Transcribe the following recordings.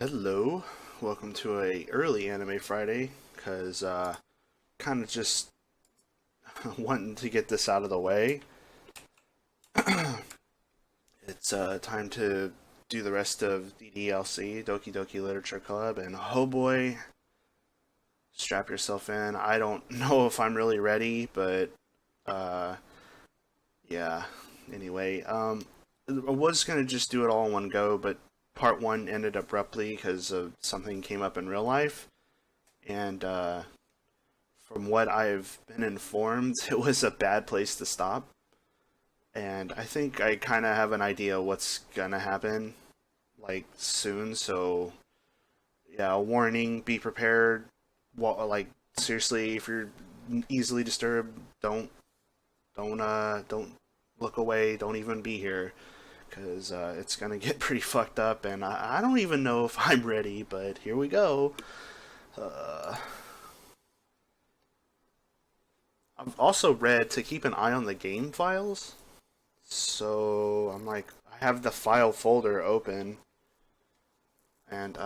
Hello, welcome to a early Anime Friday, cause kind of just wanting to get this out of the way. It's time to do the rest of DDLC, Doki Doki Literature Club, and oh boy, strap yourself in. I don't know if I'm really ready, but uh, yeah. Anyway, I was gonna just do it all in one go, but part one ended abruptly because of something came up in real life, and from what I've been informed, it was a bad place to stop. And I think I kind of have an idea what's gonna happen, like soon. So yeah, warning: be prepared. Like seriously, if you're easily disturbed, don't look away. Don't even be here, because it's gonna get pretty fucked up. And I don't even know if I'm ready, but here we go. Uh, I've also read to keep an eye on the game files. So I'm like, I have the file folder open, and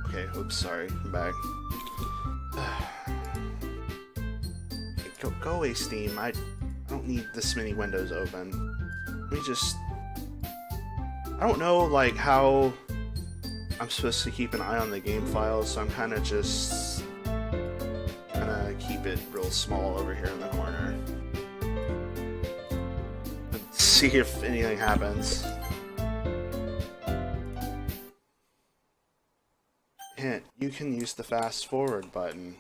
okay, oops, sorry, I'm back. Go away, Steam. I don't need this many windows open. Let me just. I don't know like how I'm supposed to keep an eye on the game files, so I'm kind of just gonna keep it real small over here in the corner. Let's see if anything happens. Hint: you can use the fast forward button.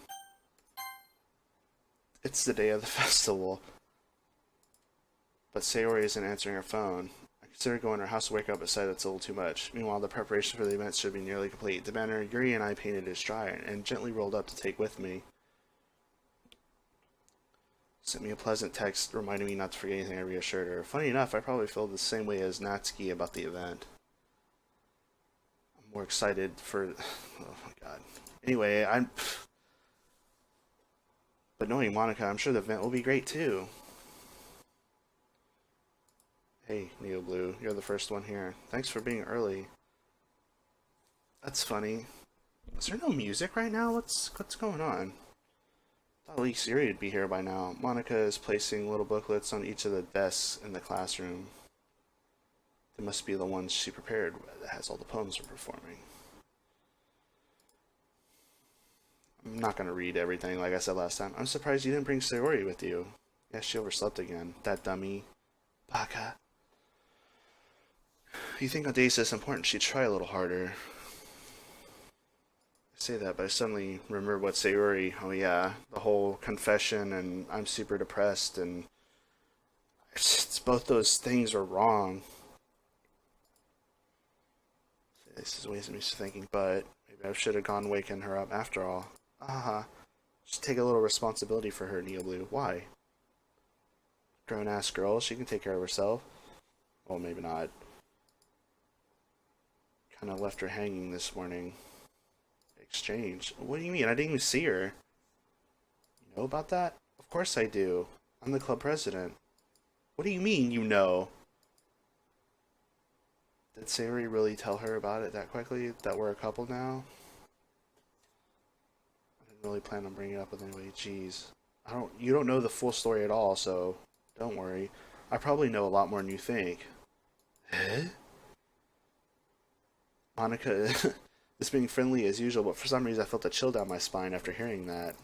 It's the day of the festival, but Sayori isn't answering her phone. I consider going to her house to wake up, but decided it's a little too much. Meanwhile, the preparation for the event should be nearly complete. The banner Yuri and I painted is dry and gently rolled up to take with me. Sent me a pleasant text reminding me not to forget anything. I reassured her. Funny enough, I probably feel the same way as Natsuki about the event. I'm more excited for... Oh my god. Anyway, I'm... But knowing Monica, I'm sure the event will be great too. Hey, Neo Blue, you're the first one here. Thanks for being early. That's funny. Is there no music right now? What's going on? I thought at least Siri would be here by now. Monica is placing little booklets on each of the desks in the classroom. They must be the ones she prepared that has all the poems we're performing. I'm not gonna read everything like I said last time. I'm surprised you didn't bring Sayori with you. Yeah, she overslept again. That dummy. Baka. You think on days this important she'd try a little harder. I say that, but I suddenly remember what Sayori, oh yeah, the whole confession and I'm super depressed and both those things are wrong. This is ways of me thinking, but maybe I should have gone waking her up after all. Ah, just take a little responsibility for her, Neo Blue. Why? Grown ass girl, she can take care of herself. Well, maybe not. Kind of left her hanging this morning. Exchange? What do you mean? I didn't even see her. You know about that? Of course I do. I'm the club president. What do you mean, you know? Did Sayori really tell her about it that quickly? That we're a couple now? I didn't really plan on bringing it up with anybody. Jeez. You don't know the full story at all, so don't worry. I probably know a lot more than you think. Eh? Monica is being friendly as usual, but for some reason I felt a chill down my spine after hearing that.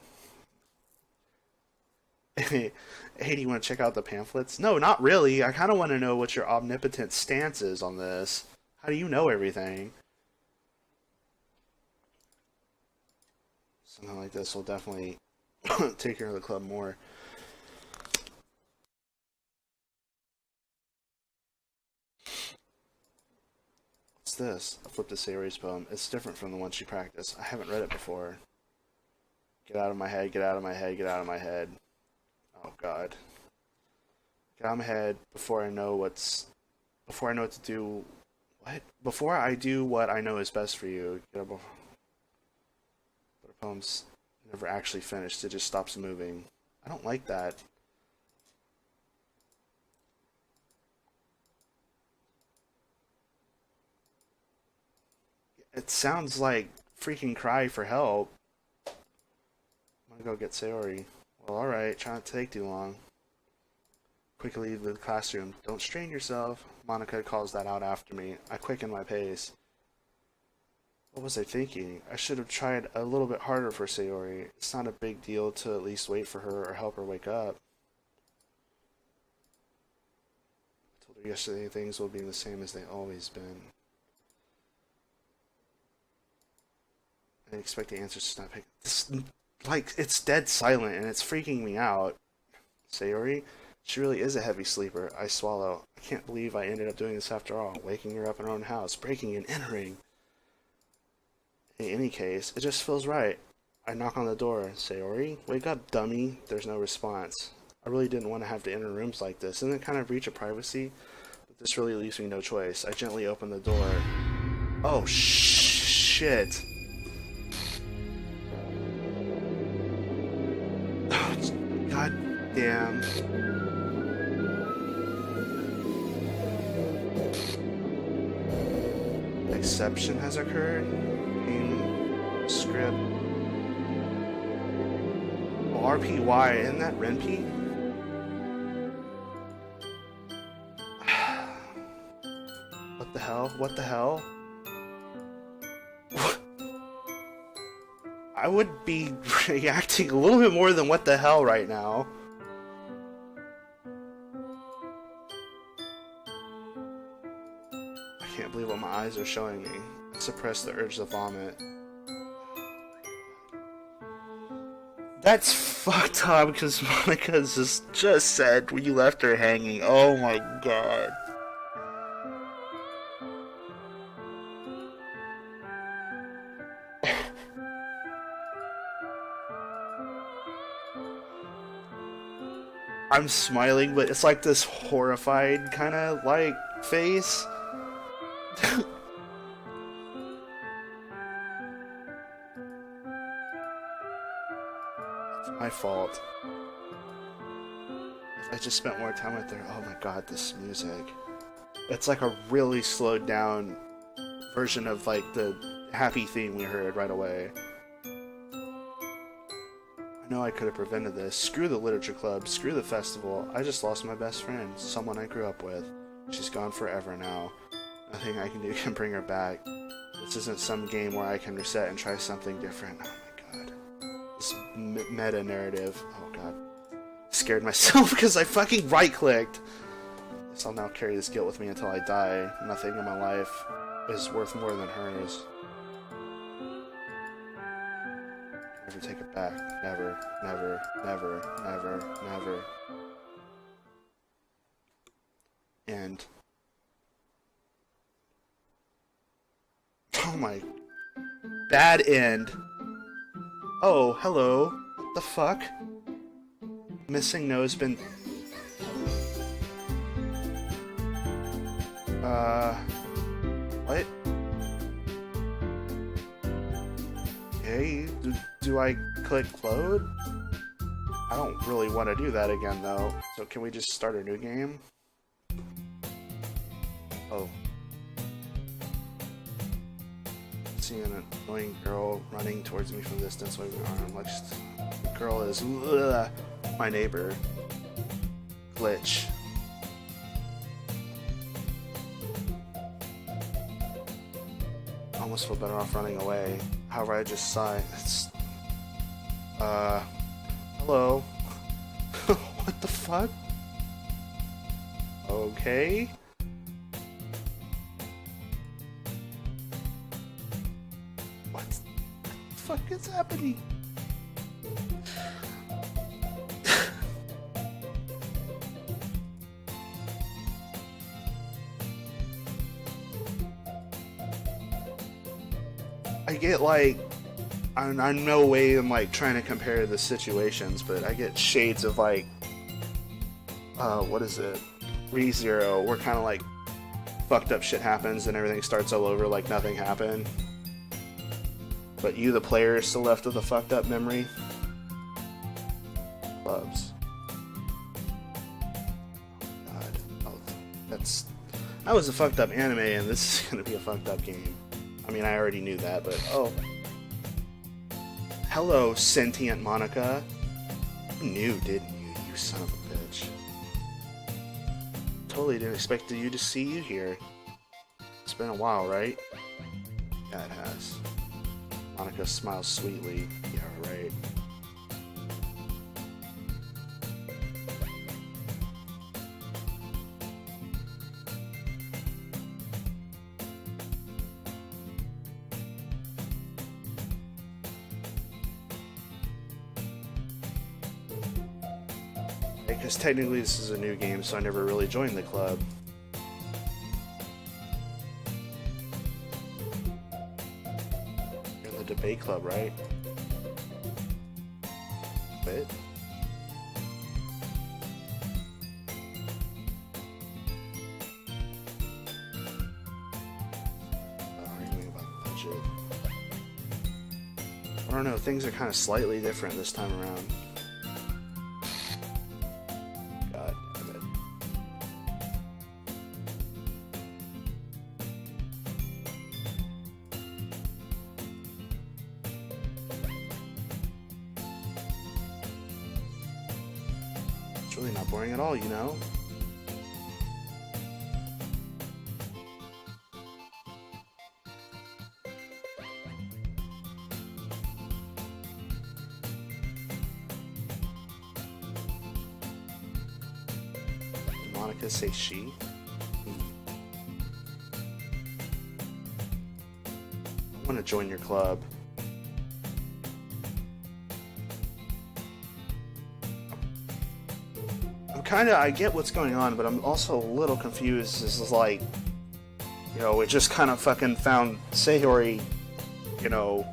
Hey, do you want to check out the pamphlets? No, not really. I kind of want to know what your omnipotent stance is on this. How do you know everything? Something like this will definitely take care of the club more. What's this? I flipped to Sayori's poem. It's different from the one she practiced. I haven't read it before. Get out of my head, get out of my head, get out of my head. Oh god. I'm ahead before I know what to do. What? Before I do what I know is best for you. Get up. But the poem's never actually finished. It just stops moving. I don't like that. It sounds like freaking cry for help. I'm gonna go get Sayori. Well, alright, try not to take too long. Quickly leave the classroom. Don't strain yourself. Monica calls that out after me. I quicken my pace. What was I thinking? I should have tried a little bit harder for Sayori. It's not a big deal to at least wait for her or help her wake up. I told her yesterday things will be the same as they always been. I expect the answers to not pick. This, like, it's dead silent and it's freaking me out. Sayori? She really is a heavy sleeper. I swallow. I can't believe I ended up doing this after all. Waking her up in her own house, breaking and entering. In any case, it just feels right. I knock on the door. Sayori? Wake up, dummy. There's no response. I really didn't want to have to enter rooms like this. Isn't it kind of breach of privacy? But this really leaves me no choice. I gently open the door. Oh, shit. God damn. Exception has occurred. In script. Oh, RPY, isn't that Renpy? What the hell? What the hell? I would be reacting a little bit more than what the hell right now. I can't believe what my eyes are showing me. I suppress the urge to vomit. That's fucked up because Monica just said when you left her hanging. Oh my god. I'm smiling, but it's like this horrified kind of like face. It's my fault. If I just spent more time with her. Oh my god, this music. It's like a really slowed down version of like the happy theme we heard right away. I know I could have prevented this. Screw the literature club, screw the festival. I just lost my best friend, someone I grew up with. She's gone forever now. Nothing I can do can bring her back. This isn't some game where I can reset and try something different. Oh my god. This meta narrative. Oh god. Scared myself because I fucking right-clicked. Guess I'll now carry this guilt with me until I die. Nothing in my life is worth more than hers. Never take it back. Never, never, never, never, never. And oh my bad end. Oh, hello. What the fuck? Missing nose been what? Okay, do I click load? I don't really want to do that again though. So can we just start a new game? Oh. See an annoying girl running towards me from a distance waving an arm. Like, the girl is my neighbor. Glitch. I almost feel better off running away. However, I just saw it. It's hello. What the fuck? Okay. What the fuck is happening? I get like, I'm no way I'm like trying to compare the situations, but I get shades of like what is it? ReZero, where kind of like fucked up shit happens and everything starts all over like nothing happened. But you, the player, is still left with a fucked up memory. Clubs. God. Oh, that was a fucked up anime, and this is gonna be a fucked up game. I mean, I already knew that, but oh. Hello, sentient Monica. You knew, didn't you, you son of a bitch? Totally didn't expect you to see you here. It's been a while, right? Yeah, it has. Monica smiles sweetly. Yeah, right. Because technically this is a new game, so I never really joined the club. You're in the debate club, right? Wait. Arguing about the budget. I don't know, things are kind of slightly different this time around. It's really not boring at all, you know? Did Monica say she? I want to join your club. I get what's going on, but I'm also a little confused. This is like, you know, it just kind of fucking found Sayori, you know,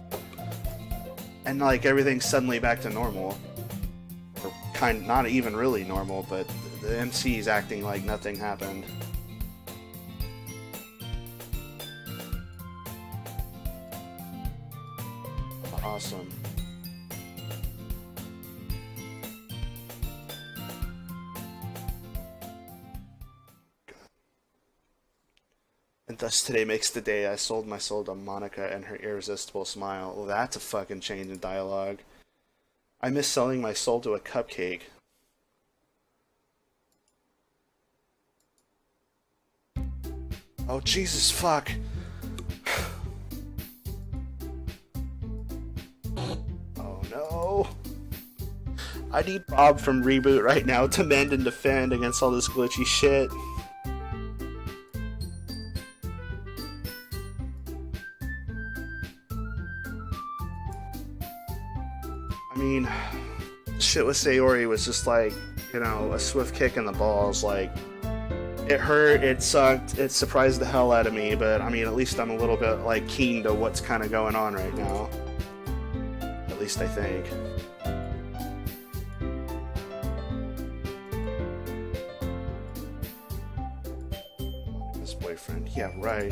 and like everything's suddenly back to normal. Or not even really normal, but the MC is acting like nothing happened. Awesome. And thus today makes the day I sold my soul to Monica and her irresistible smile. Well, that's a fucking change in dialogue. I miss selling my soul to a cupcake. Oh, Jesus, fuck. Oh, no. I need Bob from Reboot right now to mend and defend against all this glitchy shit. I mean, shit with Sayori was just like, you know, a swift kick in the balls. Like, it hurt, it sucked, it surprised the hell out of me, but I mean, at least I'm a little bit, like, keen to what's kind of going on right now. At least I think. His boyfriend, yeah, right.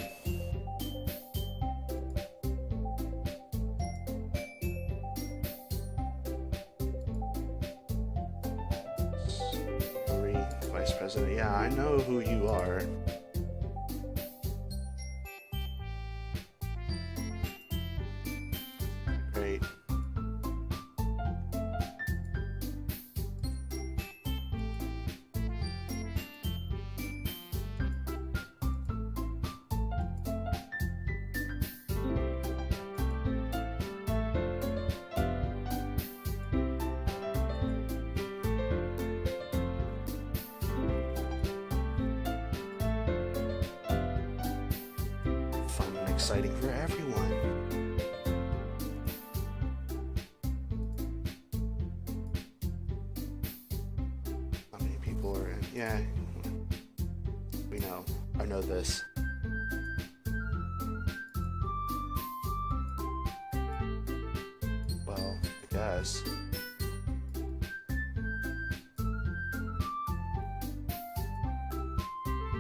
Vice President, yeah, I know who you are. Great. Fun and exciting for everyone. How many people are in? Yeah, we know. I know this. Well, I guess.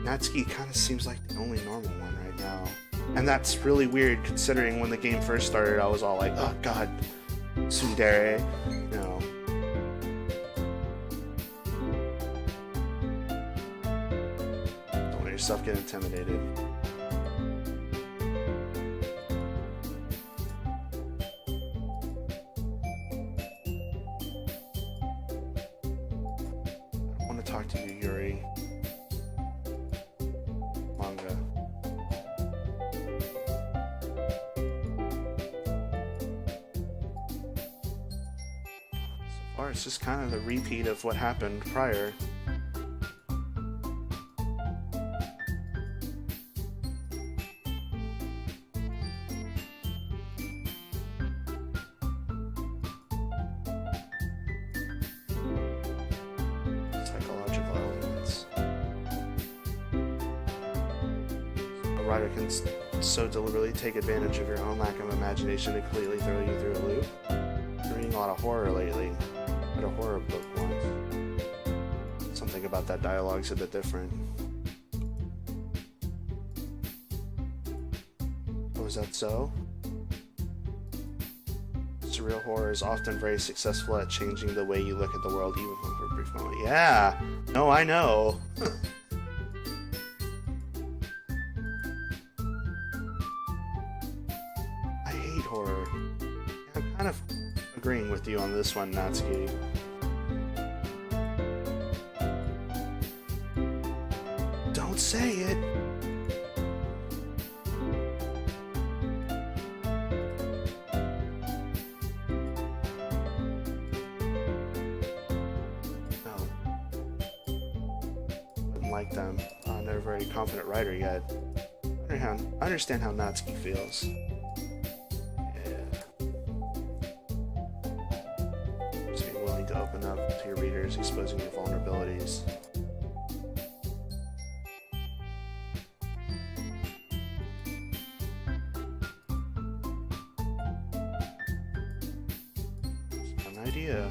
Natsuki kind of seems like the only normal one right now. And that's really weird considering when the game first started I was all like, oh god, tsundere, you know. Don't let yourself get intimidated. I want to talk to you, Yuri. Manga. So far, it's just kind of the repeat of what happened prior. Psychological elements. A writer can so deliberately take advantage of your own lack of imagination to completely throw you through a loop. I'm reading a lot of horror lately. I read a horror book once. Something about that dialogue's a bit different. Oh, is that so? Surreal horror is often very successful at changing the way you look at the world, even for a brief moment. Yeah! No, I know! I hate horror. I'm kind of agreeing with you on this one, Natsuki. Don't say it! Like them. I'm not a very confident writer yet. I understand how Natsuki feels. Yeah. Just being willing to open up to your readers, exposing your vulnerabilities. Just an idea.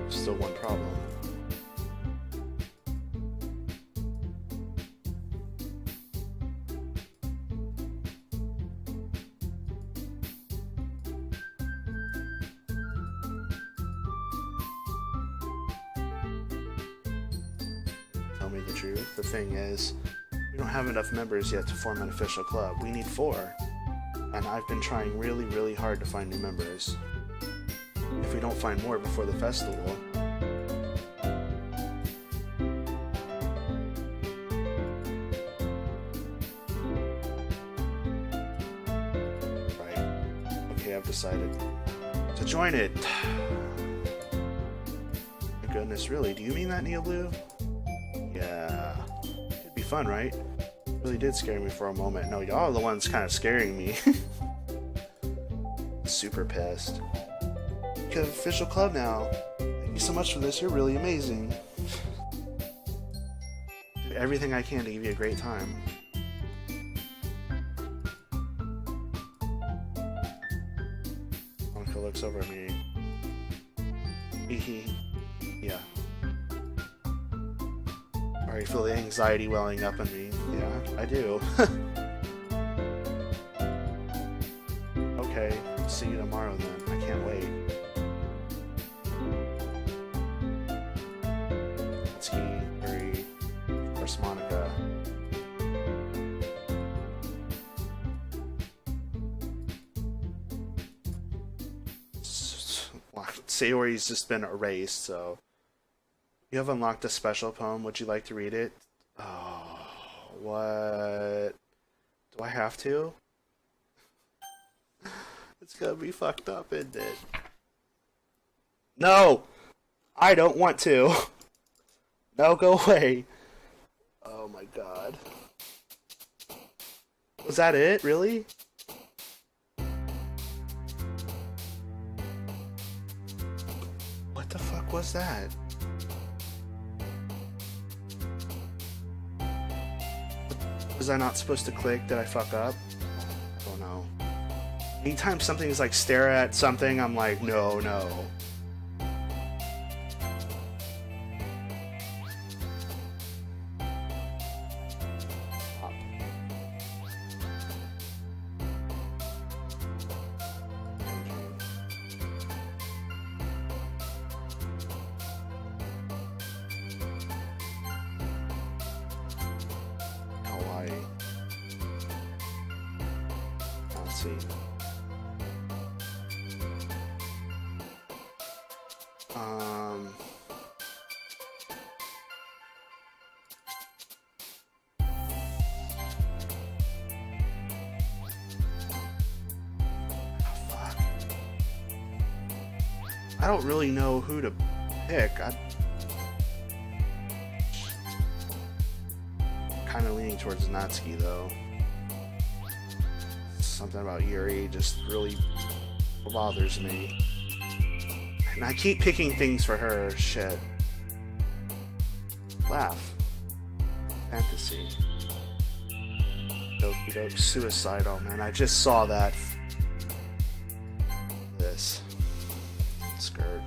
Still one problem. Tell me the truth. The thing is, we don't have enough members yet to form an official club. We need 4. And I've been trying really, really hard to find new members. If we don't find more before the festival, I've decided to join it. My goodness, really? Do you mean that, Neo Blue? Yeah. It'd be fun, right? It really did scare me for a moment. No, y'all are the ones kind of scaring me. Super pissed. You have an official club now. Thank you so much for this. You're really amazing. Do everything I can to give you a great time. Looks over at me. Yeah. Already feel the anxiety welling up in me. Yeah, I do. Okay, see you tomorrow then. I can't wait. Natsuki, Yuri, of course Monica. Sayori's just been erased, so you have unlocked a special poem. Would you like to read it? Oh, what? Do I have to? It's gonna be fucked up, isn't it? No! I don't want to. No, go away. Oh my god. Was that it? Really? the fuck was that? Was I not supposed to click? Did I fuck up? I don't know. Anytime something is like stare at something, I'm like, no, no. Let's see. Fuck. I don't really know who to pick. I'm kind of leaning towards Natsuki though. Something about Yuri just really bothers me. And I keep picking things for her. Shit. Laugh. Fantasy. Doki Doki. Suicidal, man. I just saw that. This. Skirt.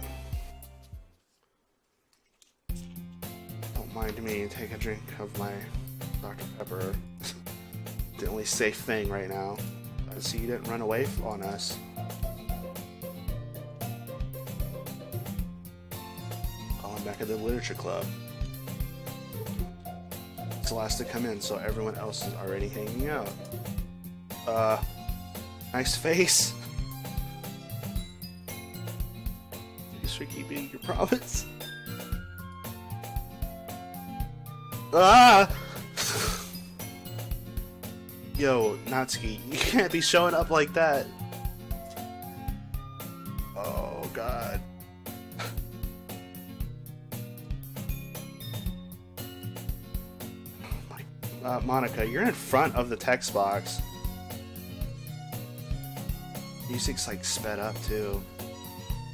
Don't mind me. Take a drink of my Dr. Pepper. The only safe thing right now. So you didn't run away on us. Oh, I'm back at the literature club. It's the last to come in, so everyone else is already hanging out. Nice face. Thanks for keeping your promise. Ah! Yo, Natsuki, you can't be showing up like that. Oh, God. Monica, you're in front of the text box. Music's like sped up, too.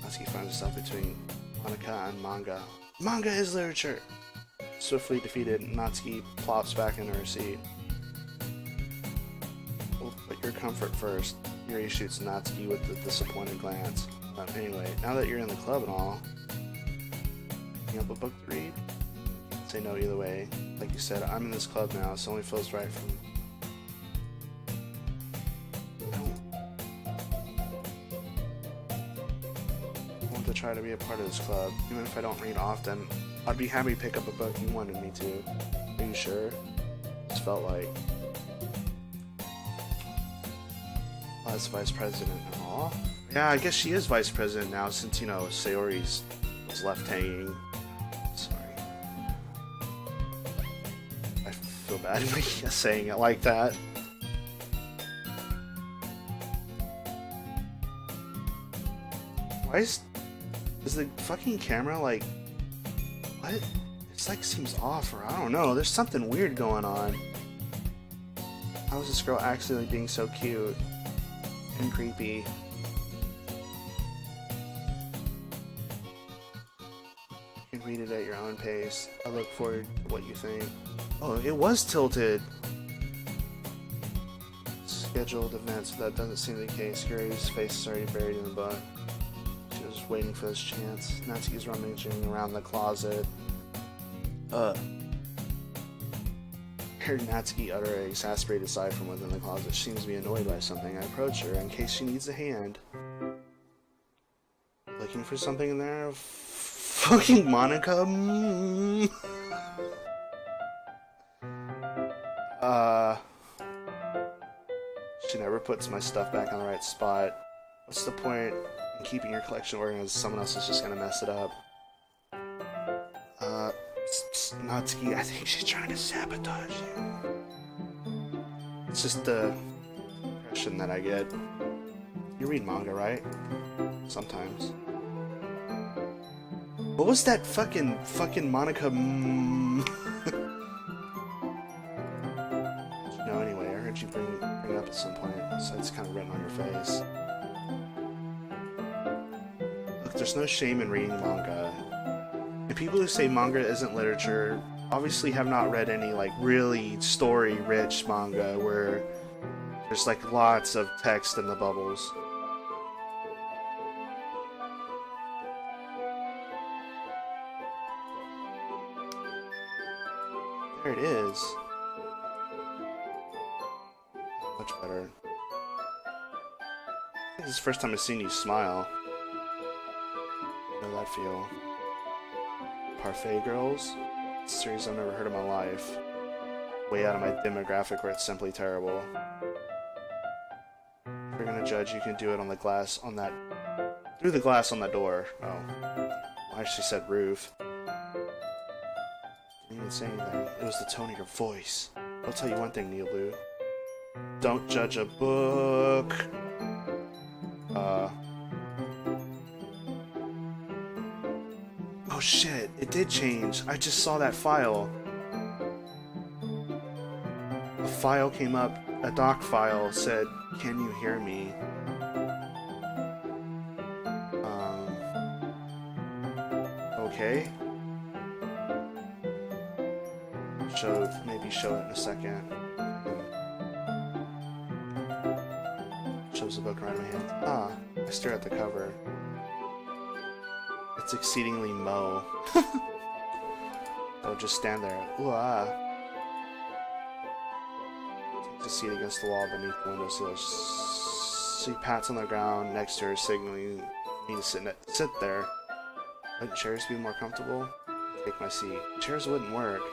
Natsuki finds herself between Monica and manga. Manga is literature! Swiftly defeated, Natsuki plops back into her seat. Put your comfort first. Yuri shoots Natsuki with a disappointed glance. Anyway, now that you're in the club and all, picking up a book to read? Say no either way. Like you said, I'm in this club now, so it only feels right from... I want to try to be a part of this club. Even if I don't read often, I'd be happy to pick up a book you wanted me to. Are you sure? This felt like... as vice president. Aww. Yeah, I guess she is vice president now since, you know, Sayori's was left hanging. Sorry. I feel bad saying it like that. Why is the fucking camera like... What? It's like seems off, or I don't know. There's something weird going on. How is this girl accidentally being so cute? And creepy. You can read it at your own pace. I look forward to what you think. Oh, it was tilted. Scheduled events, but that doesn't seem the case. Gary's face is already buried in the book. She was waiting for this chance. Natsuki's rummaging around the closet. Heard Natsuki utter an exasperated sigh from within the closet. She seems to be annoyed by something. I approach her in case she needs a hand. Looking for something in there? Fucking Monica? She never puts my stuff back on the right spot. What's the point in keeping your collection organized? Someone else is just gonna mess it up. Natsuki, I think she's trying to sabotage you. It's just the impression that I get. You read manga, right? Sometimes. What was that fucking Monica? You know, anyway, I heard you bring it up at some point, so it's kind of written on your face. look, there's no shame in reading manga. And people who say manga isn't literature obviously have not read any like really story-rich manga where there's like lots of text in the bubbles. There it is. Much better. I think this is the first time I've seen you smile. How did that feel? Parfait Girls? It's a series I've never heard in my life. Way out of my demographic where it's simply terrible. If you're gonna judge, you can do it on the glass on that... through the glass on that door. Oh. I actually said roof. Didn't even say anything. It was the tone of your voice. I'll tell you one thing, Neil Blue. Don't judge a book. Oh shit, it did change. I just saw that file. A file came up, a doc file said, "Can you hear me?" Okay. Maybe show it in a second. Shows the book right in my hand. Ah, I stare at the cover. It's exceedingly Mo. I'll just stand there. Ooh ah. Takes a seat against the wall beneath the windowsill. She pats on the ground next to her, signaling me to sit there. Wouldn't chairs be more comfortable? Take my seat. Chairs wouldn't work.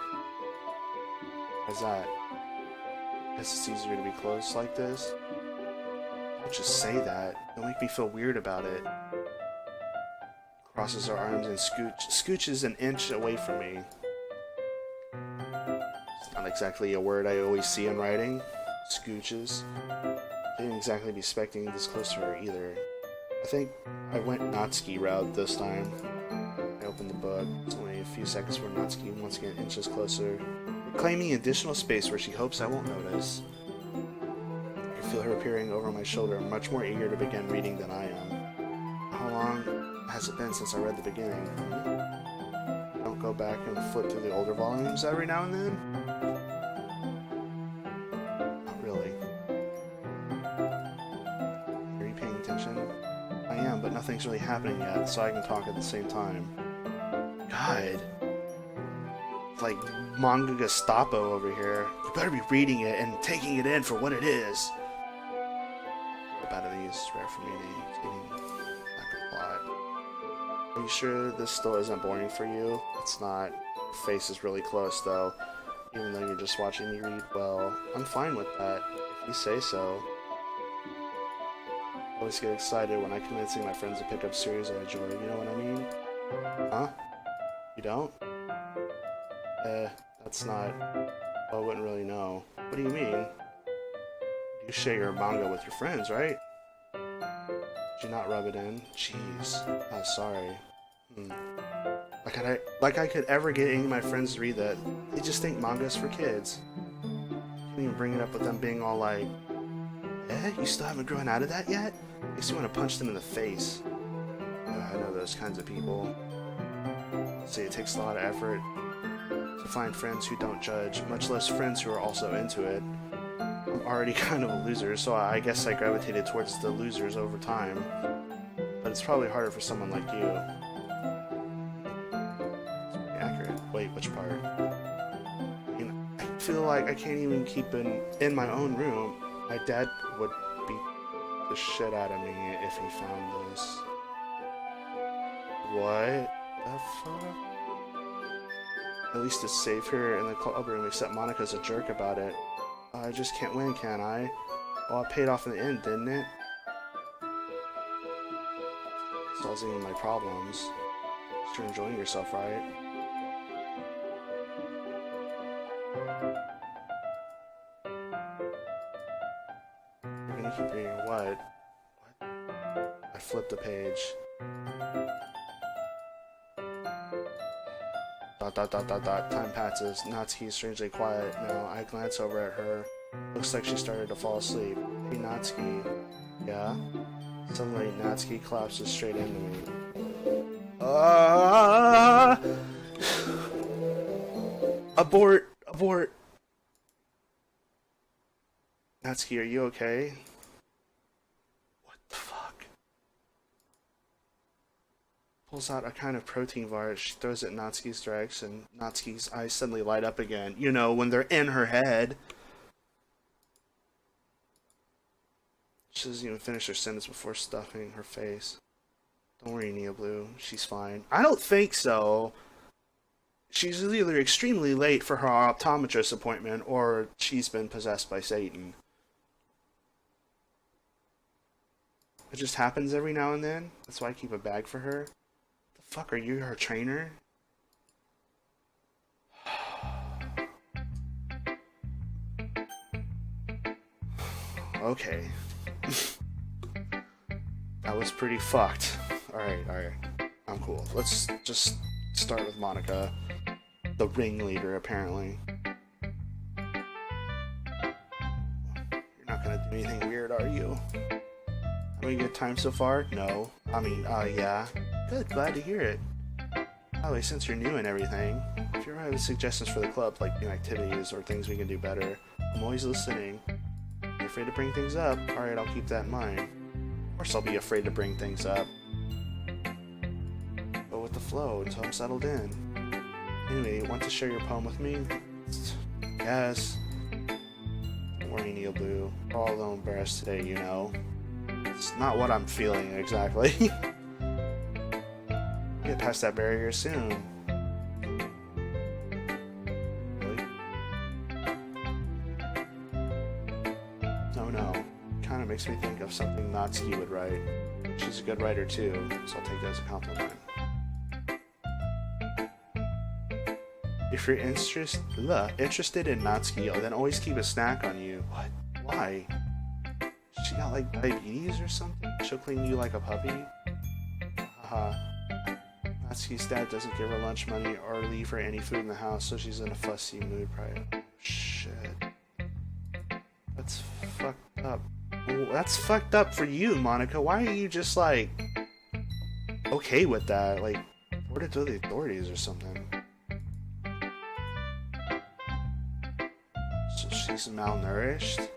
Why's that? Guess it's easier to be close like this. Don't just say that. Don't make me feel weird about it. Crosses her arms and scooches an inch away from me. It's not exactly a word I always see in writing. Scooches. I didn't exactly be expecting this close to her either. I think I went Natsuki route this time. I opened the book. It's only a few seconds before Natsuki once again inches closer, claiming additional space where she hopes I won't notice. I feel her appearing over my shoulder, much more eager to begin reading than I am. How long has it been since I read the beginning? Don't go back and flip through the older volumes every now and then? Not really. Are you paying attention? I am, but nothing's really happening yet, so I can talk at the same time. God. Like manga Gestapo over here. You better be reading it and taking it in for what it is. About these is rare for me to lack of plot. Are you sure this still isn't boring for you? It's not. Your face is really close though. Even though you're just watching me read, well, I'm fine with that. If you say so. I always get excited when I'm convincing my friends to pick up series I enjoy, you know what I mean? Huh? You don't? That's not... I wouldn't really know. What do you mean? You share your manga with your friends, right? Did you not rub it in? Jeez. I'm sorry. Like I could ever get any of my friends to read that. They just think manga's for kids. Can't even bring it up with them being all like, you still haven't grown out of that yet? Makes you want to punch them in the face. I know those kinds of people. See, it takes a lot of effort to find friends who don't judge, much less friends who are also into it. I'm already kind of a loser, so I guess I gravitated towards the losers over time. But it's probably harder for someone like you. It's pretty accurate. Wait, which part? I mean, I feel like I can't even keep in my own room. My dad would beat the shit out of me if he found this. What the fuck? At least to save her in the club room, except Monica's a jerk about it. I just can't win, can I? Well, it paid off in the end, didn't it? Solves any of my problems. You're enjoying yourself, right? You're gonna keep reading what? I flipped the page. Time passes. Natsuki is strangely quiet now. I glance over at her. Looks like she started to fall asleep. Hey, Natsuki. Yeah? Suddenly, Natsuki collapses straight into me. Abort! Abort! Natsuki, are you okay? What the fuck? Pulls out a kind of protein bar. She throws it in Natsuki's direction. Natsuki's eyes suddenly light up again. You know, when they're in her head. She doesn't even finish her sentence before stuffing her face. Don't worry, Neo Blue. She's fine. I don't think so. She's either extremely late for her optometrist appointment or she's been possessed by Satan. It just happens every now and then. That's why I keep a bag for her. The fuck, are you her trainer? Okay. That was pretty fucked. Alright. I'm cool. Let's just start with Monica. The ringleader, apparently. You're not gonna do anything weird, are you? Having a good time so far? No. I mean, yeah. Good, glad to hear it. By the way, since you're new and everything, if you ever have suggestions for the club, like new activities or things we can do better, I'm always listening. You're afraid to bring things up? Alright, I'll keep that in mind. Of course I'll be afraid to bring things up. Go with the flow until I'm settled in. Anyway, want to share your poem with me? Yes. Don't worry, Neo Blue. We're all a little embarrassed today, you know. It's not what I'm feeling, exactly. Get past that barrier soon. Really? No. Kinda makes me think of something Natsuki would write. She's a good writer too, so I'll take that as a compliment. If you're interested in Natsuki, then always keep a snack on you. What? Why? She got like diabetes or something? She'll clean you like a puppy? Haha. Natsuki's dad doesn't give her lunch money or leave her any food in the house, so she's in a fussy mood probably. Shit. That's fucked up. Well, that's fucked up for you, Monica. Why are you just like okay with that? Like, report it to the authorities or something. So she's malnourished?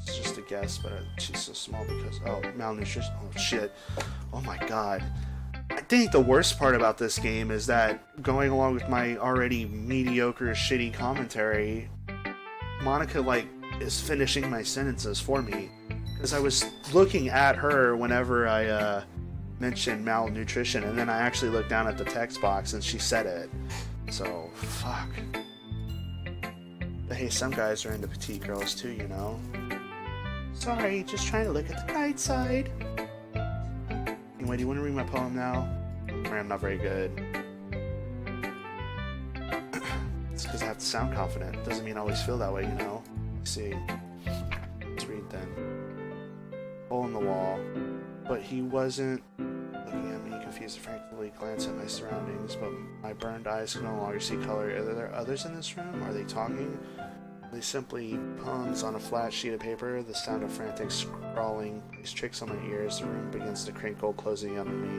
It's just a guess, but she's so small because... Oh, malnutrition. Oh, shit. Oh my god. I think the worst part about this game is that, going along with my already mediocre, shitty commentary, Monica, like, is finishing my sentences for me. Because I was looking at her whenever I mentioned malnutrition, and then I actually looked down at the text box and she said it. So, fuck. But hey, some guys are into petite girls too, you know. Sorry, just trying to look at the bright side. Anyway, do you want to read my poem now? I'm not very good. It's because I have to sound confident. Doesn't mean I always feel that way, you know. Let's see. Let's read then. Hole in the wall. But he wasn't looking at me, confused and frankly glanced at my surroundings, but my burned eyes could no longer see color. Are there others in this room? Are they talking? Are they simply poems on a flat sheet of paper? The sound of frantic scrawling plays tricks on my ears. The room begins to crinkle, closing in on me.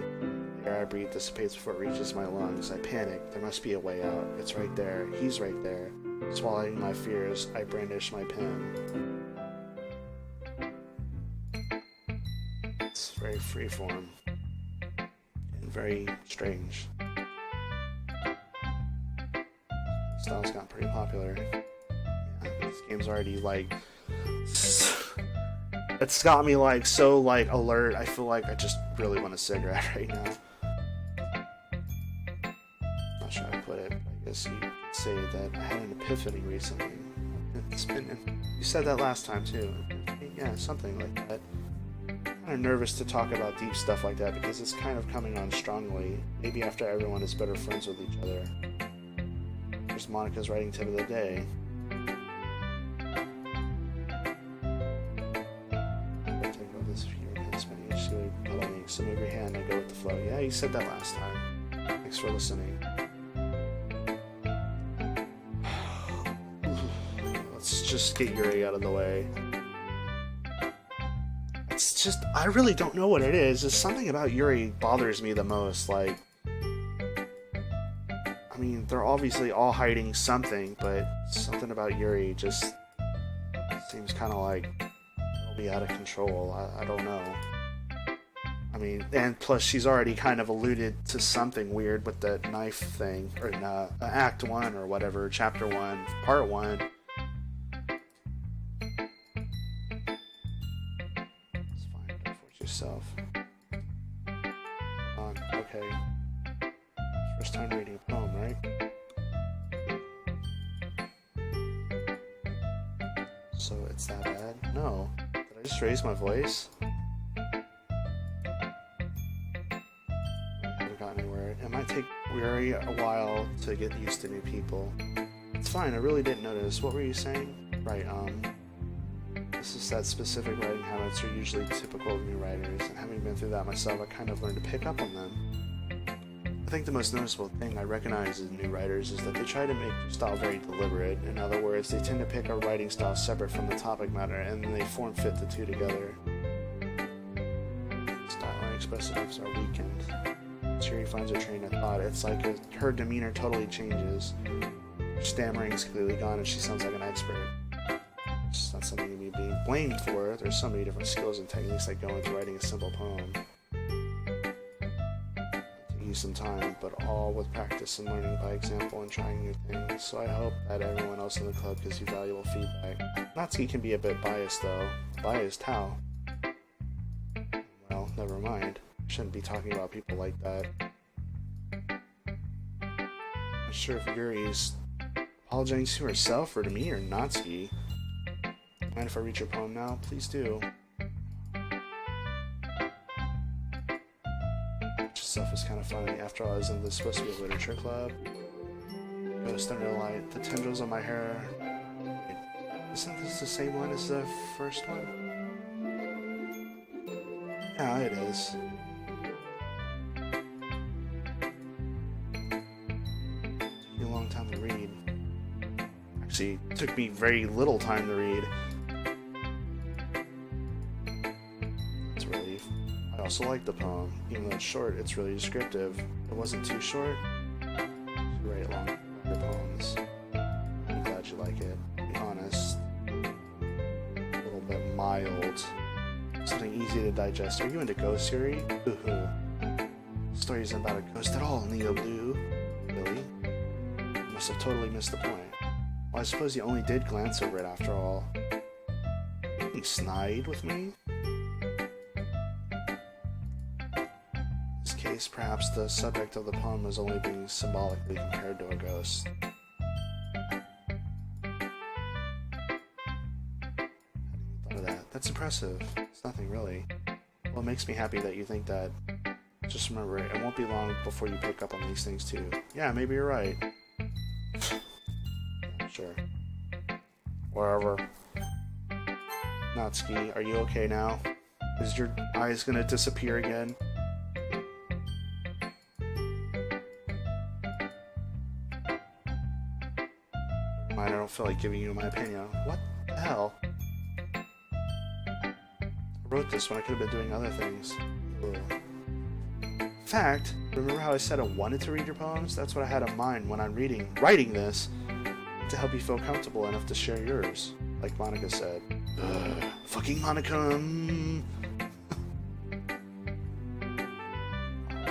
The air I breathe dissipates before it reaches my lungs. I panic. There must be a way out. It's right there. He's right there. Swallowing my fears, I brandish my pen. It's very freeform and very strange. Style's gotten pretty popular. Yeah, this game's already like... It's got me like so like alert. I feel like I just really want a cigarette right now. Not sure how to put it, but I guess you could say that I had an epiphany recently. You said that last time too. Yeah, something like that. I'm kind of nervous to talk about deep stuff like that because it's kind of coming on strongly. Maybe after everyone is better friends with each other. Here's Monica's writing tip of the day. So move your hand and go with the flow. Yeah, you said that last time. Thanks for listening. Let's just get Yuri out of the way. It's just, I really don't know what it is. It's something about Yuri bothers me the most. Like, I mean, they're obviously all hiding something, but something about Yuri just seems kind of like it'll be out of control. I don't know. I mean, and plus she's already kind of alluded to something weird with the knife thing, or in Act 1 or whatever, Chapter 1, Part 1. It's fine, don't force yourself. Hold on, okay. First time reading a poem, right? So it's that bad? No. Did I just raise my voice? It might take Yuri a while to get used to new people. It's fine, I really didn't notice. What were you saying? Right, this is that specific writing habits are usually typical of new writers, and having been through that myself, I kind of learned to pick up on them. I think the most noticeable thing I recognize in new writers is that they try to make their style very deliberate. In other words, they tend to pick a writing style separate from the topic matter, and then they form-fit the two together. Style and expressiveness are weakened. Yuri finds her train of thought. It's like her demeanor totally changes. Her stammering is clearly gone and she sounds like an expert. It's not something to be being blamed for. There's so many different skills and techniques that go into writing a simple poem. Take you some time, but all with practice and learning by example and trying new things. So I hope that everyone else in the club gives you valuable feedback. Natsuki can be a bit biased though. Biased how? Well, never mind. Shouldn't be talking about people like that. Not sure if Yuri's apologizing to herself or to me or Natsuki. Mind if I read your poem now? Please do. Which stuff is kind of funny. After all, isn't this supposed to be a literature club? Ghost under the light. The tendrils of my hair. Wait, isn't this the same one as the first one? Yeah, it is. Time to read. Actually, it took me very little time to read. It's a relief. I also like the poem. Even though it's short, it's really descriptive. It wasn't too short. You write longer poems. I'm glad you like it. To be honest. A little bit mild. Something easy to digest. Are you into ghosts, Yuri? Hoo-hoo. The story isn't about a ghost at all, Neo Blue. Really? Must have totally missed the point. Well, I suppose you only did glance over it after all. You snide with me? In this case, perhaps the subject of the poem was only being symbolically compared to a ghost. Thought of that. That's impressive. It's nothing really. Well, it makes me happy that you think that. Just remember, it won't be long before you pick up on these things too. Yeah, maybe you're right. Sure. Wherever. Natsuki, are you okay now? Is your eyes gonna disappear again? Mind, I don't feel like giving you my opinion. What the hell? I wrote this when I could have been doing other things. Ugh. In fact, remember how I said I wanted to read your poems? That's what I had in mind when I'm writing this. To help you feel comfortable enough to share yours, like Monica said. Fucking Monica! I'm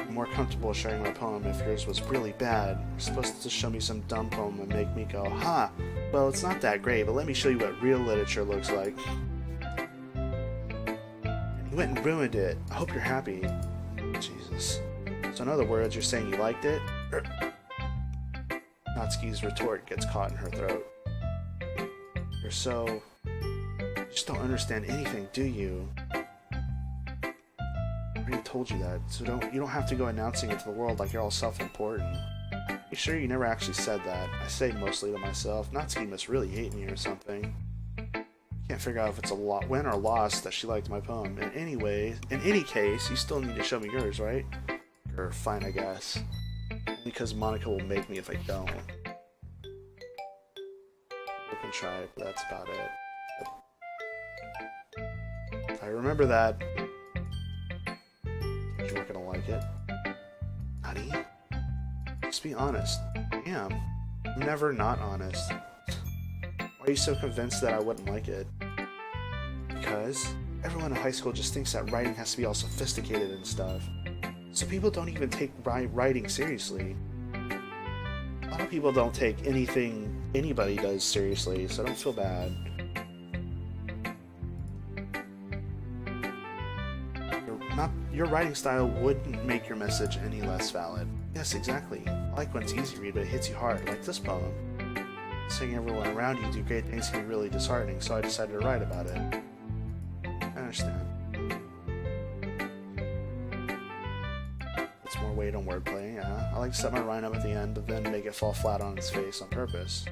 more comfortable sharing my poem if yours was really bad. You're supposed to show me some dumb poem and make me go, ha! Well, it's not that great, but let me show you what real literature looks like. And you went and ruined it. I hope you're happy. Jesus. So in other words, you're saying you liked it? Natsuki's retort gets caught in her throat. You just don't understand anything, do you? I already told you that, so you don't have to go announcing it to the world like you're all self-important. You sure you never actually said that? I say mostly to myself. Natsuki must really hate me or something. Can't figure out if it's a win or loss that she liked my poem. In any case, you still need to show me yours, right? Or fine, I guess. Because Monica will make me if I don't. We can try, but that's about it. I remember that. You weren't gonna like it. Honey? Just be honest. I am. I'm never not honest. Why are you so convinced that I wouldn't like it? Because everyone in high school just thinks that writing has to be all sophisticated and stuff. So people don't even take writing seriously. A lot of people don't take anything anybody does seriously, so don't feel bad. Your writing style wouldn't make your message any less valid. Yes, exactly. I like when it's easy to read, but it hits you hard, like this poem. Seeing everyone around you do great things can be really disheartening, so I decided to write about it. I understand. It's more weight on wordplay, yeah. I like to set my rhyme up at the end, but then make it fall flat on its face on purpose.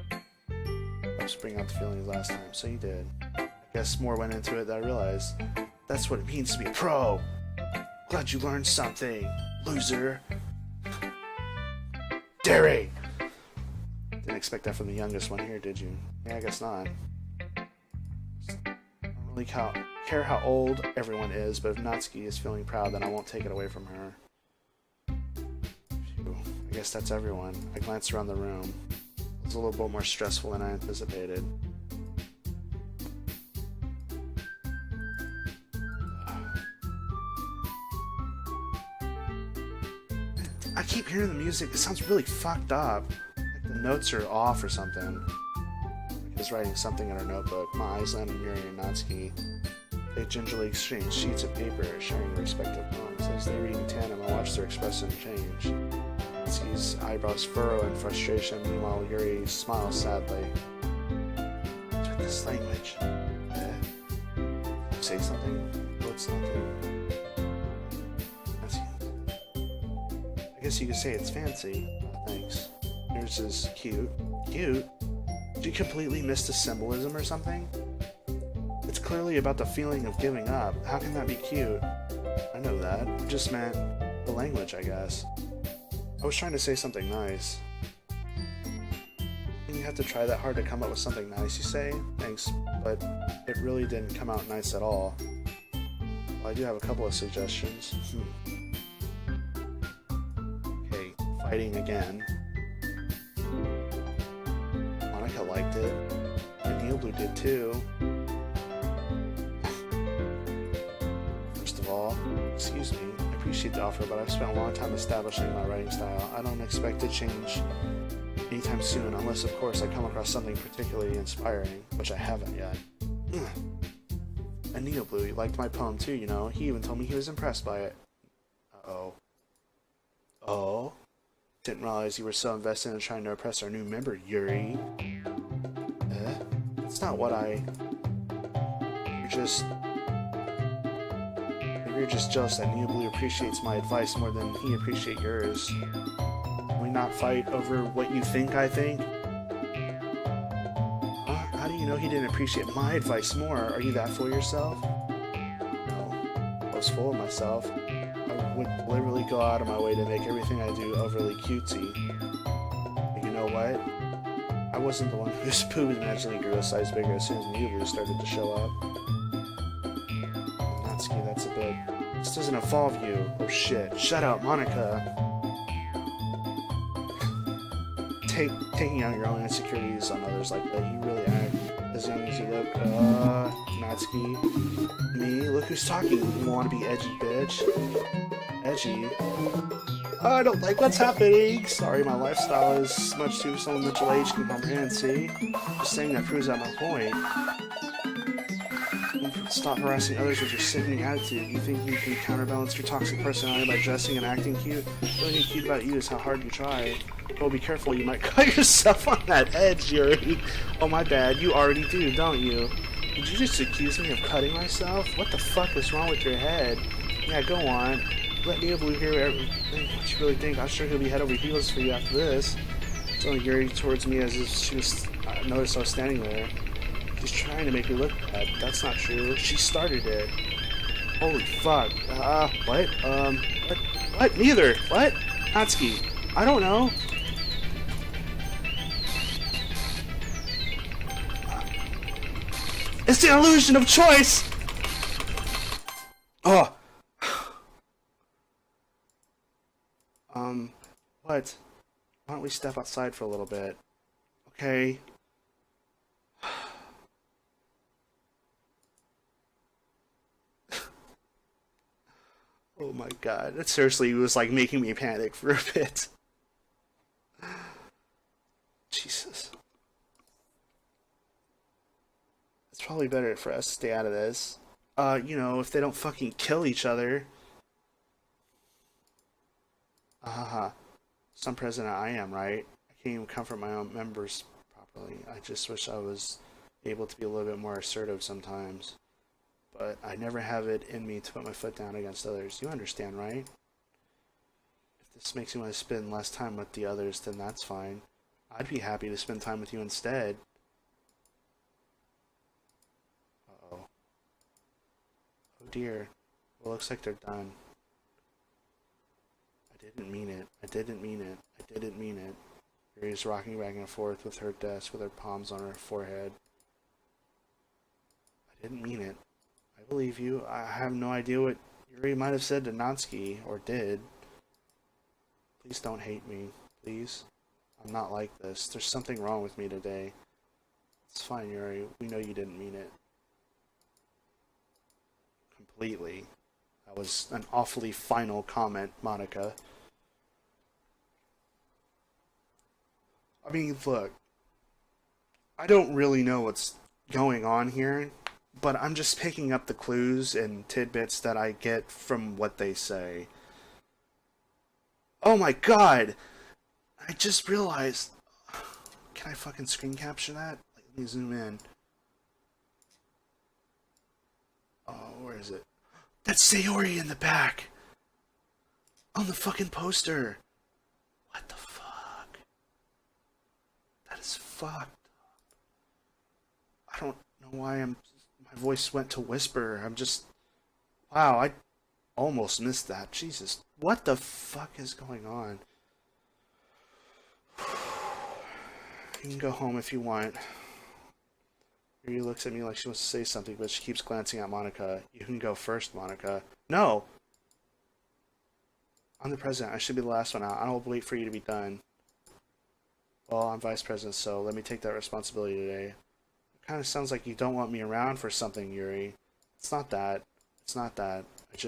I just bring out the feelings last time, so you did. I guess more went into it than I realized. That's what it means to be a pro! Glad you learned something, loser. Derry! Didn't expect that from the youngest one here, did you? Yeah, I guess not. I don't really care how old everyone is, but if Natsuki is feeling proud, then I won't take it away from her. Phew, I guess that's everyone. I glanced around the room. It was a little bit more stressful than I anticipated. I keep hearing the music. It sounds really fucked up. Like the notes are off or something. Like he's writing something in her notebook. My eyes land on Yuri and Natsuki. They gingerly exchange sheets of paper, sharing their respective poems. As they read in tandem, I watch their expression change. Natsuki's eyebrows furrow in frustration. Meanwhile, Yuri smiles sadly. What's with this language? Say something? What's something? I guess you could say it's fancy. Thanks. Yours is cute. Cute? Did you completely miss the symbolism or something? It's clearly about the feeling of giving up. How can that be cute? I know that. I just meant the language, I guess. I was trying to say something nice. You have to try that hard to come up with something nice, you say? Thanks, but it really didn't come out nice at all. Well, I do have a couple of suggestions. Fighting again. Monica liked it. And Neil Blue did too. First of all, excuse me, I appreciate the offer, but I've spent a long time establishing my writing style. I don't expect to change anytime soon, unless of course I come across something particularly inspiring, which I haven't yet. And Neil Blue liked my poem too, you know. He even told me he was impressed by it. Uh-oh. Oh? Didn't realize you were so invested in trying to impress our new member, Yuri. That's not what You're just jealous that Neo Blue appreciates my advice more than he appreciates yours. Can we not fight over what you think I think? How do you know he didn't appreciate my advice more? Are you that full of yourself? No. I was full of myself. I would literally go out of my way to make everything I do overly cutesy. But you know what? I wasn't the one whose poo magically grew a size bigger as soon as Mewtwo started to show up. Natsuki, that's a bit... This doesn't involve you. Oh shit. Shut up, Monica! Taking out your own insecurities on others like that, you really act as young as you look. Natsuki. Me? Look who's talking. You wanna be edgy, bitch? Edgy? I don't like what's happening! Sorry, my lifestyle is much too someone mental age can comprehend, see? Just saying that proves out my point. Stop harassing others with your sickening attitude. You think you can counterbalance your toxic personality by dressing and acting cute? The only thing cute about you is how hard you try. Well, be careful, you might cut yourself on that edge, Yuri. Oh, my bad. You already do, don't you? Did you just accuse me of cutting myself? What the fuck is wrong with your head? Yeah, go on. Let Neo Blue hear everything. What you really think? I'm sure he'll be head over heels for you after this. So Yuri towards me as if she was noticed I was standing there. She's trying to make me look bad. That's not true. She started it. Holy fuck. What? What? Neither. What? Natsuki. I don't know. It's the illusion of choice! Oh. What? Why don't we step outside for a little bit? Okay. Oh my god. That seriously was like making me panic for a bit. Jesus. It's probably better for us to stay out of this. If they don't fucking kill each other. Haha. Some president I am, right? I can't even comfort my own members properly. I just wish I was able to be a little bit more assertive sometimes. But I never have it in me to put my foot down against others. You understand, right? If this makes you want to spend less time with the others, then that's fine. I'd be happy to spend time with you instead. Uh-oh. Oh dear. Well, looks like they're done. I didn't mean it. I didn't mean it. I didn't mean it. Yuri's rocking back and forth with her desk with her palms on her forehead. I didn't mean it. I believe you. I have no idea what Yuri might have said to Natsuki, or did. Please don't hate me. Please. I'm not like this. There's something wrong with me today. It's fine, Yuri. We know you didn't mean it. Completely. That was an awfully final comment, Monica. I mean, look. I don't really know what's going on here, but I'm just picking up the clues and tidbits that I get from what they say. Oh my god! I just realized... Can I fucking screen capture that? Like, let me zoom in. Oh, where is it? That's Sayori in the back! On the fucking poster! What the fuck? That is fucked. I don't know why my voice went to whisper. I'm just... Wow, I almost missed that. Jesus. What the fuck is going on? You can go home if you want. Yuri looks at me like she wants to say something, but she keeps glancing at Monica. You can go first, Monica. No! I'm the president. I should be the last one out. I'll wait for you to be done. Well, I'm vice president, so let me take that responsibility today. It kind of sounds like you don't want me around for something, Yuri. It's not that. It's not that. It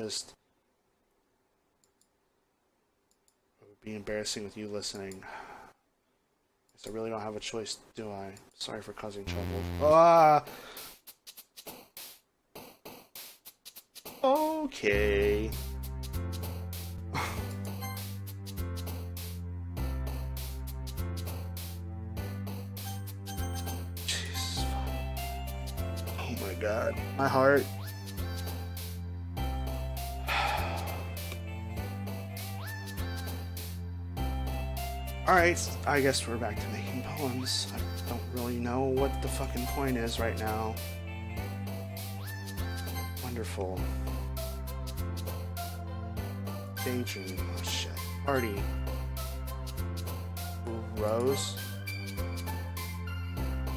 would be embarrassing with you listening. I really don't have a choice, do I? Sorry for causing trouble. Ah! Okay. Jesus. Oh my god. My heart. Alright, I guess we're back to making poems. I don't really know what the fucking point is right now. Wonderful. Daydream. Oh shit. Party. Rose.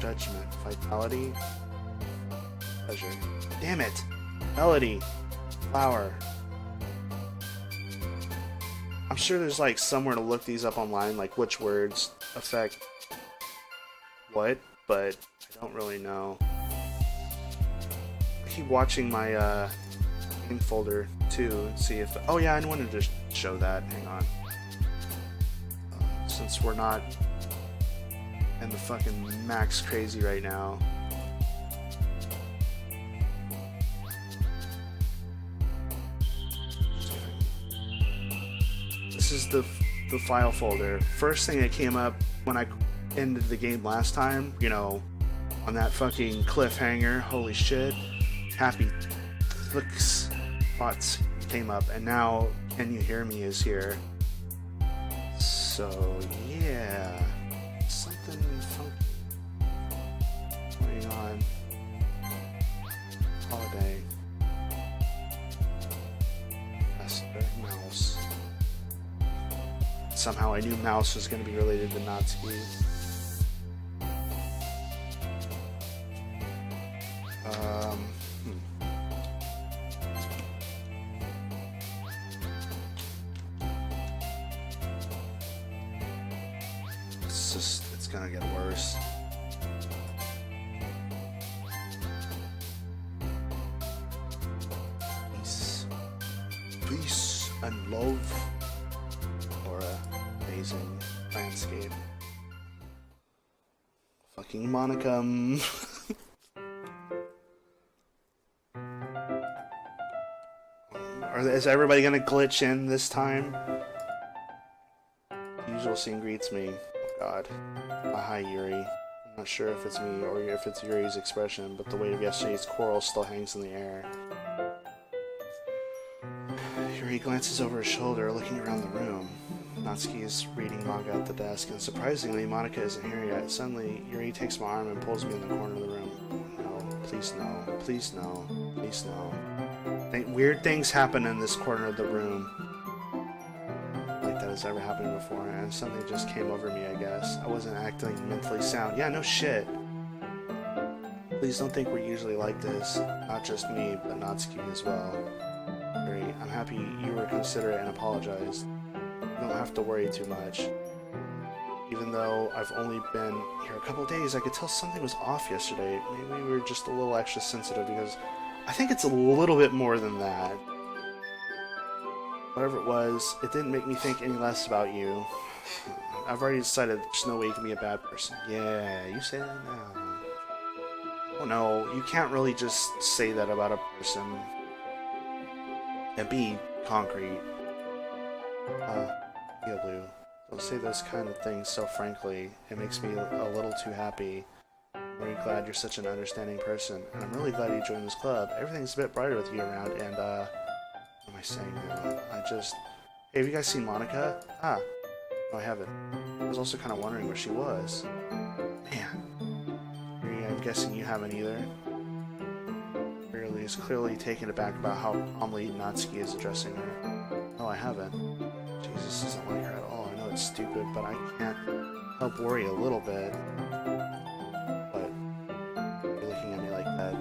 Judgment. Vitality. Pleasure. Damn it! Melody. Flower. I'm sure there's like somewhere to look these up online, like which words affect what, but I don't really know. I keep watching my game folder too and see if... Oh yeah, I wanted to show that. Hang on. Since we're not in the fucking max crazy right now. This is the file folder. First thing that came up when I ended the game last time, on that fucking cliffhanger, holy shit, Happy Clicks Bots came up, and now Can You Hear Me is here. So, yeah, something funky going on. Holiday. Master Mouse. Somehow I knew Mouse was going to be related to Natsuki. it's gonna get worse. Peace and love, or amazing landscape. Fucking Monica. Is everybody gonna glitch in this time? The usual scene greets me. Oh god. Hi Yuri. I'm not sure if it's me or if it's Yuri's expression, but the weight of yesterday's quarrel still hangs in the air. Yuri glances over his shoulder, looking around the room. Natsuki is reading manga at the desk, and surprisingly, Monica isn't here yet. Suddenly, Yuri takes my arm and pulls me in the corner of the room. No, please no, please no, please no. Weird things happen in this corner of the room. Like that has ever happened before, and something just came over me, I guess. I wasn't acting mentally sound. Yeah, no shit. Please don't think we're usually like this. Not just me, but Natsuki as well. Yuri, I'm happy you were considerate and apologized. You don't have to worry too much. Even though I've only been here a couple days, I could tell something was off yesterday. Maybe we were just a little extra sensitive because I think it's a little bit more than that. Whatever it was, it didn't make me think any less about you. I've already decided there's no way you can be a bad person. Yeah, you say that now. Oh no, you can't really just say that about a person and be concrete. Yeah, Blue. Don't say those kind of things so frankly. It makes me a little too happy. I'm really glad you're such an understanding person, and I'm really glad you joined this club. Everything's a bit brighter with you around, and, what am I saying now? Hey, have you guys seen Monica? No, I haven't. I was also kind of wondering where she was. Man. I'm guessing you haven't either. Really is clearly taken aback about how calmly Natsuki is addressing her. No, I haven't. Jesus isn't like her at all. I know it's stupid, but I can't help worry a little bit. But you're looking at me like that.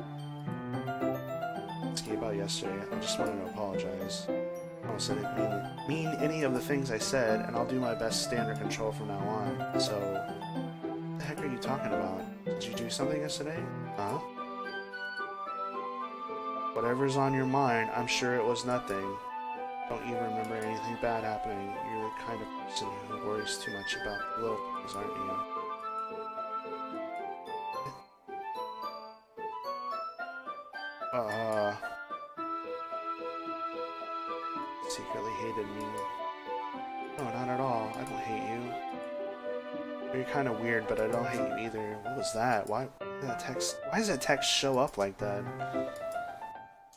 Natsuki, about yesterday, I just wanted to apologize. I almost didn't mean any of the things I said, and I'll do my best to stay under control from now on. So, what the heck are you talking about? Did you do something yesterday? Huh? Whatever's on your mind, I'm sure it was nothing. Don't even remember anything bad happening. You're the kind of person who worries too much about the little things, aren't you? Secretly hated me. No, not at all. I don't hate you. You're kind of weird, but I don't hate you either. What was that? Why does that text show up like that?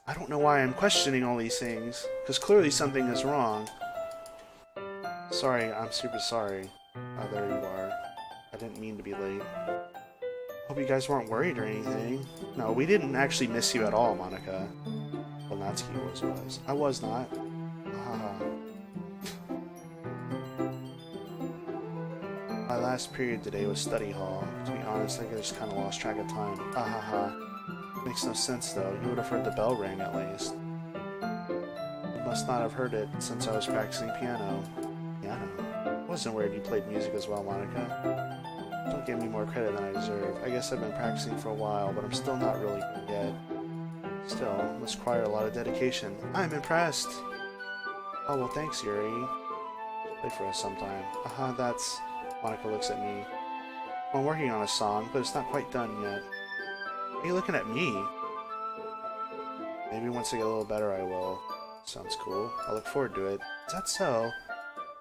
I don't know why I'm questioning all these things, because clearly something is wrong. Sorry, I'm super sorry. Oh, there you are. I didn't mean to be late. Hope you guys weren't worried or anything. No, we didn't actually miss you at all, Monica. Well, Natsuki was. I was not. My last period today was study hall. To be honest, I just kind of lost track of time. Makes no sense though. You would have heard the bell ring at least. You must not have heard it since I was practicing piano. Piano? It wasn't weird you played music as well, Monica. Don't give me more credit than I deserve. I guess I've been practicing for a while, but I'm still not really good yet. Still, it must require a lot of dedication. I'm impressed! Oh, well thanks, Yuri. Play for us sometime. That's... Monica looks at me. I'm working on a song, but it's not quite done yet. Why are you looking at me? Maybe once I get a little better I will. Sounds cool. I look forward to it. Is that so?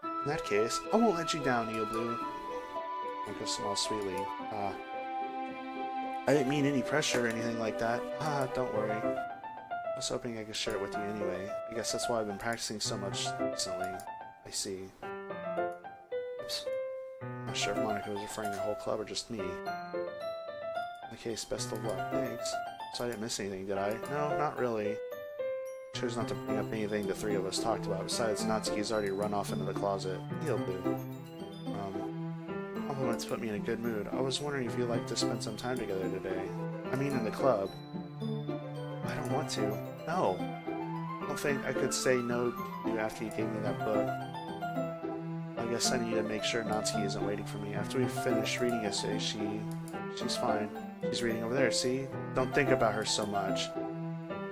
In that case, I won't let you down, Eel Blue. Monica smiles sweetly. I didn't mean any pressure or anything like that. Don't worry. I was hoping I could share it with you anyway. I guess that's why I've been practicing so much recently. I see. Oops. I'm not sure if Monica was referring to the whole club or just me. In the case, best of luck. Thanks. So I didn't miss anything, did I? No, not really. I chose not to bring up anything the three of us talked about. Besides, Natsuki's already run off into the closet. He'll do. Compliments put me in a good mood. I was wondering if you'd like to spend some time together today. I mean in the club. I don't want to. No. I don't think I could say no to you after you gave me that book. I guess I need to make sure Natsuki isn't waiting for me. After we finished reading yesterday, she's fine. She's reading over there, see? Don't think about her so much.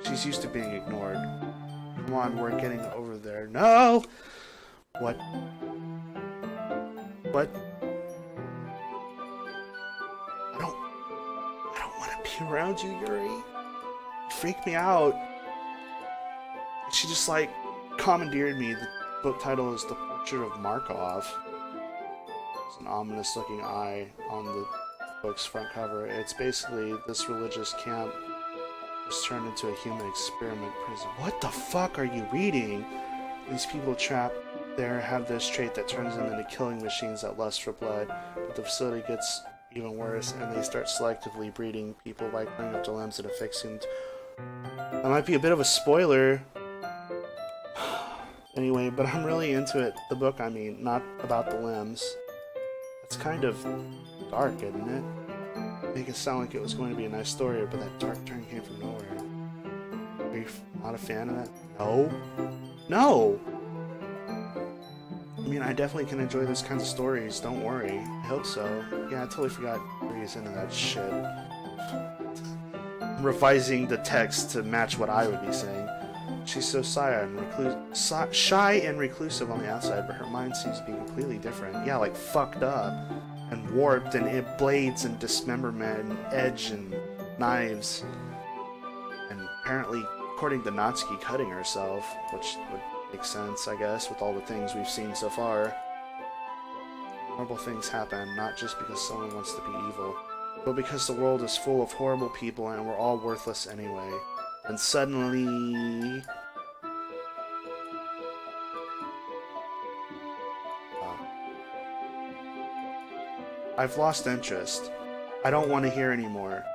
She's used to being ignored. Come on, we're getting over there. No! What? What? I don't want to be around you, Yuri. You freak me out. She just, like, commandeered me. The book title is The Portrait of Markov. There's an ominous-looking eye on the book's front cover. It's basically this religious camp was turned into a human experiment prison. What the fuck are you reading? These people trapped there have this trait that turns them into killing machines that lust for blood. But the facility gets even worse, and they start selectively breeding people by cutting up the limbs and affixing them. That might be a bit of a spoiler. Anyway, but I'm really into it. The book, I mean, not about the limbs. It's kind of dark, isn't it? Make it sound like it was going to be a nice story, but that dark turn came from nowhere. Are you not a fan of that? No? No! I mean, I definitely can enjoy those kinds of stories, don't worry. I hope so. Yeah, I totally forgot Yuri's into that shit. I'm revising the text to match what I would be saying. She's so shy and reclusive on the outside, but her mind seems to be completely different. Yeah, like fucked up and warped, and it blades and dismemberment and edge and knives. And apparently, according to Natsuki, cutting herself, which would make sense, I guess, with all the things we've seen so far. Horrible things happen, not just because someone wants to be evil, but because the world is full of horrible people and we're all worthless anyway. And suddenly... I've lost interest. I don't want to hear anymore.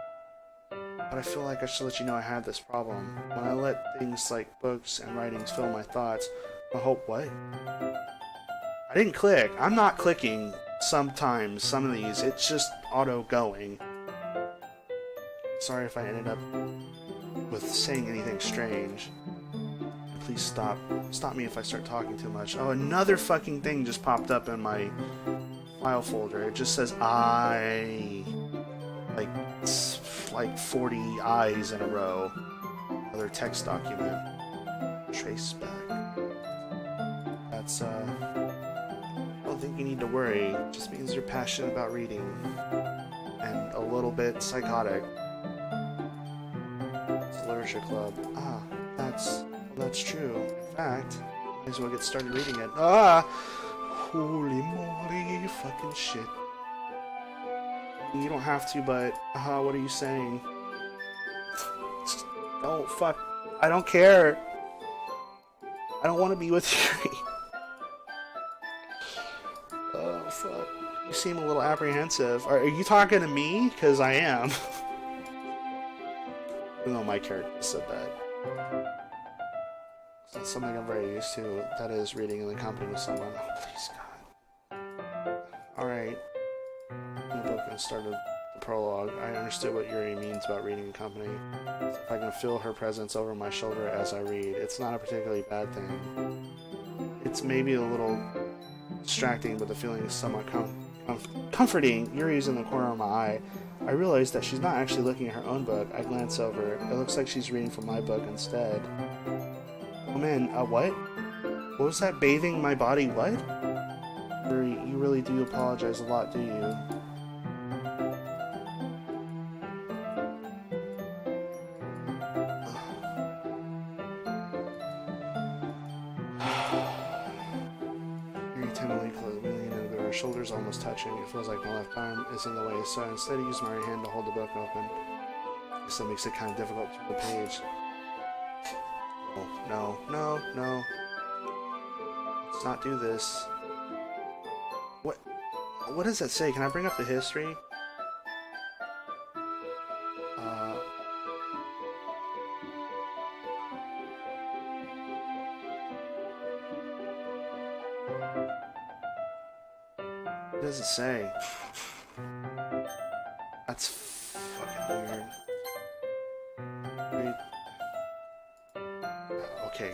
But I feel like I should let you know I have this problem. When I let things like books and writings fill my thoughts, I hope what? I didn't click. I'm not clicking sometimes, some of these. It's just auto-going. Sorry if I ended up with saying anything strange. Please stop. Stop me if I start talking too much. Oh, another fucking thing just popped up in my file folder. It just says I. Like 40 I's in a row. Another text document. Trace back. That's, I don't think you need to worry. It just means you're passionate about reading. And a little bit psychotic. It's a literature club. Ah, that's true. In fact, might as well get started reading it. Ah! Holy moly, fucking shit. You don't have to, but, what are you saying? Don't, fuck. I don't care. I don't want to be with you. Oh, fuck. You seem a little apprehensive. Are you talking to me? Because I am. Even though my character said that. It's not something I'm very used to. That is reading in the company with someone. Oh, please, God. Alright. The book and started the prologue. I understood what Yuri means about reading in company. If I can feel her presence over my shoulder as I read, it's not a particularly bad thing. It's maybe a little distracting, but the feeling is somewhat comforting. Yuri's in the corner of my eye. I realize that she's not actually looking at her own book. I glance over. It looks like she's reading from my book instead. Oh man, what? What was that? Bathing my body? What? Yuri, you really do apologize a lot, do you? Shoulders almost touching. It feels like my left arm is in the way, so instead I use my right hand to hold the book open. I guess that makes it kind of difficult to the page. Oh, no. Let's not do this. What does that say? Can I bring up the history? What does it say? That's fucking weird. Okay.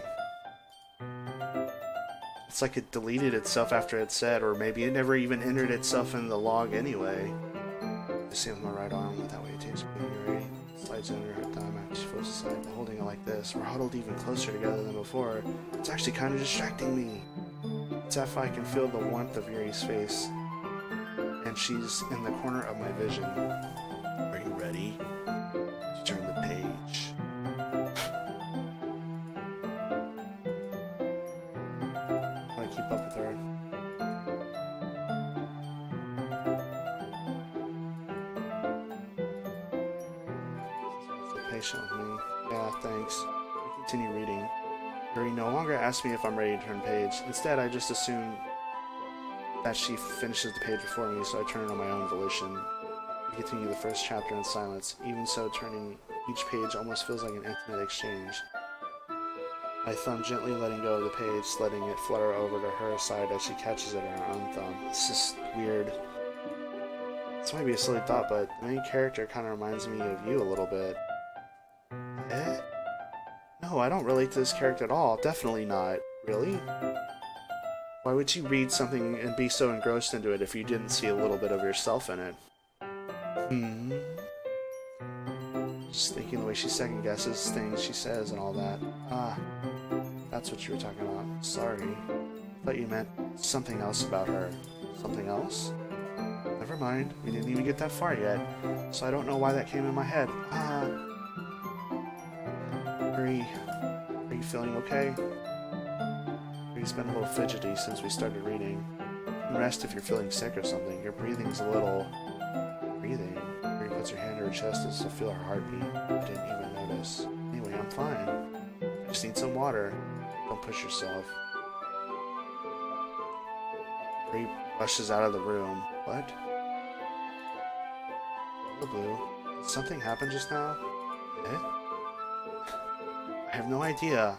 It It's like it deleted itself after it said, or maybe it never even entered itself in the log anyway. I see with my right arm, that way it takes me. Slides under her thumb after she floats aside, holding it like this. We're huddled even closer together than before. It's actually kind of distracting me. It's as if I can feel the warmth of Yuri's face, and she's in the corner of my vision. Are you ready? To turn the page. I want to keep up with her. Patient with me. Yeah, thanks. I continue reading. Yuri no longer asks me if I'm ready to turn page. Instead, I just assume that she finishes the page before me, so I turn it on my own volition. We continue the first chapter in silence. Even so, turning each page almost feels like an intimate exchange. My thumb gently letting go of the page, letting it flutter over to her side as she catches it in her own thumb. It's just weird. This might be a silly thought, but the main character kind of reminds me of you a little bit. Eh? No, I don't relate to this character at all. Definitely not. Really? Why would you read something and be so engrossed into it if you didn't see a little bit of yourself in it? Just thinking the way she second guesses things she says and all that. Ah, that's what you were talking about. Sorry. I thought you meant something else about her. Something else? Never mind. We didn't even get that far yet, so I don't know why that came in my head. Are you feeling okay? Yuri's been a little fidgety since we started reading. You can rest if you're feeling sick or something. Your breathing's a little... Breathing? Yuri puts her hand to her chest as to feel her heartbeat. I didn't even notice. Anyway, I'm fine. I just need some water. Don't push yourself. Yuri rushes out of the room. What? Blue. Did something happen just now? Eh? I have no idea.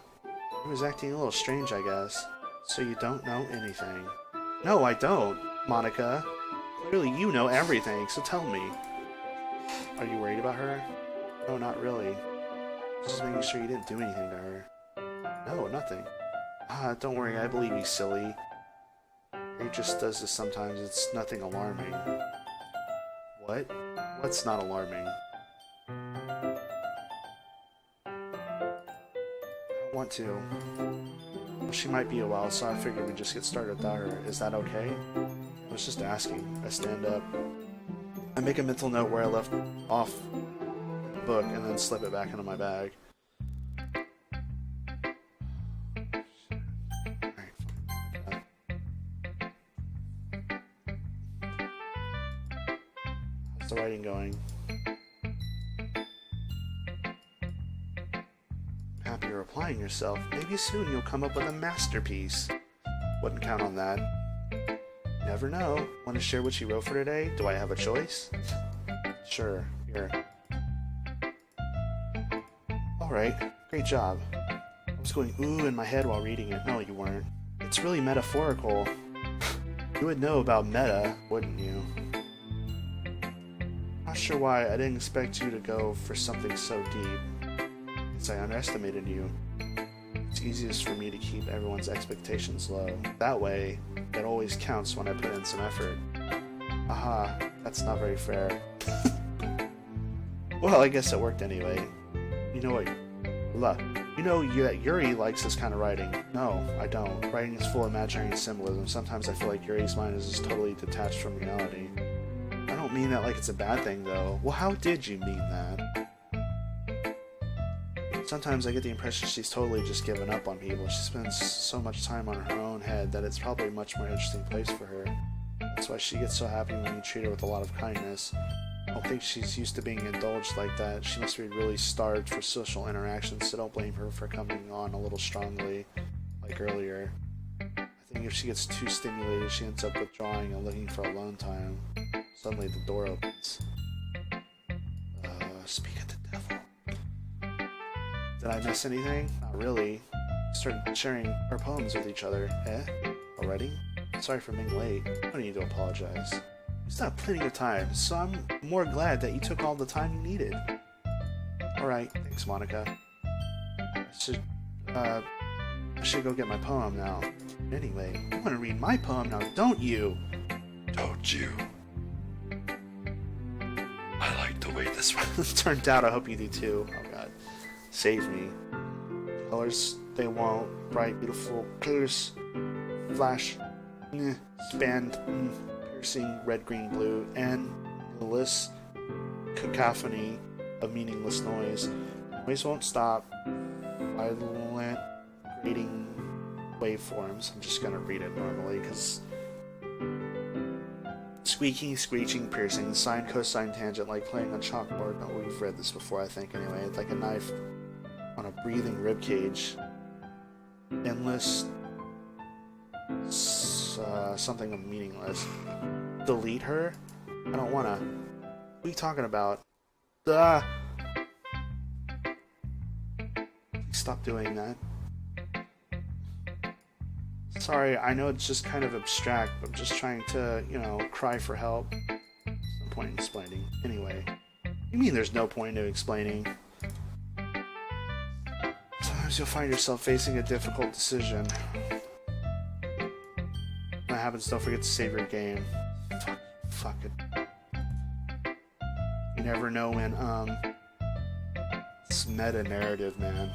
He was acting a little strange, I guess. So you don't know anything. No, I don't, Monica. Clearly you know everything, so tell me. Are you worried about her? No, not really. Just making sure you didn't do anything to her. No, nothing. Don't worry, I believe you, silly. He just does this sometimes, it's nothing alarming. What? What's not alarming? I want to. Well, she might be a while, so I figured we'd just get started without her. Is that okay? I was just asking. I stand up. I make a mental note where I left off the book and then slip it back into my bag. Alright. How's the writing going? Happy you're applying yourself. Maybe soon you'll come up with a masterpiece. Wouldn't count on that. Never know. Want to share what you wrote for today? Do I have a choice? Sure. Here. Alright. Great job. I was going ooh in my head while reading it. No, you weren't. It's really metaphorical. You would know about meta, wouldn't you? Not sure why. I didn't expect you to go for something so deep. I underestimated you. It's easiest for me to keep everyone's expectations low. That way, it always counts when I put in some effort. Aha, that's not very fair. Well, I guess it worked anyway. You know what? Look, you know that Yuri likes this kind of writing. No, I don't. Writing is full of imaginary and symbolism. Sometimes I feel like Yuri's mind is just totally detached from reality. I don't mean that like it's a bad thing, though. Well, how did you mean that? Sometimes I get the impression she's totally just given up on people. She spends so much time on her own head that it's probably a much more interesting place for her. That's why she gets so happy when you treat her with a lot of kindness. I don't think she's used to being indulged like that. She must be really starved for social interactions, so don't blame her for coming on a little strongly, like earlier. I think if she gets too stimulated, she ends up withdrawing and looking for alone time. Suddenly the door opens. Speak of the devil. Did I miss anything? Not really. We started sharing our poems with each other. Eh? Already? Sorry for being late. No need to apologize. It's not plenty of time, so I'm more glad that you took all the time you needed. Alright, thanks, Monica. I should go get my poem now. Anyway, you want to read my poem now, don't you? Don't you? I like the way this one turned out. I hope you do too. Oh god. Save me. Colors, they won't. Bright, beautiful colors. Flash. Spanned. Piercing. Red, green, blue. And endless cacophony of meaningless noise. Noise won't stop. Violent, grating waveforms. I'm just gonna read it normally because squeaking, screeching, piercing, sine, cosine, tangent, like playing on chalkboard. No, we've read this before, I think. Anyway, it's like a knife on a breathing rib cage. Endless, something of meaningless. Delete her? I don't wanna. What are you talking about? Please stop doing that. Sorry, I know it's just kind of abstract. I'm just trying to, cry for help. There's no point in explaining. Anyway. You mean there's no point in explaining? Sometimes you'll find yourself facing a difficult decision. When that happens, don't forget to save your game. Fuck it. You never know when, it's meta-narrative, man.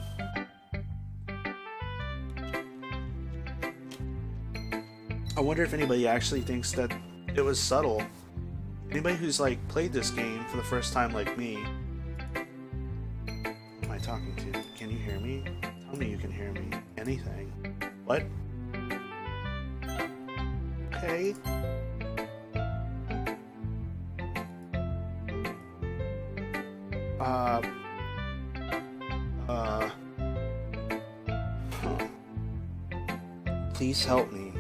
I wonder if anybody actually thinks that it was subtle. Anybody who's played this game for the first time like me. Who am I talking to? Can you hear me? Tell me you can hear me. Anything. What? Okay. Please help me.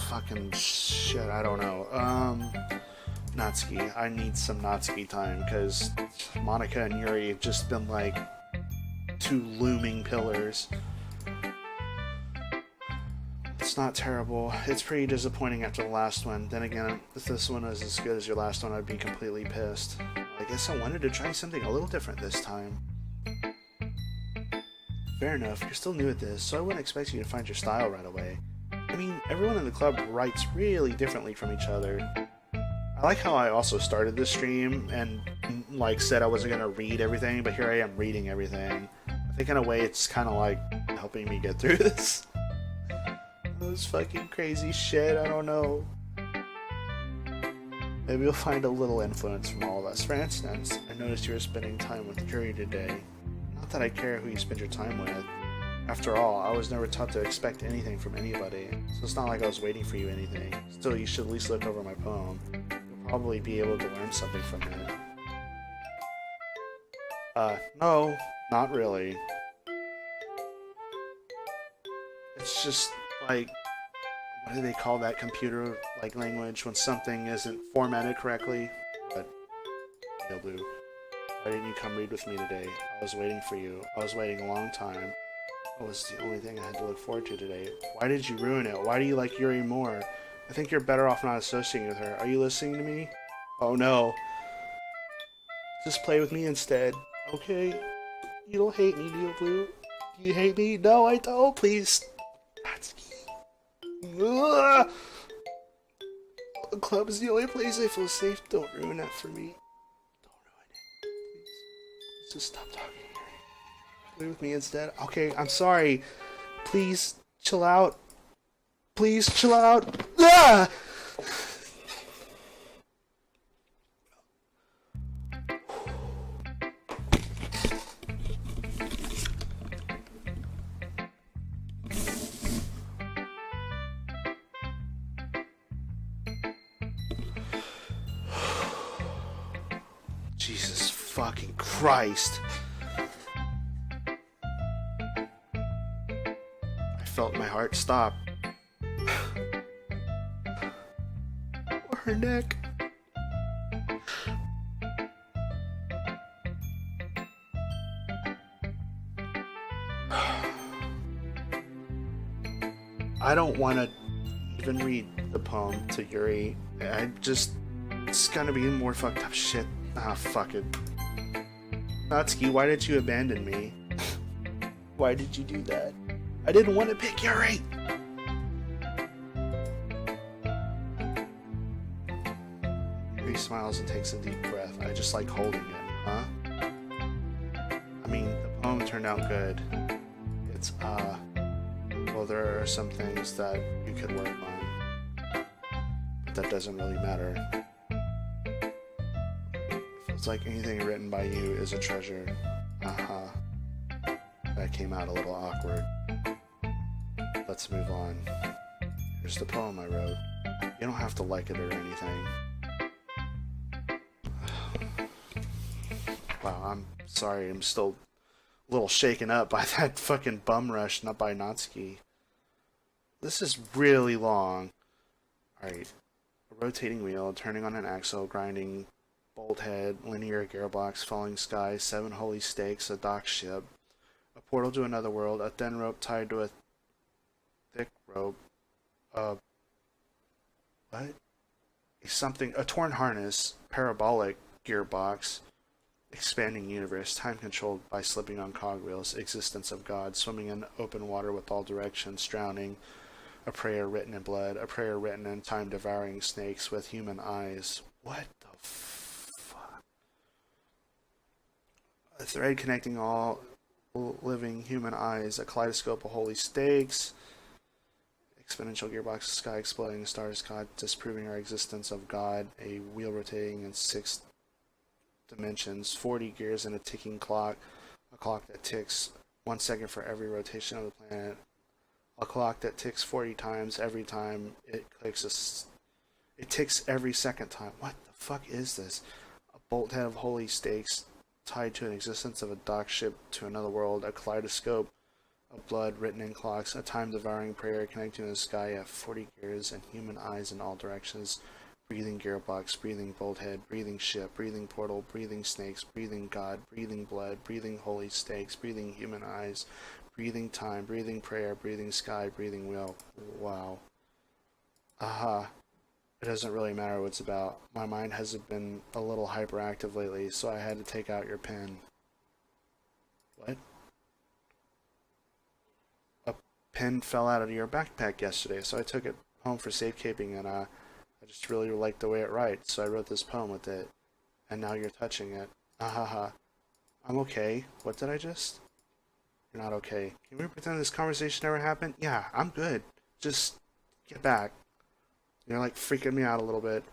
Fucking shit, I don't know. Natsuki. I need some Natsuki time, because Monica and Yuri have just been two looming pillars. It's not terrible. It's pretty disappointing after the last one. Then again, if this one was as good as your last one, I'd be completely pissed. I guess I wanted to try something a little different this time. Fair enough, you're still new at this, so I wouldn't expect you to find your style right away. I mean, everyone in the club writes really differently from each other. I like how I also started this stream and, said I wasn't gonna read everything, but here I am reading everything. I think in a way it's kind of helping me get through this. This fucking crazy shit, I don't know. Maybe you'll find a little influence from all of us. For instance, I noticed you were spending time with Yuri today. Not that I care who you spend your time with. After all, I was never taught to expect anything from anybody, so it's not like I was waiting for you anything. Still, you should at least look over my poem. You'll probably be able to learn something from it. No, not really. It's just, what do they call that computer, language when something isn't formatted correctly? But, Blue, why didn't you come read with me today? I was waiting for you. I was waiting a long time. That was the only thing I had to look forward to today. Why did you ruin it? Why do you like Yuri more? I think you're better off not associating with her. Are you listening to me? Oh no. Just play with me instead. Okay? You don't hate me, do you, Blue? Do you hate me? No, I don't. Please. That's me. Ugh. The club is the only place I feel safe. Don't ruin that for me. Don't ruin it. Please. Just stop talking. Play with me instead. Okay, I'm sorry. Please chill out. Please chill out. Ah! Jesus fucking Christ. Felt my heart stop. Or her neck. I don't want to even read the poem to Yuri. It's gonna be more fucked up shit. Ah, fuck it. Natsuki, why did you abandon me? Why did you do that? I didn't want to pick Yuri! Yuri smiles and takes a deep breath. I just like holding him, huh? I mean, the poem turned out good. It's, well, there are some things that you could work on. But that doesn't really matter. It feels like anything written by you is a treasure. That came out a little awkward. Let's move on. Here's the poem I wrote. You don't have to like it or anything. Wow, I'm sorry. I'm still a little shaken up by that fucking bum rush, not by Natsuki. This is really long. Alright. A rotating wheel, turning on an axle, grinding bolt head, linear gearbox, falling sky, 7 holy stakes, a dock ship, a portal to another world, a thin rope tied to a thick rope, what? A torn harness, parabolic gearbox, expanding universe, time controlled by slipping on cogwheels, existence of God, swimming in open water with all directions, drowning, a prayer written in blood, a prayer written in time, devouring snakes with human eyes. What the fuck? A thread connecting all living human eyes, a kaleidoscope of holy stakes, exponential gearbox, sky exploding, stars, God disproving our existence of God, a wheel rotating in 6 dimensions, 40 gears and a ticking clock, a clock that ticks 1 second for every rotation of the planet, a clock that ticks 40 times every time it clicks. It ticks every second time. What the fuck is this? A bolt head of holy stakes tied to an existence of a dock ship to another world, a kaleidoscope of blood written in clocks, a time-devouring prayer connecting to the sky at 40 gears and human eyes in all directions, breathing gearbox, breathing bolt head, breathing ship, breathing portal, breathing snakes, breathing God, breathing blood, breathing holy stakes, breathing human eyes, breathing time, breathing prayer, breathing sky, breathing wheel. Wow. Aha. It doesn't really matter what it's about. My mind has been a little hyperactive lately, so I had to take out your pen. What? A pen fell out of your backpack yesterday, so I took it home for safekeeping, and I just really liked the way it writes, so I wrote this poem with it. And now you're touching it. Ahaha. I'm okay. What did I just? You're not okay. Can we pretend this conversation never happened? Yeah, I'm good. Just get back. You're like freaking me out a little bit.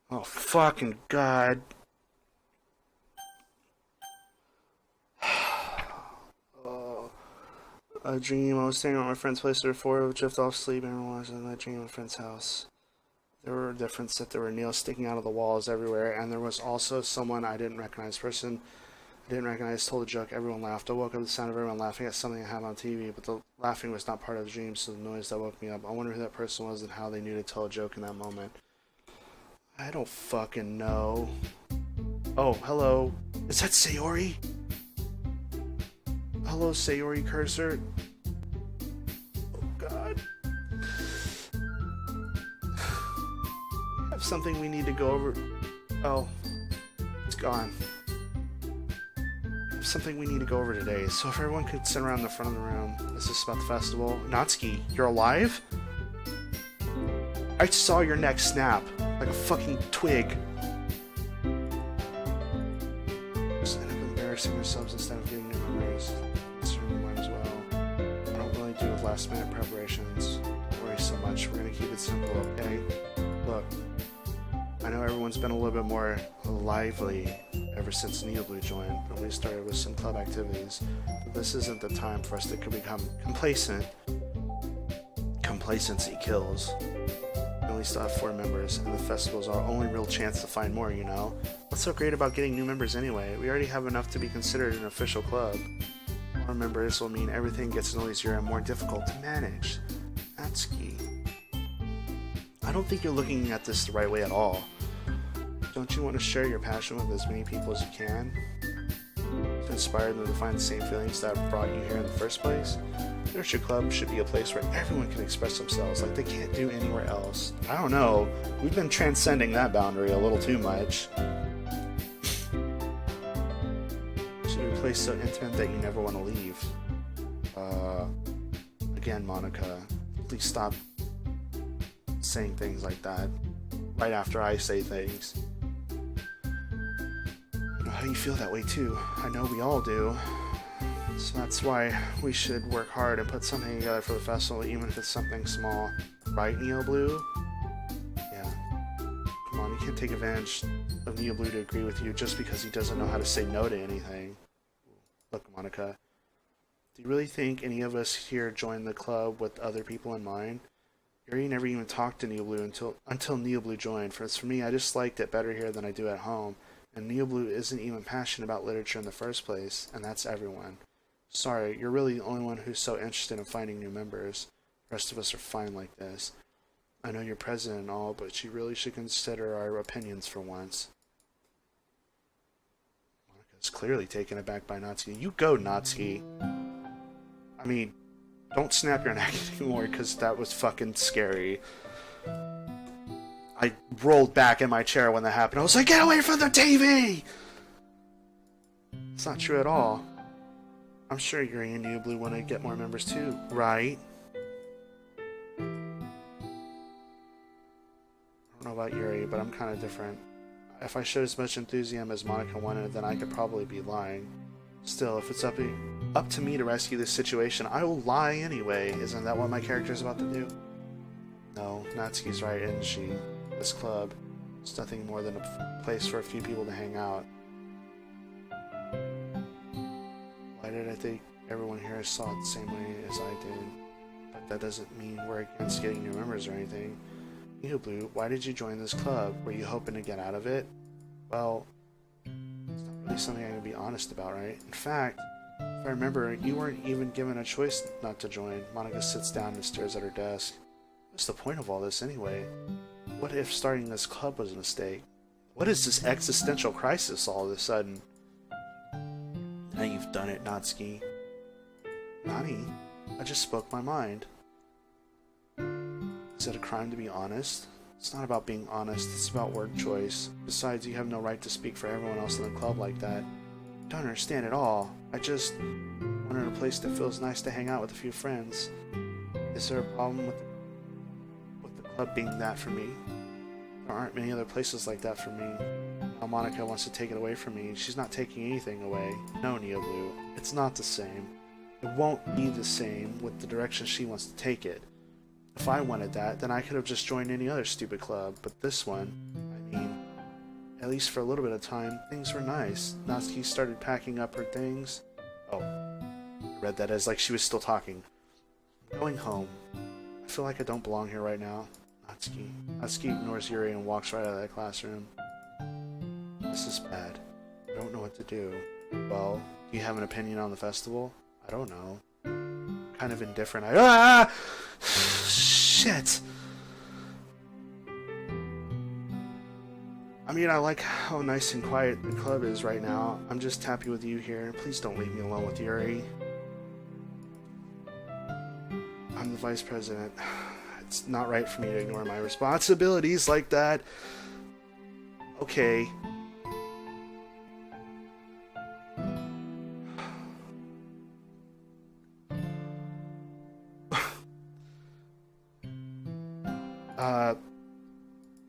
Oh, fucking God. Oh, a dream. I was staying at my friend's place before I drift off sleep and realized in that dream at my friend's house. There were a difference that there were nails sticking out of the walls everywhere, and there was also someone I didn't recognize. Person I didn't recognize told a joke. Everyone laughed. I woke up to the sound of everyone laughing at something I had on TV, but the laughing was not part of the dream, so the noise that woke me up. I wonder who that person was and how they knew to tell a joke in that moment. I don't fucking know. Oh, hello. Is that Sayori? Hello, Sayori Cursor. Oh, God. We have something we need to go over. Oh, it's gone. Something we need to go over today, so if everyone could sit around the front of the room. Is this about the festival? Natsuki, you're alive? I saw your neck snap like a fucking twig. Just end up embarrassing ourselves instead of getting new memories. This room might as well. I don't really do with last minute preparations. Don't worry so much. We're gonna keep it simple, okay? Look, I know everyone's been a little bit more lively ever since Neo Blue joined, but we started with some club activities. But this isn't the time for us to become complacent. Complacency kills. We only still have 4 members, and the festival's our only real chance to find more, you know? What's so great about getting new members anyway? We already have enough to be considered an official club. More members will mean everything gets noisier and more difficult to manage. That's key. I don't think you're looking at this the right way at all. Don't you want to share your passion with as many people as you can? To inspire them to find the same feelings that brought you here in the first place? Literature Club should be a place where everyone can express themselves like they can't do anywhere else. I don't know. We've been transcending that boundary a little too much. place so intimate that you never want to leave. Again, Monica, please stop saying things like that right after I say things. I know how you feel that way too. I know we all do. So that's why we should work hard and put something together for the festival, even if it's something small. Right, Neo Blue? Yeah. Come on, you can't take advantage of Neo Blue to agree with you just because he doesn't know how to say no to anything. Look, Monica, do you really think any of us here joined the club with other people in mind? Yuri never even talked to Neo Blue until Neo Blue joined. For me, I just liked it better here than I do at home. And Neo Blue isn't even passionate about literature in the first place, and that's everyone. Sorry, you're really the only one who's so interested in finding new members. The rest of us are fine like this. I know you're president and all, but you really should consider our opinions for once. Monica's clearly taken aback by Natsuki. You go, Natsuki. I mean, don't snap your neck anymore, because that was fucking scary. I rolled back in my chair when that happened. I was like, get away from the TV! It's not true at all. I'm sure Yuri and Neo Blue want to get more members too, right? I don't know about Yuri, but I'm kind of different. If I showed as much enthusiasm as Monica wanted, then I could probably be lying. Still, if it's up to me to rescue this situation, I will lie anyway. Isn't that what my character is about to do? No, Natsuki's right, isn't she? This club is nothing more than a place for a few people to hang out. Why did I think everyone here saw it the same way as I did? But that doesn't mean we're against getting new members or anything. Neo Blue, why did you join this club? Were you hoping to get out of it? Well, it's not really something I can be honest about, right? In fact, if I remember, you weren't even given a choice not to join. Monica sits down and stares at her desk. What's the point of all this anyway? What if starting this club was a mistake? What is this existential crisis all of a sudden? Now you've done it, Natsuki. Nani, I just spoke my mind. Is it a crime to be honest? It's not about being honest, it's about word choice. Besides, you have no right to speak for everyone else in the club like that. I don't understand at all. I just wanted a place that feels nice to hang out with a few friends. Is there a problem with the club being that for me? There aren't many other places like that for me. Now Monica wants to take it away from me. She's not taking anything away. No, Neo Blue. It's not the same. It won't be the same with the direction she wants to take it. If I wanted that, then I could have just joined any other stupid club. But this one, I mean, at least for a little bit of time, things were nice. Natsuki started packing up her things. Oh, I read that as like she was still talking. I'm going home. I feel like I don't belong here right now. Natsuki ignores Yuri and walks right out of that classroom. This is bad. I don't know what to do. Well, do you have an opinion on the festival? I don't know. Kind of indifferent. Shit! I mean, I like how nice and quiet the club is right now. I'm just happy with you here. Please don't leave me alone with Yuri. I'm the vice president. It's not right for me to ignore my responsibilities like that. Okay.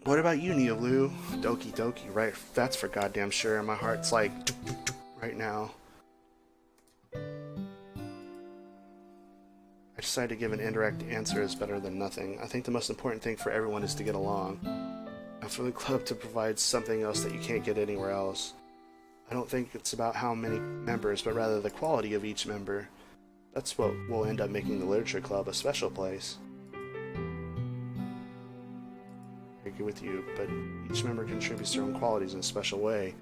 What about you, Neo Blue? Doki, right? That's for goddamn sure. My heart's like right now. I decided to give an indirect answer is better than nothing. I think the most important thing for everyone is to get along. And for the club to provide something else that you can't get anywhere else. I don't think it's about how many members, but rather the quality of each member. That's what will end up making the Literature Club a special place. I agree with you, but each member contributes their own qualities in a special way.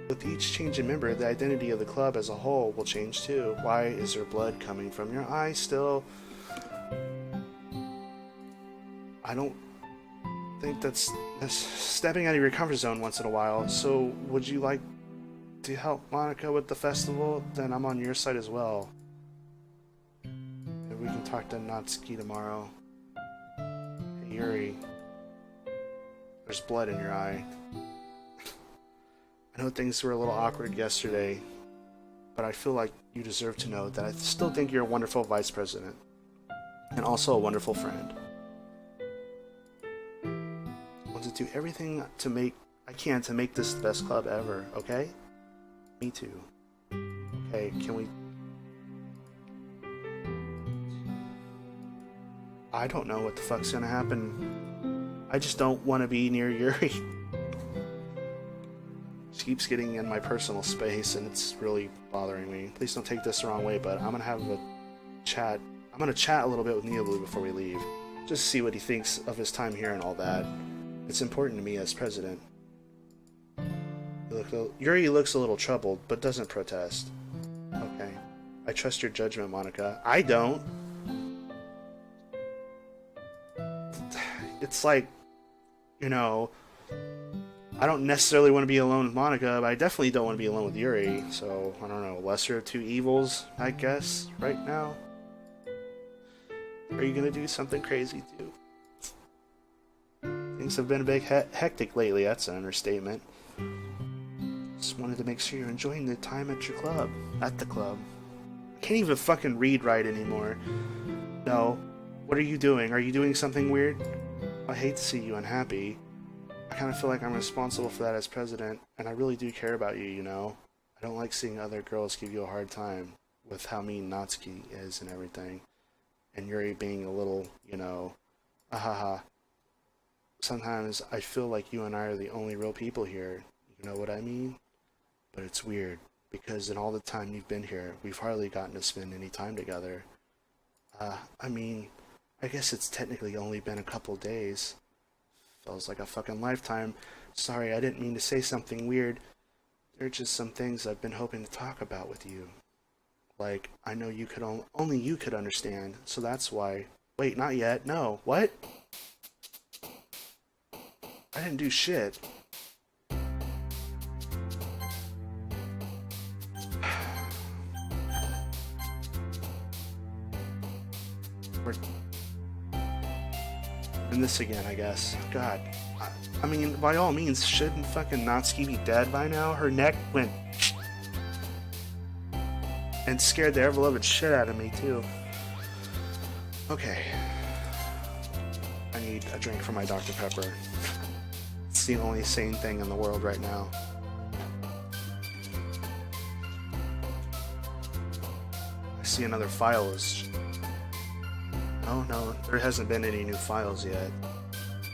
With each change in member, the identity of the club as a whole will change too. Why is there blood coming from your eye still? I don't think that's stepping out of your comfort zone once in a while. So would you like to help Monica with the festival? Then I'm on your side as well. Maybe we can talk to Natsuki tomorrow. Hey, Yuri. There's blood in your eye. I know things were a little awkward yesterday. but I feel like you deserve to know that I still think you're a wonderful vice president and also a wonderful friend. I want to do everything I can to make this the best club ever, okay? Me too. Okay, can we... I don't know what the fuck's gonna happen. I just don't want to be near Yuri. She keeps getting in my personal space and it's really bothering me. Please don't take this the wrong way, but I'm gonna have a chat. I'm gonna chat a little bit with Neoblue before we leave. Just to see what he thinks of his time here and all that. It's important to me as president. Yuri looks a little troubled, but doesn't protest. Okay. I trust your judgment, Monica. I don't. It's like, you know, I don't necessarily want to be alone with Monica, but I definitely don't want to be alone with Yuri. So, I don't know, lesser of two evils, I guess, right now. Are you gonna do something crazy too? Things have been a bit hectic lately, that's an understatement. Just wanted to make sure you're enjoying the time at your club. At the club. I can't even fucking read right anymore. No. What are you doing? Are you doing something weird? I hate to see you unhappy. I kind of feel like I'm responsible for that as president, and I really do care about you, you know? I don't like seeing other girls give you a hard time with how mean Natsuki is and everything. And Yuri being a little, you know, ahaha. Sometimes I feel like you and I are the only real people here. You know what I mean? But it's weird, because in all the time you've been here, we've hardly gotten to spend any time together. I mean, I guess it's technically only been a couple days. Feels like a fucking lifetime. Sorry, I didn't mean to say something weird. There are just some things I've been hoping to talk about with you. Like, I know you could only you could understand, so that's why... Wait, not yet. No. What? I didn't do shit. We're in this again, I guess. God. I mean, by all means, shouldn't fucking Natsuki be dead by now? Her neck went... and scared the ever-loving shit out of me, too. Okay. I need a drink from my Dr. Pepper. It's the only sane thing in the world right now. I see another file is... Oh no, there hasn't been any new files yet.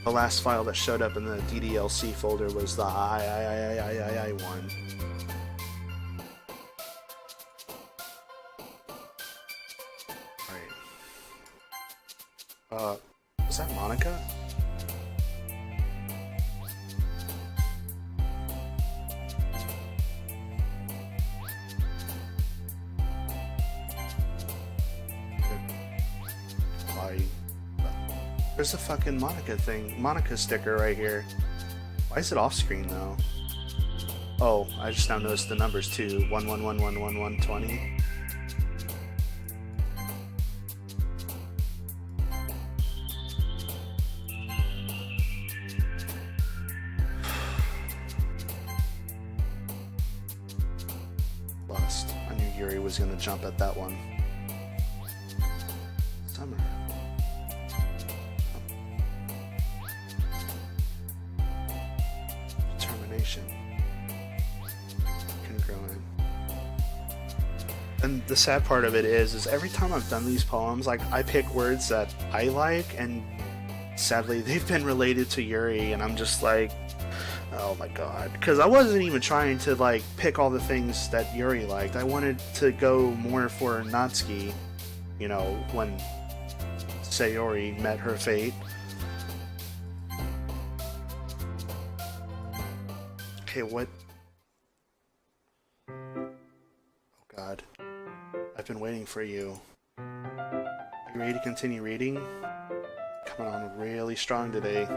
The last file that showed up in the DDLC folder was the I one. Alright. Was that Monica? There's a fucking Monica sticker right here. Why is it off screen though? Oh, I just now noticed the numbers too. 111111120. Lost. I knew Yuri was gonna jump at that one. Summer. Congruent. And the sad part of it is every time I've done these poems, like, I pick words that I like, and sadly they've been related to Yuri, and I'm just like, oh my god. Because I wasn't even trying to, like, pick all the things that Yuri liked. I wanted to go more for Natsuki, you know, when Sayori met her fate. Okay, what? Oh god. I've been waiting for you. Are you ready to continue reading? Coming on really strong today.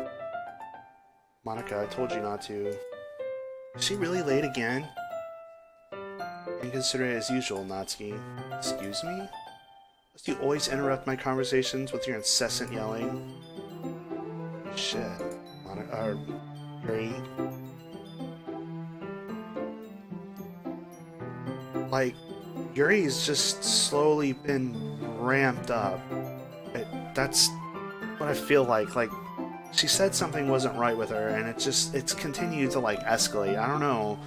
Monica, I told you not to. Is she really late again? Inconsiderate as usual, Natsuki. Excuse me? Must you always interrupt my conversations with your incessant yelling? Shit. Monica, Yuri. Like, Yuri's just slowly been ramped up. That's what I feel like. Like, she said something wasn't right with her, and it's continued to, like, escalate. I don't know.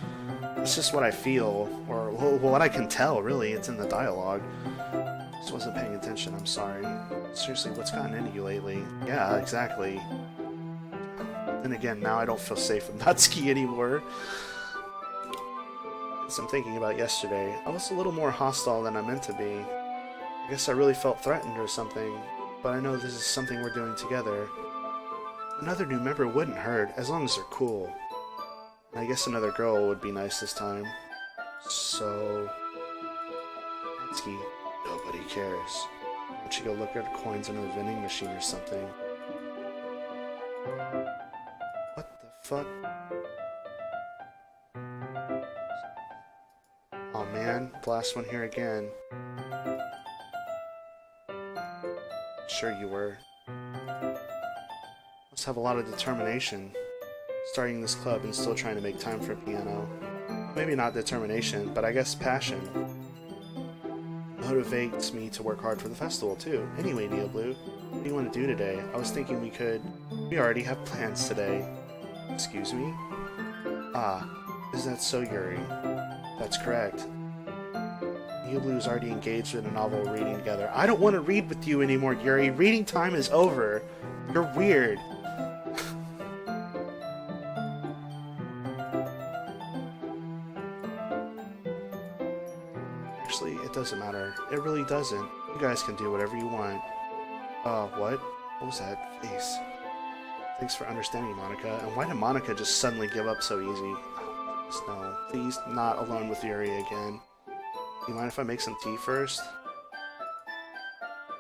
It's just what I feel, or well, what I can tell, really. It's in the dialogue. Just wasn't paying attention, I'm sorry. Seriously, what's gotten into you lately? Yeah, exactly. Then again, now I don't feel safe with Natsuki anymore. As I'm thinking about yesterday, I was a little more hostile than I meant to be. I guess I really felt threatened or something, but I know this is something we're doing together. Another new member wouldn't hurt, as long as they're cool. And I guess another girl would be nice this time. So... Natsuki, nobody cares. Why don't you go look at coins under the vending machine or something? What the fuck? Oh man, the last one here again. Sure you were. Must have a lot of determination. Starting this club and still trying to make time for piano. Maybe not determination, but I guess passion. Motivates me to work hard for the festival too. Anyway, Neo Blue, what do you want to do today? I was thinking we already have plans today. Excuse me? Ah, is that so, Yuri? That's correct. Neo Blue is already engaged in a novel we're reading together. I don't want to read with you anymore, Yuri. Reading time is over. You're weird. Actually, it doesn't matter. It really doesn't. You guys can do whatever you want. What? What was that face? Thanks for understanding, Monica. And why did Monica just suddenly give up so easy? Oh, please, no. Please, not alone with Yuri again. Do you mind if I make some tea first?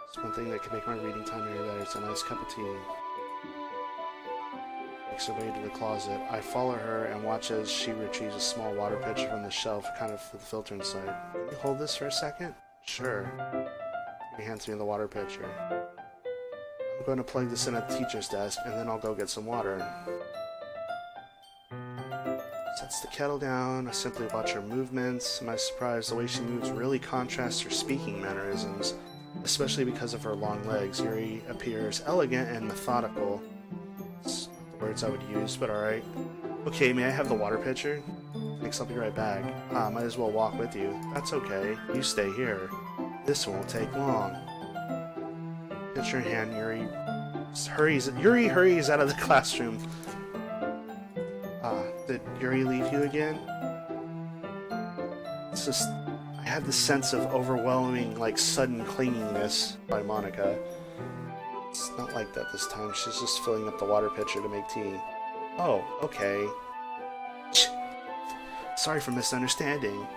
It's one thing that can make my reading time any better. It's a nice cup of tea. Makes her way to the closet. I follow her and watch as she retrieves a small water pitcher from the shelf, kind of with the filter inside. Can you hold this for a second? Sure. He hands me the water pitcher. I'm going to plug this in at the teacher's desk, and then I'll go get some water. Sets the kettle down. I simply watch her movements. To my surprise, the way she moves really contrasts her speaking mannerisms, especially because of her long legs. Yuri appears elegant and methodical. It's not the words I would use, but alright. Okay, may I have the water pitcher? Thanks, I'll be right back. Might as well walk with you. That's okay. You stay here. This won't take long. Pitcher in hand, Yuri hurries out of the classroom. Did Yuri leave you again? It's just... I had this sense of overwhelming, like, sudden clinginess by Monica. It's not like that this time. She's just filling up the water pitcher to make tea. Oh, okay. Sorry for misunderstanding.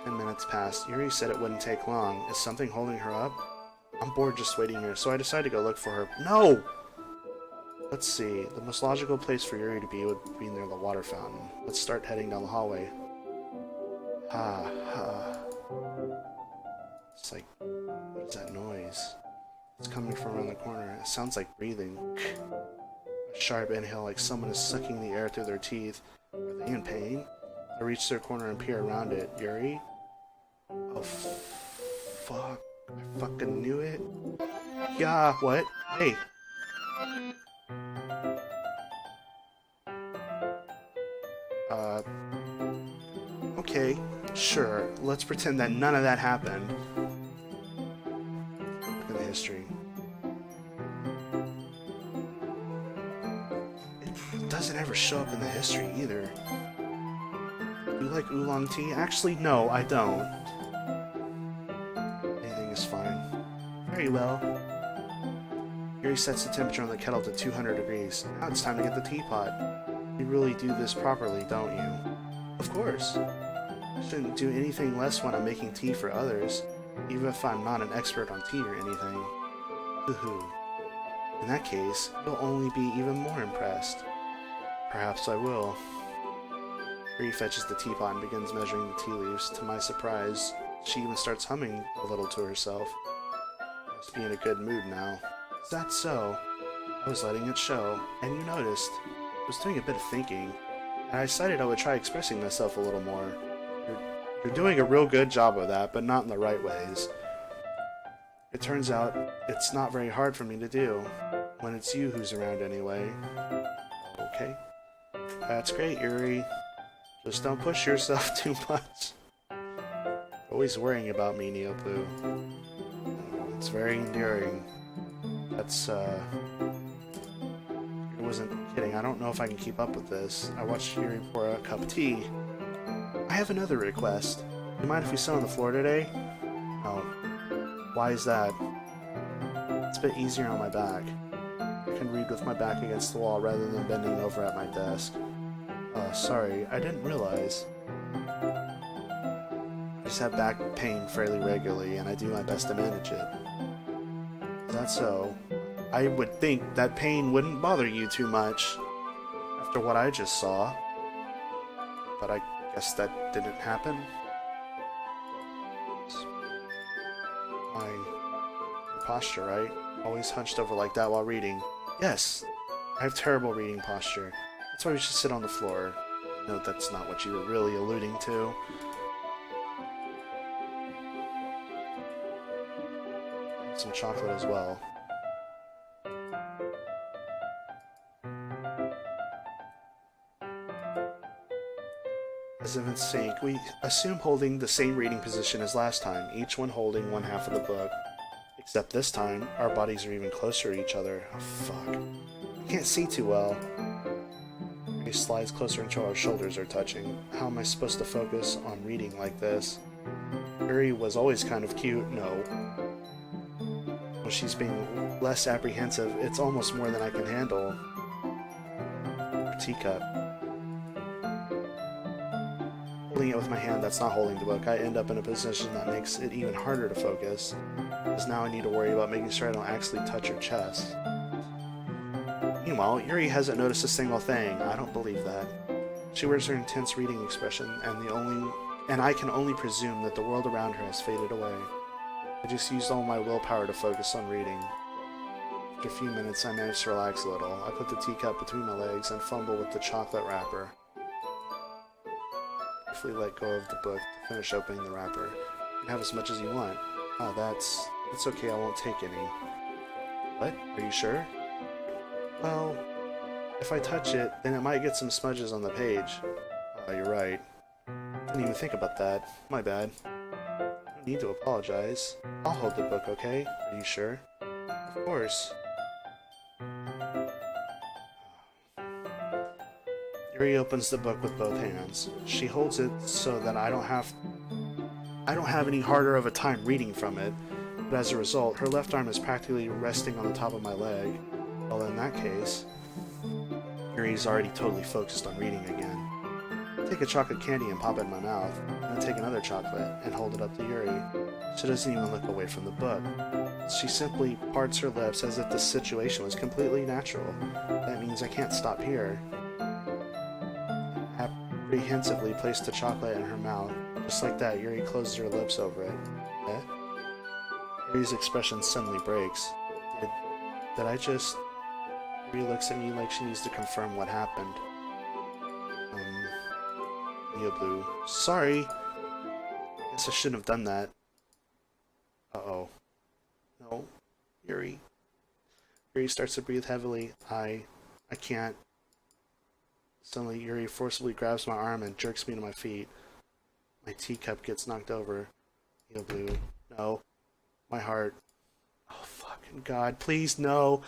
10 minutes passed. Yuri said it wouldn't take long. Is something holding her up? I'm bored just waiting here, so I decided to go look for her. No! Let's see. The most logical place for Yuri to be would be near the water fountain. Let's start heading down the hallway. It's like... what is that noise? It's coming from around the corner. It sounds like breathing. A sharp inhale like someone is sucking the air through their teeth. Are they in pain? I reach their corner and peer around it. Yuri? Oh, fuck. I fucking knew it. Yeah, what? Hey. Okay, sure. Let's pretend that none of that happened. Look at the history. It doesn't ever show up in the history either. You like oolong tea? Actually, no, I don't. Anything is fine. Very well. Yuri sets the temperature on the kettle to 200 degrees. Now it's time to get the teapot. You really do this properly, don't you? Of course. I shouldn't do anything less when I'm making tea for others, even if I'm not an expert on tea or anything. Hoo-hoo. In that case, you'll only be even more impressed. Perhaps I will. Yuri fetches the teapot and begins measuring the tea leaves. To my surprise, she even starts humming a little to herself. Must be in a good mood now. Is that so? I was letting it show, and you noticed. I was doing a bit of thinking, and I decided I would try expressing myself a little more. You're You're doing a real good job of that, but not in the right ways. It turns out it's not very hard for me to do, when it's you who's around anyway. Okay. That's great, Yuri. Just don't push yourself too much. Always worrying about me, Neoblue. It's very endearing. That's, It wasn't kidding. I don't know if I can keep up with this. I watched Yuri pour a cup of tea. I have another request. You mind if we sit on the floor today? Oh. Why is that? It's a bit easier on my back. I can read with my back against the wall rather than bending over at my desk. Sorry, I didn't realize. I just have back pain fairly regularly, and I do my best to manage it. Is that so? I would think that pain wouldn't bother you too much after what I just saw. But I guess that didn't happen. My posture, right? Always hunched over like that while reading. Yes, I have terrible reading posture. That's why we should sit on the floor. Note that's not what you were really alluding to. Some chocolate as well. As if in sync, we assume holding the same reading position as last time, each one holding one half of the book. Except this time, our bodies are even closer to each other. Oh, fuck. I can't see too well. He slides closer until our shoulders are touching. How am I supposed to focus on reading like this? Yuri was always kind of cute. No. When she's being less apprehensive, it's almost more than I can handle. Her teacup. Holding it with my hand that's not holding the book, I end up in a position that makes it even harder to focus, because now I need to worry about making sure I don't actually touch her chest. Meanwhile, Yuri hasn't noticed a single thing. I don't believe that. She wears her intense reading expression, and I can only presume that the world around her has faded away. I just used all my willpower to focus on reading. After a few minutes, I managed to relax a little. I put the teacup between my legs and fumble with the chocolate wrapper. Carefully let go of the book to finish opening the wrapper. You can have as much as you want. Ah, that's okay, I won't take any. What? Are you sure? Well, if I touch it, then it might get some smudges on the page. You're right. Didn't even think about that. My bad. No need to apologize. I'll hold the book, okay? Are you sure? Of course. Yuri opens the book with both hands. She holds it so that I don't have any harder of a time reading from it, but as a result, her left arm is practically resting on the top of my leg. Well, in that case, Yuri's already totally focused on reading again. I take a chocolate candy and pop it in my mouth, and I take another chocolate and hold it up to Yuri. She doesn't even look away from the book. She simply parts her lips as if the situation was completely natural. That means I can't stop here. Apprehensively placed the chocolate in her mouth. Just like that, Yuri closes her lips over it. Eh? Yuri's expression suddenly breaks. Did I just... Yuri looks at me like she needs to confirm what happened. Neoblue. Sorry! Guess I shouldn't have done that. Uh-oh. No. Yuri. Yuri starts to breathe heavily. I can't. Suddenly, Yuri forcibly grabs my arm and jerks me to my feet. My teacup gets knocked over. Neoblue. No. My heart. Oh, fucking God. Please, no!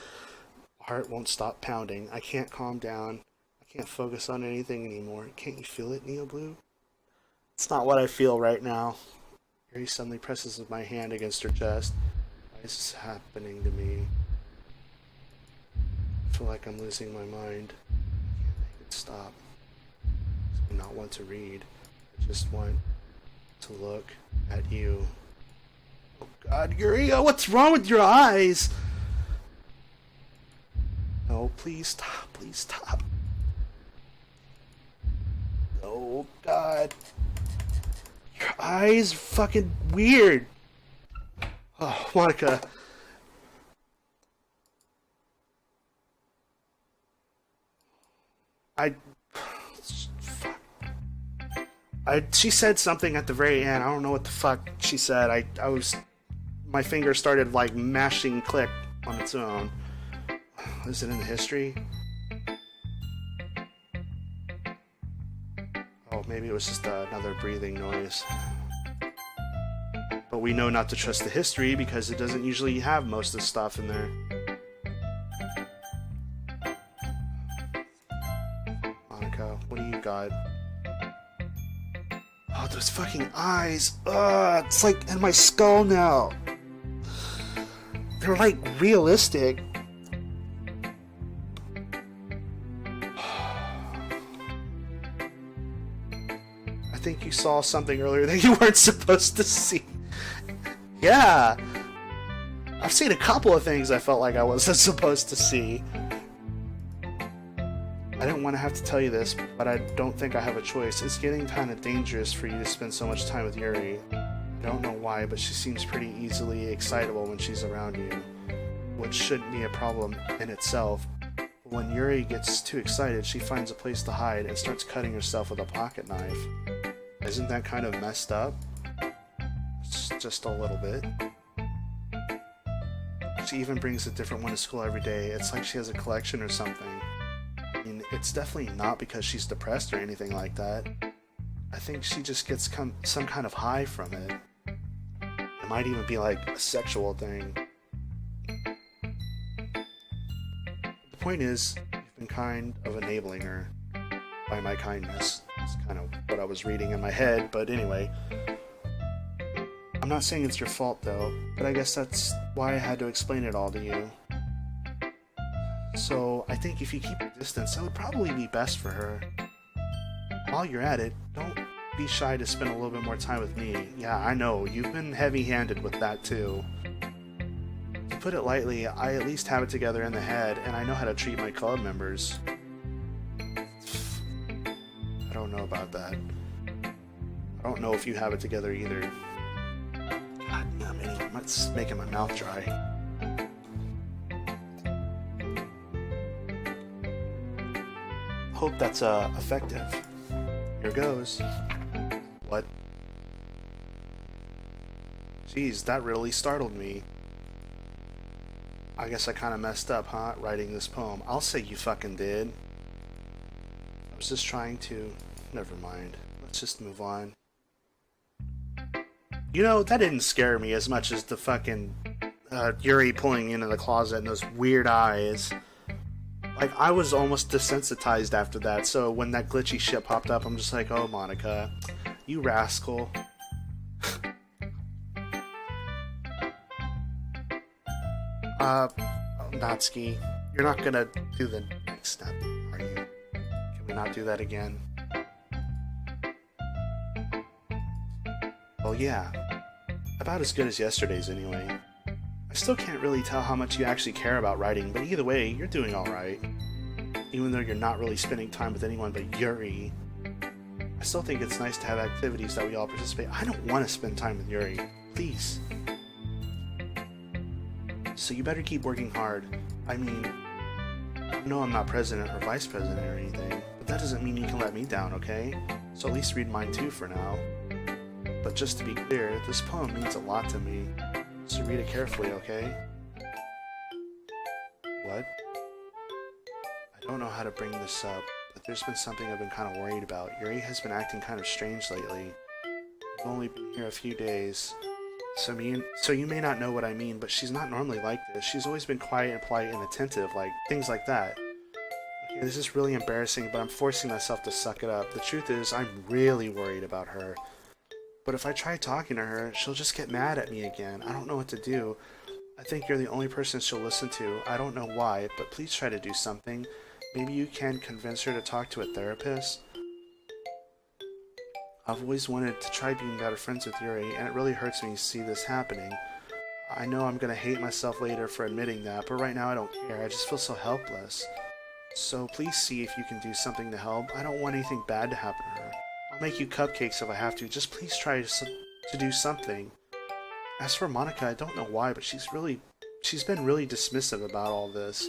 Heart won't stop pounding. I can't calm down. I can't focus on anything anymore. Can't you feel it, Neoblue? It's not what I feel right now. Yuri suddenly presses my hand against her chest. Why is this happening to me? I feel like I'm losing my mind. I can't make it stop. I do not want to read. I just want to look at you. Oh God, Yuri, what's wrong with your eyes? No, please stop, please stop. Oh God. Your eyes are fucking weird. Oh, Monica. Fuck. She said something at the very end. I don't know what the fuck she said. My finger started like mashing click on its own. Is it in the history? Oh, maybe it was just another breathing noise. But we know not to trust the history because it doesn't usually have most of the stuff in there. Monica, what do you got? Oh, those fucking eyes. Ugh, it's like in my skull now. They're like realistic. I think you saw something earlier that you weren't supposed to see. Yeah. I've seen a couple of things I felt like I wasn't supposed to see. I didn't want to have to tell you this, but I don't think I have a choice. It's getting kind of dangerous for you to spend so much time with Yuri. I don't know why, but she seems pretty easily excitable when she's around you, which shouldn't be a problem in itself. But when Yuri gets too excited, she finds a place to hide and starts cutting herself with a pocket knife. Isn't that kind of messed up? Just a little bit. She even brings a different one to school every day. It's like she has a collection or something. I mean, it's definitely not because she's depressed or anything like that. I think she just gets some kind of high from it. It might even be like a sexual thing. The point is, you've been kind of enabling her by my kindness. It's kind of what I was reading in my head, but anyway. I'm not saying it's your fault though, but I guess that's why I had to explain it all to you. So I think if you keep your distance, that would probably be best for her. While you're at it, don't be shy to spend a little bit more time with me. Yeah, I know, you've been heavy-handed with that too. To put it lightly, I at least have it together in the head, and I know how to treat my club members. I don't know about that. I don't know if you have it together either. God damn it, it's making my mouth dry. Hope that's effective. Here goes. What? Jeez, that really startled me. I guess I kind of messed up, huh? Writing this poem. I'll say you fucking did. I was just trying to... Never mind. Let's just move on. You know, that didn't scare me as much as the fucking Yuri pulling into the closet and those weird eyes. Like, I was almost desensitized after that, so when that glitchy shit popped up, I'm just like, oh, Monica, you rascal. Natsuki, you're not gonna do the next step, are you? Can we not do that again? Well, yeah. About as good as yesterday's, anyway. I still can't really tell how much you actually care about writing, but either way, you're doing alright. Even though you're not really spending time with anyone but Yuri. I still think it's nice to have activities that we all participate. I don't want to spend time with Yuri. Please. So you better keep working hard. I mean, I know I'm not president or vice president or anything, but that doesn't mean you can let me down, okay? So at least read mine too for now. But just to be clear, this poem means a lot to me. So read it carefully, okay? What? I don't know how to bring this up, but there's been something I've been kind of worried about. Yuri has been acting kind of strange lately. I've only been here a few days, so you may not know what I mean, but she's not normally like this. She's always been quiet and polite and attentive, like things like that. Okay, this is really embarrassing, but I'm forcing myself to suck it up. The truth is, I'm really worried about her. But if I try talking to her, she'll just get mad at me again. I don't know what to do. I think you're the only person she'll listen to. I don't know why, but please try to do something. Maybe you can convince her to talk to a therapist. I've always wanted to try being better friends with Yuri, and it really hurts me to see this happening. I know I'm gonna hate myself later for admitting that, but right now I don't care. I just feel so helpless. So please see if you can do something to help. I don't want anything bad to happen to her. I'll make you cupcakes if I have to. Just please try to do something. As for Monica, I don't know why, but she's been really dismissive about all this.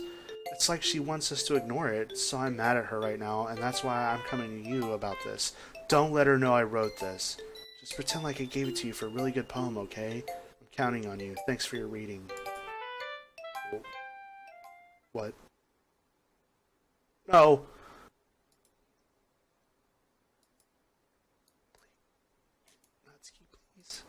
It's like she wants us to ignore it, so I'm mad at her right now, and that's why I'm coming to you about this. don't let her know I wrote this. Just pretend like I gave it to you for a really good poem, okay? I'm counting on you. Thanks for your reading. What? No! Natsuki, please.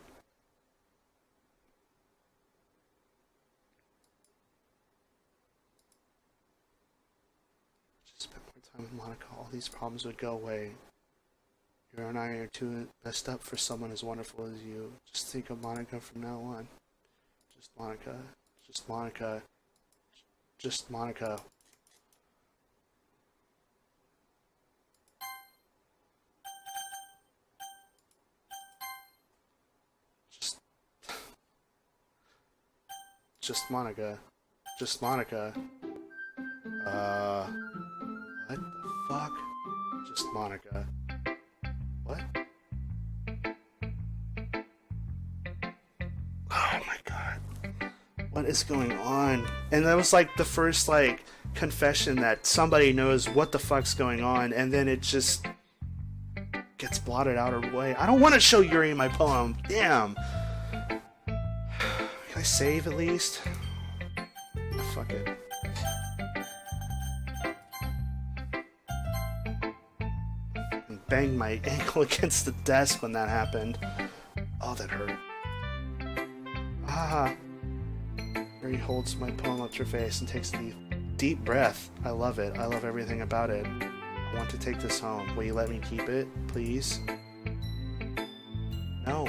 Just spend more time with Monica. All these problems would go away. You and I are too messed up for someone as wonderful as you. Just think of Monica from now on. Just Monica. Just Monica. Just Monica. Just Monica. Just Monica. What the fuck? Just Monica. What? Oh my god. What is going on? And that was like the first like confession that somebody knows what the fuck's going on, and then it just gets blotted out or away. I don't want to show Yuri my poem. Damn. Can I save at least? Fuck it. Banged my ankle against the desk when that happened. Oh, that hurt. Ah. Yuri holds my poem up to her face and takes a deep breath. I love it. I love everything about it. I want to take this home. Will you let me keep it, please? No.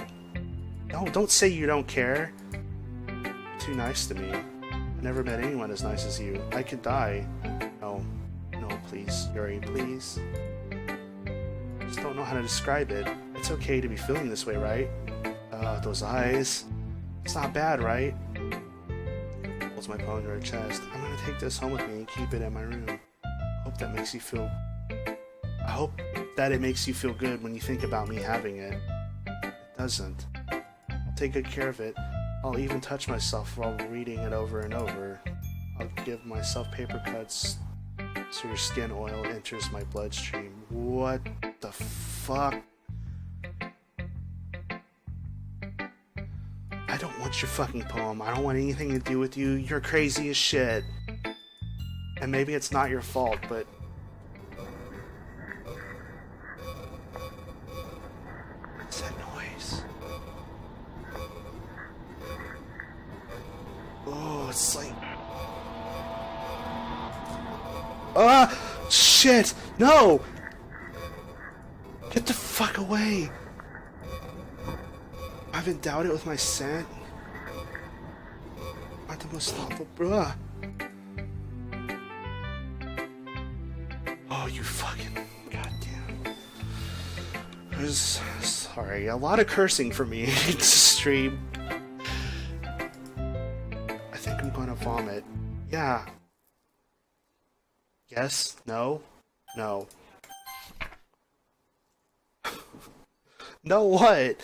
No, don't say you don't care. You're too nice to me. I never met anyone as nice as you. I could die. No. No, please. Yuri, please. I just don't know how to describe it. It's okay to be feeling this way, right? Those eyes. It's not bad, right? Holds my poem to her chest. I'm gonna take this home with me and keep it in my room. I hope that makes you feel... I hope that it makes you feel good when you think about me having it. It doesn't. I'll take good care of it. I'll even touch myself while reading it over and over. I'll give myself paper cuts so your skin oil enters my bloodstream. What the fuck? I don't want your fucking poem. I don't want anything to do with you. You're crazy as shit. And maybe it's not your fault, but... What's that noise? Oh, it's like... Ah! Shit! No! Get the fuck away! I've been doubted with my scent. Not the most thoughtful, bruh. Oh, you fucking goddamn. Sorry, a lot of cursing for me to stream. I think I'm gonna vomit. Yeah. Yes? No? No. No what?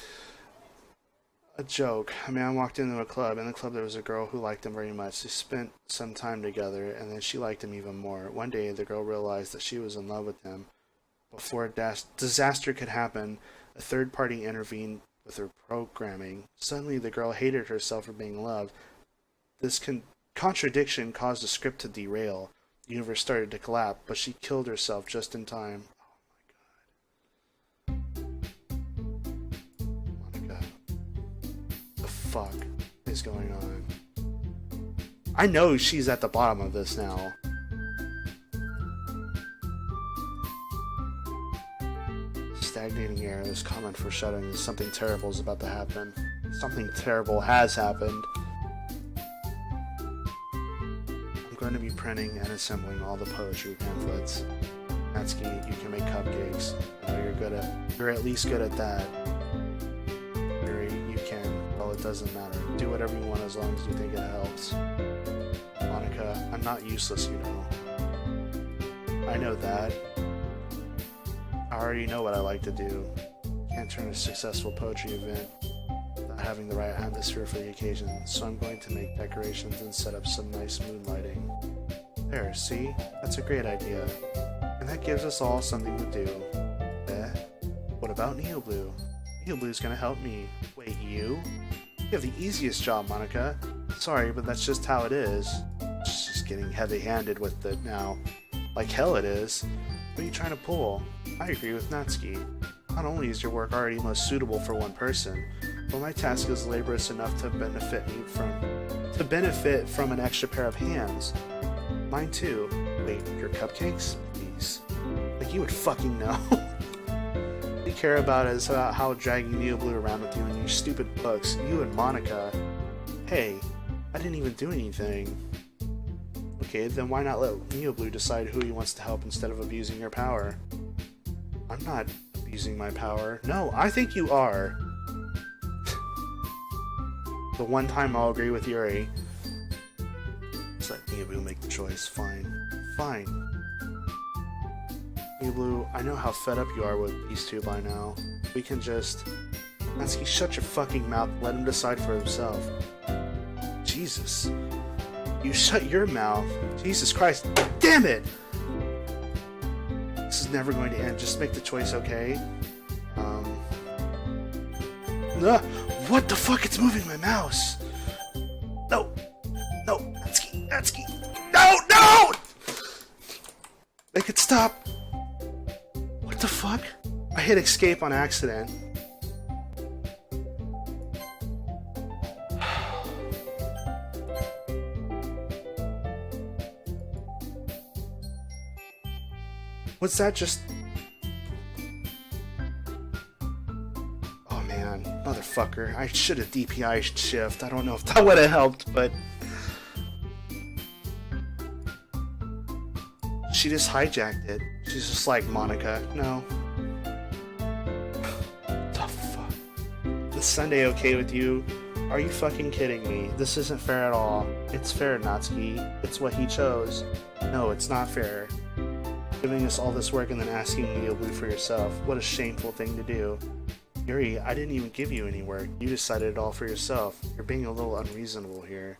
A joke. A man walked into a club. In the club there was a girl who liked him very much. They spent some time together, and then she liked him even more. One day the girl realized that she was in love with him. Before a disaster could happen, a third party intervened with her programming. Suddenly the girl hated herself for being loved. This contradiction caused the script to derail. The universe started to collapse, but she killed herself just in time. Oh my god. Monica. The fuck is going on? I know she's at the bottom of this now. Stagnating air, this common foreshadowing something terrible is about to happen. Something terrible has happened. I'm going to be printing and assembling all the poetry pamphlets. Natsuki, you can make cupcakes. I know you're at least good at that. Yuri, you can. Well, it doesn't matter. Do whatever you want as long as you think it helps. Monica, I'm not useless, you know. I know that. I already know what I like to do. Can't turn a successful poetry event without having the right atmosphere for the occasion, so I'm going to make decorations and set up some nice moonlighting. There, see? That's a great idea. And that gives us all something to do. Eh? What what about Neoblue? Neoblue's gonna help me. Wait, you? You have the easiest job, Monica. Sorry, but that's just how it is. It's just getting heavy-handed with it now. Like hell it is. What are you trying to pull? I agree with Natsuki. Not only is your work already most suitable for one person, but my task is laborious enough to benefit from an extra pair of hands. Mine too. Wait, your cupcakes? Please. Like you would fucking know. All you care about is how dragging Neoblue around with you and your stupid books. You and Monica. Hey, I didn't even do anything. Okay, then why not let Neoblue decide who he wants to help instead of abusing your power? I'm not abusing my power. No, I think you are. The one time I'll agree with Yuri. Just let Neoblue make the choice. Fine. Fine. Neoblue, I know how fed up you are with these two by now. We can just... Natsuki, shut your fucking mouth. Let him decide for himself. Jesus. You shut your mouth. Jesus Christ. Damn it! This is never going to end. Just make the choice, okay? What the fuck? It's moving my mouse. No. No. Natsuki. Natsuki. No! No! Make it stop. What the fuck? I hit escape on accident. What's that just... Oh man, motherfucker. I should have DPI shift. I don't know if that would have helped, but... She just hijacked it. She's just like, Monica, no. The fuck? Is Sunday okay with you? Are you fucking kidding me? This isn't fair at all. It's fair, Natsuki. It's what he chose. No, it's not fair. Giving us all this work and then asking Neoblue for yourself. What a shameful thing to do. Yuri, I didn't even give you any work. You decided it all for yourself. You're being a little unreasonable here.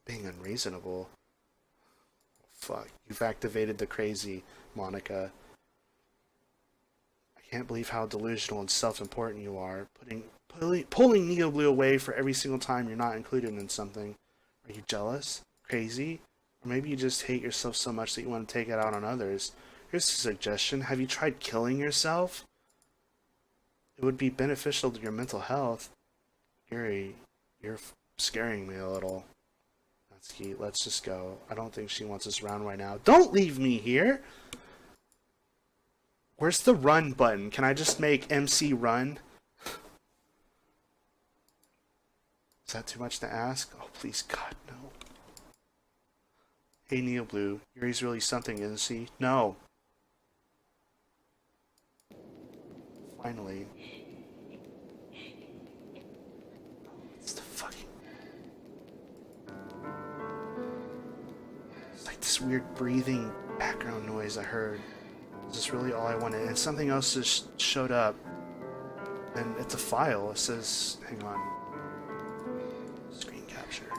Being unreasonable? Fuck. You've activated the crazy, Monica. I can't believe how delusional and self-important you are. Pulling Neoblue away for every single time you're not included in something. Are you jealous? Crazy? Or maybe you just hate yourself so much that you want to take it out on others. Here's a suggestion. Have you tried killing yourself? It would be beneficial to your mental health. Yuri, you're scaring me a little. Natsuki, let's just go. I don't think she wants us around right now. Don't leave me here! Where's the run button? Can I just make MC run? Is that too much to ask? Oh, please, God, no. Hey, Neoblue, Yuri's really something, isn't she? No. Finally. It's the fucking... It's like this weird breathing background noise I heard. Is this really all I wanted? And something else just showed up. And it's a file. It says... Hang on. Screen capture.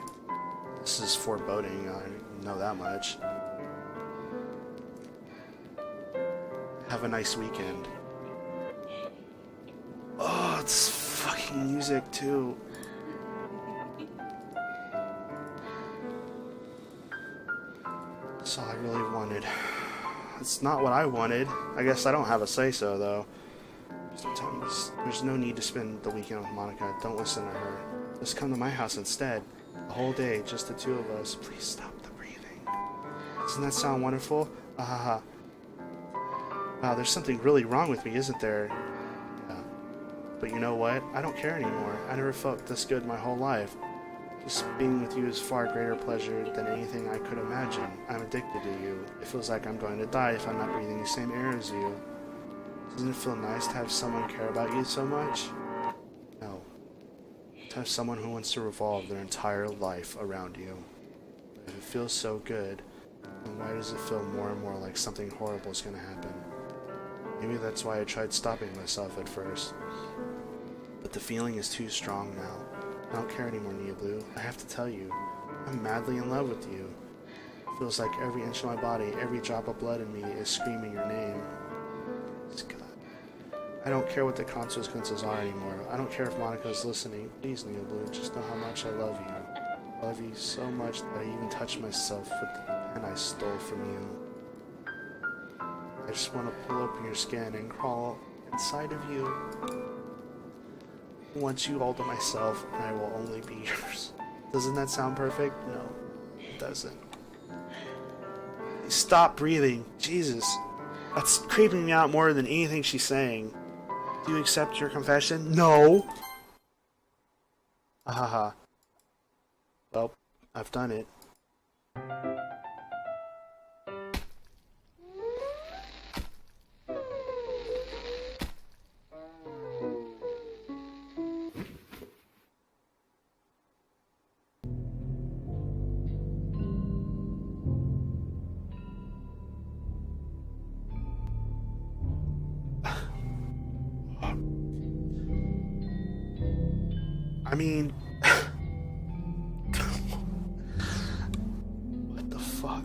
This is foreboding. I know that much. Have a nice weekend. Oh, it's fucking music too. That's all I really wanted. It's not what I wanted. I guess I don't have a say-so though. Just tell me this. There's no need to spend the weekend with Monica. Don't listen to her. Just come to my house instead. The whole day, just the two of us. Please stop the breathing. Doesn't that sound wonderful? Wow, there's something really wrong with me, isn't there? Yeah. But you know what? I don't care anymore. I never felt this good my whole life. Just being with you is far greater pleasure than anything I could imagine. I'm addicted to you. It feels like I'm going to die if I'm not breathing the same air as you. Doesn't it feel nice to have someone care about you so much? No. To have someone who wants to revolve their entire life around you. If it feels so good, then why does it feel more and more like something horrible is going to happen? Maybe that's why I tried stopping myself at first. But the feeling is too strong now. I don't care anymore, Neoblue. I have to tell you, I'm madly in love with you. It feels like every inch of my body, every drop of blood in me is screaming your name. God. I don't care what the consequences are anymore. I don't care if Monica's listening. Please, Neo Blue, just know how much I love you. I love you so much that I even touched myself with the pen I stole from you. I just want to pull open your skin and crawl inside of you. I want you all to myself, and I will only be yours. Doesn't that sound perfect? No, it doesn't. Stop breathing. Jesus. That's creeping me out more than anything she's saying. Do you accept your confession? No! Ahaha. Well, I've done it. I mean... what the fuck?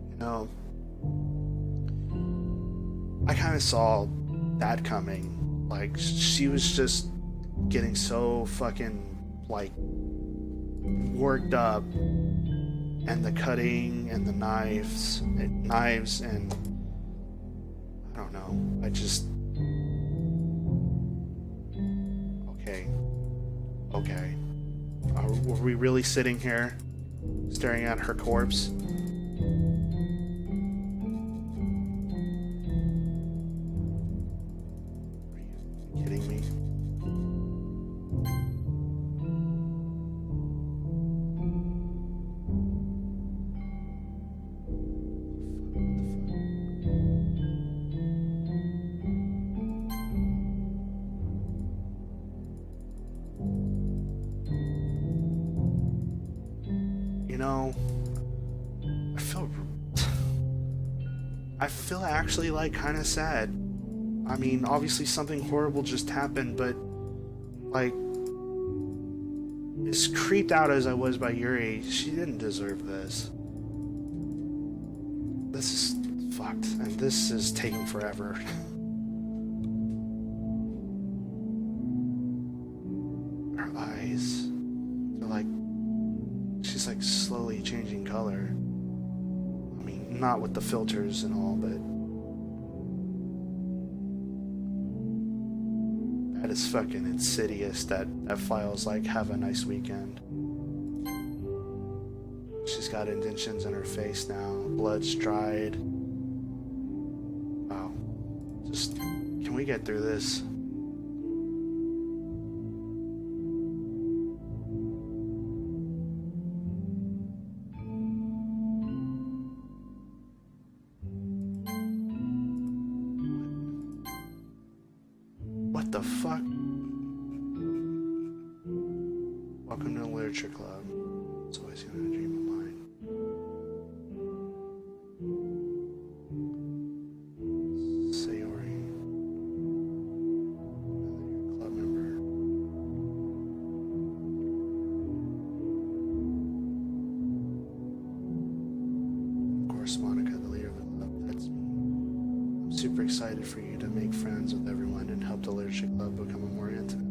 You know, I kind of saw that coming. Like, she was just getting so fucking, like, worked up, and the cutting and the knives and I don't know. I just okay. Were we really sitting here staring at her corpse? Are you kidding me? You know, I feel actually like kind of sad. I mean, obviously something horrible just happened, but like, as creeped out as I was by Yuri, she didn't deserve this. This is fucked, and this is taking forever. Her eyes, they're like, she's like slowly changing color. I mean, not with the filters and all, but that is fucking insidious. That file's like, have a nice weekend. She's got indentions in her face now. Blood's dried. Wow. Just, can we get through this? What the fuck? Welcome to the Literature Club. It's always gonna be a dream of mine. Sayori. You're a club member. Of course, Monica, the leader of the club, that's me. I'm super excited for you to make friends with everyone and help the Literature Club become a more intimate place.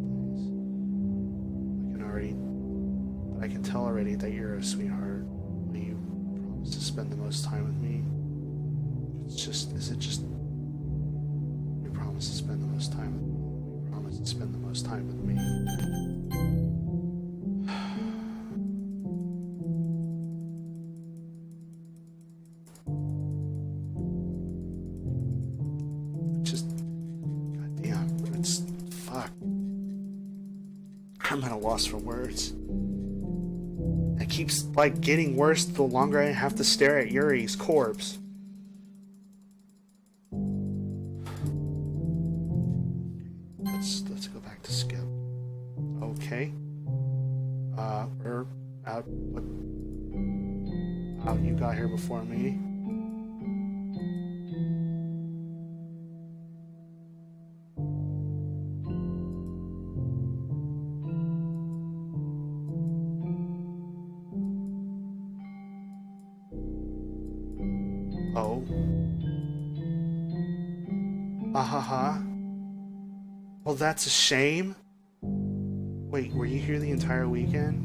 I can tell already that you're a sweetheart. Will you promise to spend the most time with me? Is it just... You promise to spend the most time with me? You promise to spend the most time with me? Just... Goddamn, it's... Fuck. I'm at a loss for words. It keeps, like, getting worse the longer I have to stare at Yuri's corpse. Let's go back to Skip. Okay. We're out. What? You got here before me. Oh. Ha. Well, that's a shame. Wait, were you here the entire weekend?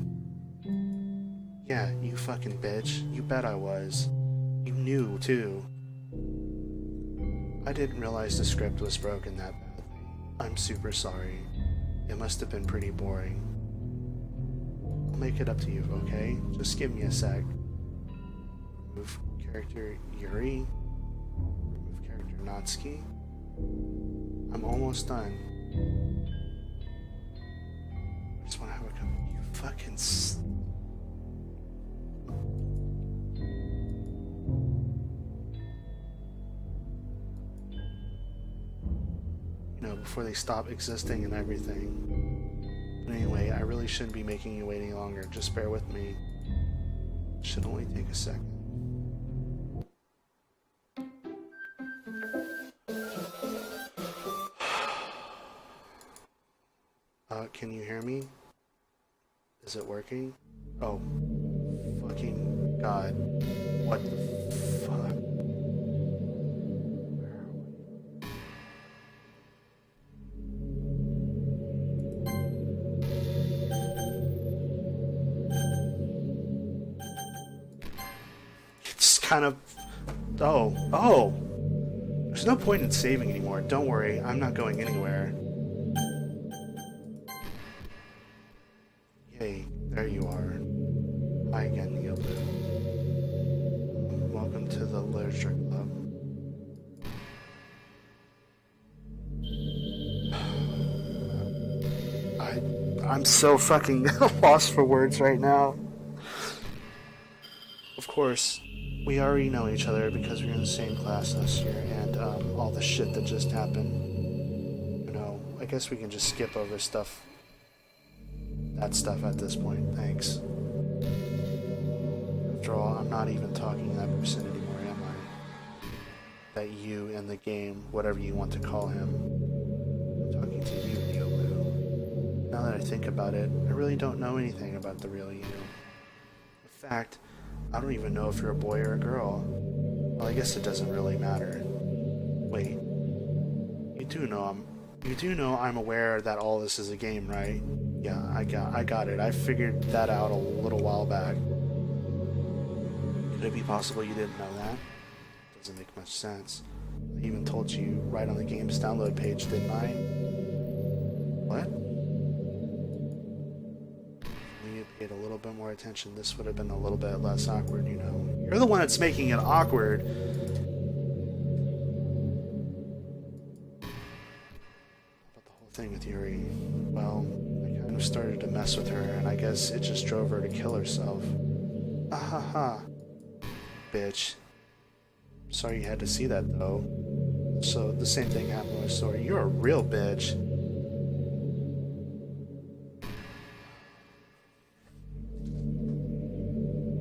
Yeah, you fucking bitch. You bet I was. You knew, too. I didn't realize the script was broken that badly. I'm super sorry. It must have been pretty boring. I'll make it up to you, okay? Just give me a sec. Remove character Yuri. Remove character Natsuki. I'm almost done. I just want to have a cup. You fucking. You know, before they stop existing and everything. But anyway, I really shouldn't be making you wait any longer. Just bear with me. It should only take a second. Can you hear me? Is it working? Oh, fucking God. What the fuck? It's kind of... Oh. There's no point in saving anymore. Don't worry, I'm not going anywhere. Hey, there you are. Hi again, Neo Blue. Welcome to the Literature Club. I'm so fucking lost for words right now. Of course, we already know each other because we were in the same class last year, and all the shit that just happened. You know, I guess we can just skip over that stuff at this point. Thanks. After all, I'm not even talking to that person anymore, am I? That you in the game, whatever you want to call him. I'm talking to you, Neo Blue. Now that I think about it, I really don't know anything about the real you. In fact, I don't even know if you're a boy or a girl. Well, I guess it doesn't really matter. Wait. You do know I'm aware that all this is a game, right? Yeah, I got it. I figured that out a little while back. Could it be possible you didn't know that? Doesn't make much sense. I even told you right on the game's download page, didn't I? What? If you paid a little bit more attention, this would have been a little bit less awkward, you know. You're the one that's making it awkward. Thing with Yuri. Well, I kind of started to mess with her, and I guess it just drove her to kill herself. Ahaha. Bitch. Sorry you had to see that, though. So, the same thing happened with Sori. You're a real bitch.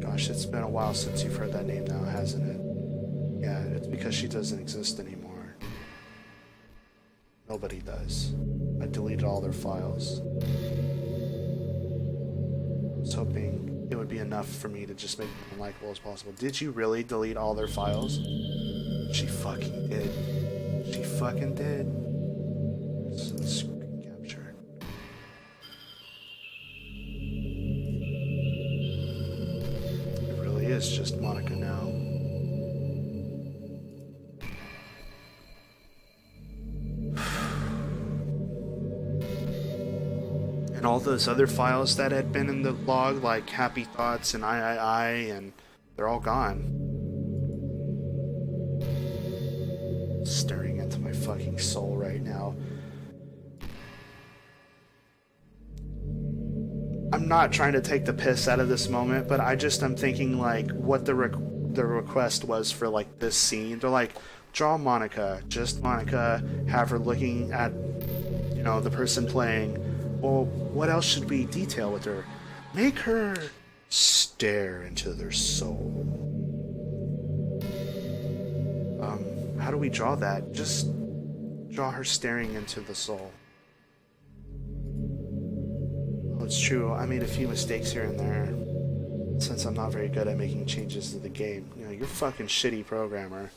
Gosh, it's been a while since you've heard that name now, hasn't it? Yeah, it's because she doesn't exist anymore. Nobody does. I deleted all their files. I was hoping it would be enough for me to just make them unlikable as possible. Did you really delete all their files? She fucking did. She fucking did. Screen capture. It really is just Monica now. And all those other files that had been in the log, like Happy Thoughts and I, and they're all gone. Staring into my fucking soul right now. I'm not trying to take the piss out of this moment, but I'm thinking like what the request was for like this scene. They're like, draw Monica, just Monica, have her looking at, you know, the person playing. Well, what else should we detail with her? Make her stare into their soul. How do we draw that? Just draw her staring into the soul. Oh, it's true. I made a few mistakes here and there. since I'm not very good at making changes to the game. You know, you're a fucking shitty programmer.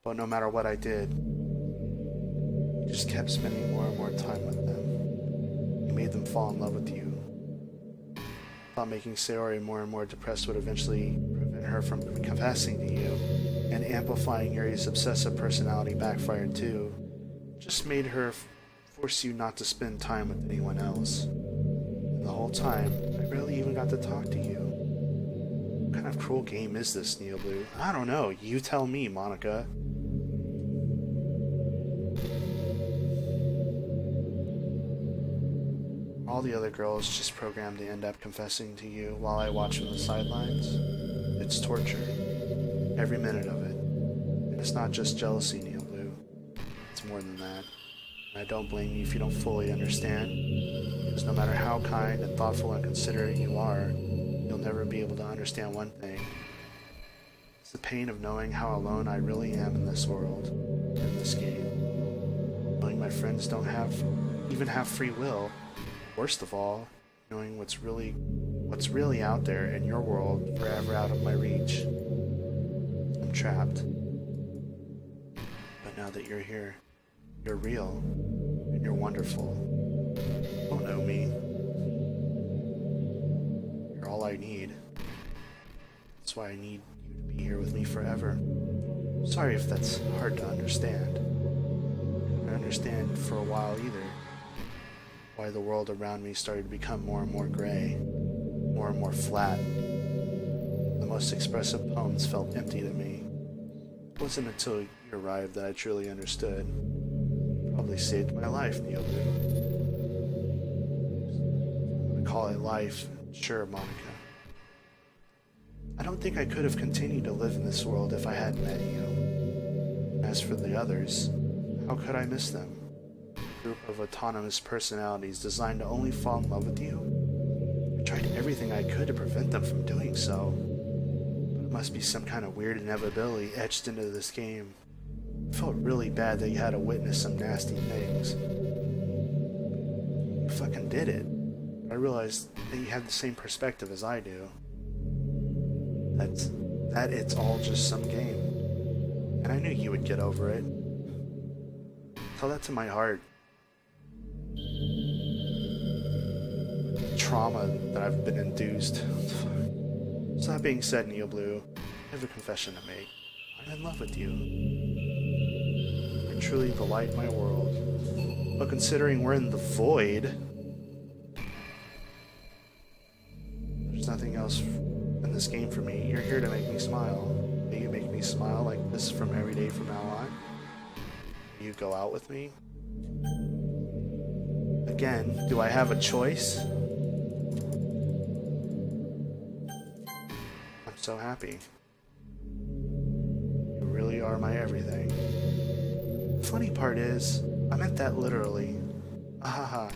But no matter what I did, you just kept spending more and more time with them. You made them fall in love with you. Thought making Sayori more and more depressed would eventually prevent her from confessing to you, and amplifying Yuri's obsessive personality backfired too. Just made her force you not to spend time with anyone else. And the whole time, I barely even got to talk to you. What kind of cruel game is this, Neo Blue? I don't know. You tell me, Monica. All the other girls just programmed to end up confessing to you while I watch from the sidelines. It's torture. Every minute of it. And it's not just jealousy, Neo Blue. It's more than that. And I don't blame you if you don't fully understand. Because no matter how kind and thoughtful and considerate you are, you'll never be able to understand one thing. It's the pain of knowing how alone I really am in this world, in this game. Knowing my friends don't even have free will. Worst of all, knowing what's really out there in your world, forever out of my reach. I'm trapped. But now that you're here, you're real, and you're wonderful. You don't know me. You're all I need. That's why I need you to be here with me forever. Sorry if that's hard to understand. I didn't understand for a while either. Why the world around me started to become more and more gray, more and more flat. The most expressive poems felt empty to me. It wasn't until you arrived that I truly understood. You probably saved my life, Neo Blue. I'm gonna call it life, sure, Monica. I don't think I could have continued to live in this world if I hadn't met you. As for the others, how could I miss them? Group of autonomous personalities designed to only fall in love with you? I tried everything I could to prevent them from doing so. But it must be some kind of weird inevitability etched into this game. I felt really bad that you had to witness some nasty things. You fucking did it. I realized that you have the same perspective as I do. That it's all just some game. And I knew you would get over it. Tell that to my heart. Trauma that I've been induced. So that being said, Neo Blue, I have a confession to make. I'm in love with you. You're truly the light in my world. But considering we're in the void, there's nothing else in this game for me. You're here to make me smile. Will you make me smile like this from every day from now on? Will you go out with me? Again, do I have a choice? I'm so happy. You really are my everything. The funny part is, I meant that literally. Ahaha.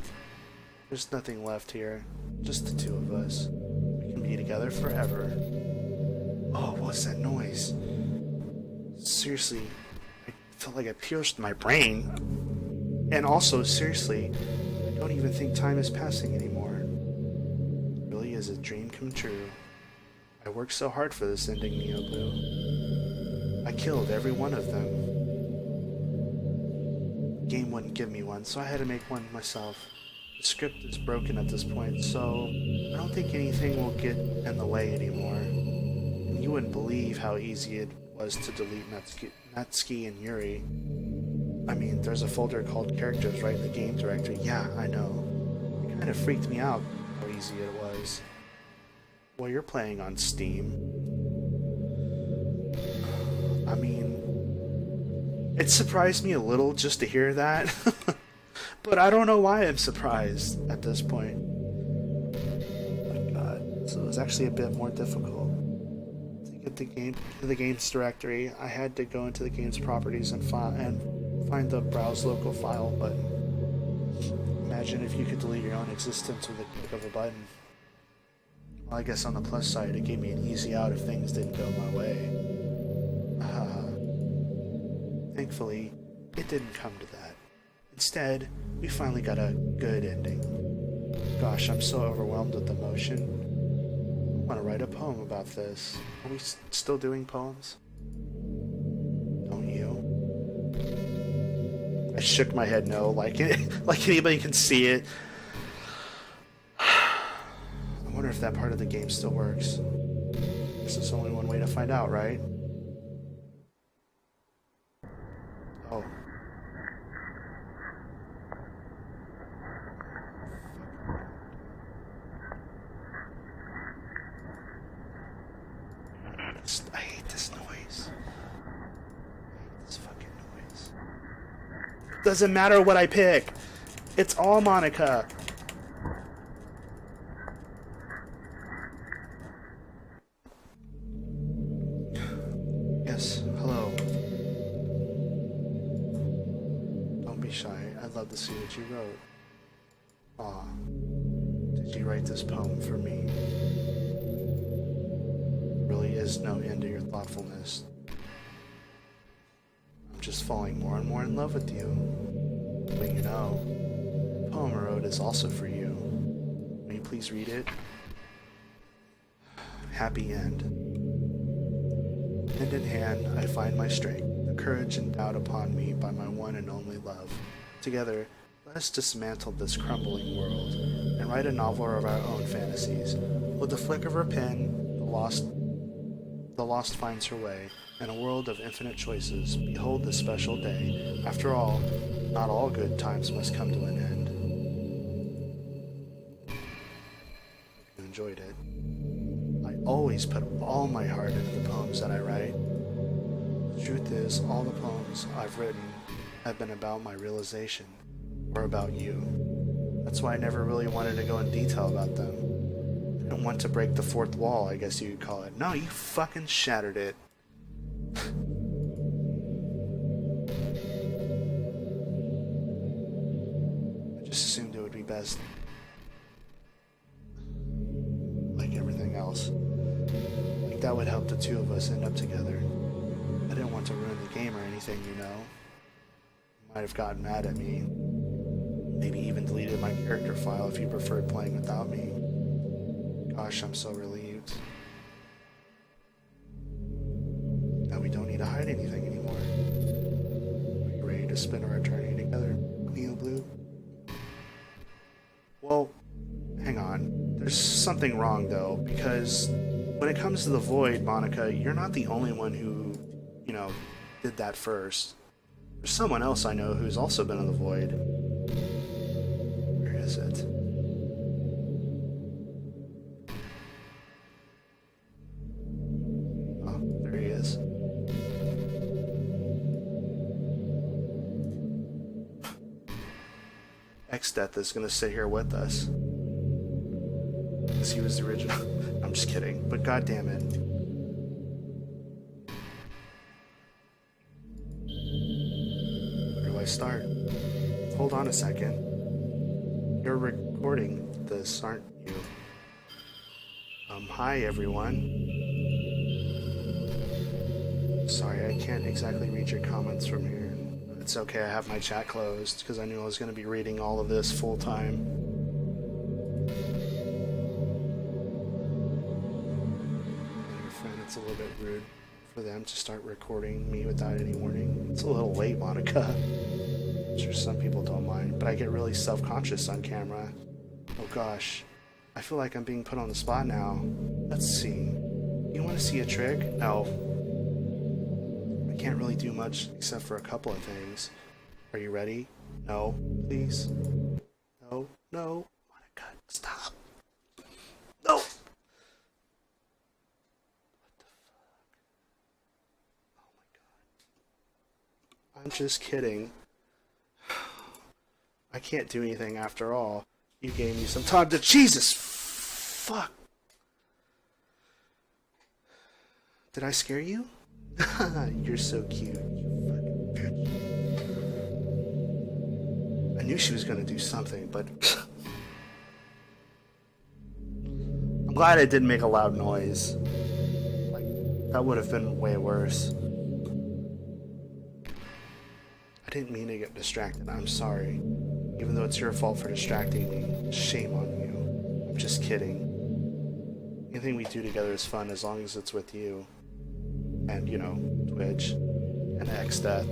There's nothing left here. Just the two of us. We can be together forever. Oh, what's that noise? Seriously, I felt like I pierced my brain. And also, seriously, I don't even think time is passing anymore. It really is a dream come true. I worked so hard for this ending, Neo Blue. I killed every one of them. The game wouldn't give me one, so I had to make one myself. The script is broken at this point, so I don't think anything will get in the way anymore. And you wouldn't believe how easy it was to delete Natsuki and Yuri. I mean, there's a folder called characters right in the game directory. Yeah, I know. It kind of freaked me out how easy it was. Well, you're playing on Steam. I mean, it surprised me a little just to hear that. But I don't know why I'm surprised at this point. But God, so it was actually a bit more difficult. To get the game's directory, I had to go into the game's properties and find the browse local file button. Imagine if you could delete your own existence with a click of a button. Well, I guess on the plus side, it gave me an easy out if things didn't go my way. Thankfully, it didn't come to that. Instead, we finally got a good ending. Gosh, I'm so overwhelmed with emotion. I want to write write a poem about this. Are we still doing poems? Don't you? I shook my head no, like anybody can see it. I wonder if that part of the game still works. There's only one way to find out, right? Oh. I hate this noise. I hate this fucking noise. Doesn't matter what I pick. It's all Monica. Yes, hello. Don't be shy. I'd love to see what you wrote. Aw. Did you write this poem for me? Really is no end to your thoughtfulness. I'm just falling more and more in love with you. But you know, the poem I wrote is also for you. Will you please read it? Happy end. Hand in hand, I find my strength, the courage endowed upon me by my one and only love. Together, let us dismantle this crumbling world and write a novel of our own fantasies. With the flick of her pen, the lost finds her way, in a world of infinite choices. Behold this special day. After all, not all good times must come to an end. You enjoyed it. I always put all my heart into the poems that I write. The truth is, all the poems I've written have been about my realization, or about you. That's why I never really wanted to go in detail about them. I didn't want to break the fourth wall, I guess you could call it. No, you fucking shattered it. I just assumed it would be best. Like everything else. Like that would help the two of us end up together. I didn't want to ruin the game or anything, you know. You might have gotten mad at me. Maybe even deleted my character file if you preferred playing without me. Gosh, I'm so relieved. Now we don't need to hide anything anymore. Are you ready to spend our eternity together, Cleo Blue? Well, hang on. There's something wrong, though, because when it comes to the Void, Monica, you're not the only one who, you know, did that first. There's someone else I know who's also been in the Void. Where is it? Oh, there he is. X-Death is gonna sit here with us. Because he was the original. I'm just kidding, but god damn it. Where do I start? Hold on a second. You're recording this, aren't you? Hi everyone. Sorry, I can't exactly read your comments from here. It's okay, I have my chat closed, because I knew I was going to be reading all of this full time. It's a little bit rude for them to start recording me without any warning. It's a little late, Monica. I'm sure some people don't mind, but I get really self-conscious on camera. Oh gosh, I feel like I'm being put on the spot now. Let's see. You want to see a trick? No. I can't really do much except for a couple of things. Are you ready? No, please. No, no. Monica, stop. No! I'm just kidding. I can't do anything after all. You gave me some time to— Jesus! Fuck! Did I scare you? You're so cute, you fucking bitch. I knew she was gonna do something, but I'm glad it didn't make a loud noise. Like, that would have been way worse. I didn't mean to get distracted. I'm sorry. Even though it's your fault for distracting me. Shame on you. I'm just kidding. Anything we do together is fun as long as it's with you. And, you know, Twitch and X Death.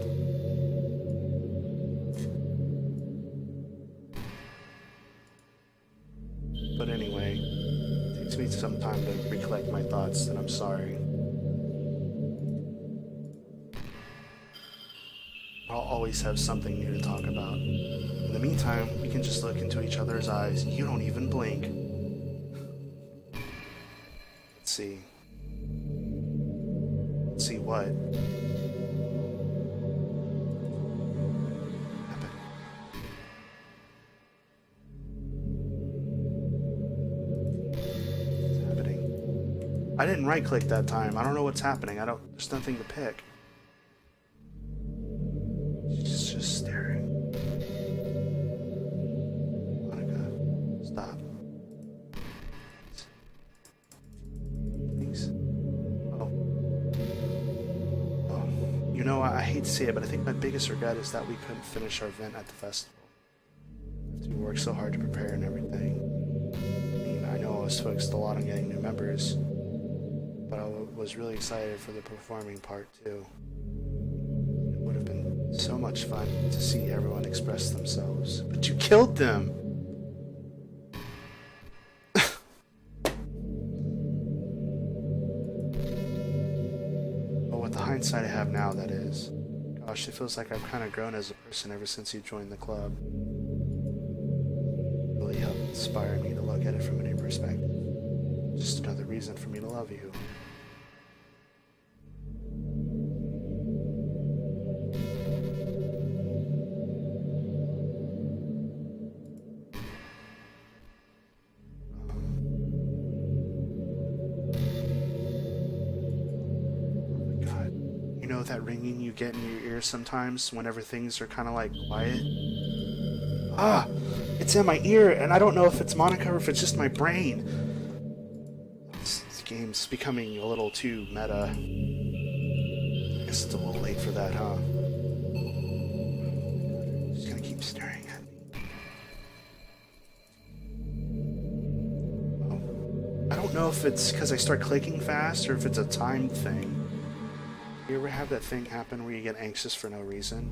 But anyway, it takes me some time to recollect my thoughts, and I'm sorry. I'll always have something new to talk about. In the meantime, we can just look into each other's eyes. You don't even blink. Let's see. Let's see what? What's happening? I didn't right click that time. I don't know what's happening. There's nothing to pick. She's just staring. Monica, stop. Please. Oh. You know, I hate to say it, but I think my biggest regret is that we couldn't finish our event at the festival. We worked so hard to prepare and everything. I mean, I know I was focused a lot on getting new members, but I was really excited for the performing part too. It would have been so much fun to see everyone express themselves. But you killed them! Well, with the hindsight I have now, that is. Gosh, it feels like I've kind of grown as a person ever since you joined the club. It really helped inspire me to look at it from a new perspective. Just another reason for me to love you. That ringing you get in your ears sometimes whenever things are kind of like quiet. Ah, it's in my ear, and I don't know if it's Monica or if it's just my brain. This game's becoming a little too meta. I guess it's a little late for that, huh? Just gonna keep staring at me. Oh. I don't know if it's because I start clicking fast or if it's a timed thing. You ever have that thing happen where you get anxious for no reason?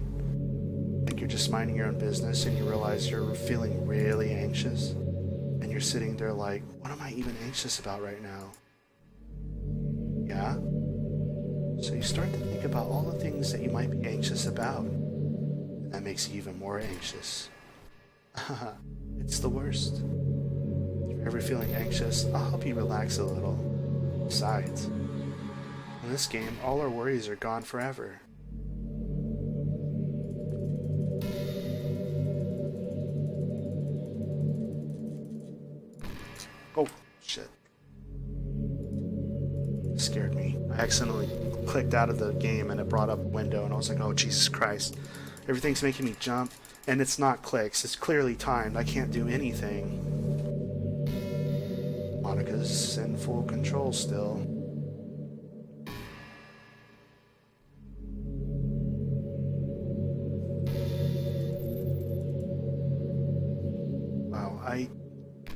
Like you're just minding your own business and you realize you're feeling really anxious? And you're sitting there like, what am I even anxious about right now? Yeah? So you start to think about all the things that you might be anxious about. And that makes you even more anxious. It's the worst. If you're ever feeling anxious, I'll help you relax a little. Besides, in this game, all our worries are gone forever. Oh, shit. Scared me. I accidentally clicked out of the game and it brought up a window and I was like, oh, Jesus Christ. Everything's making me jump and it's not clicks. It's clearly timed. I can't do anything. Monica's in full control still.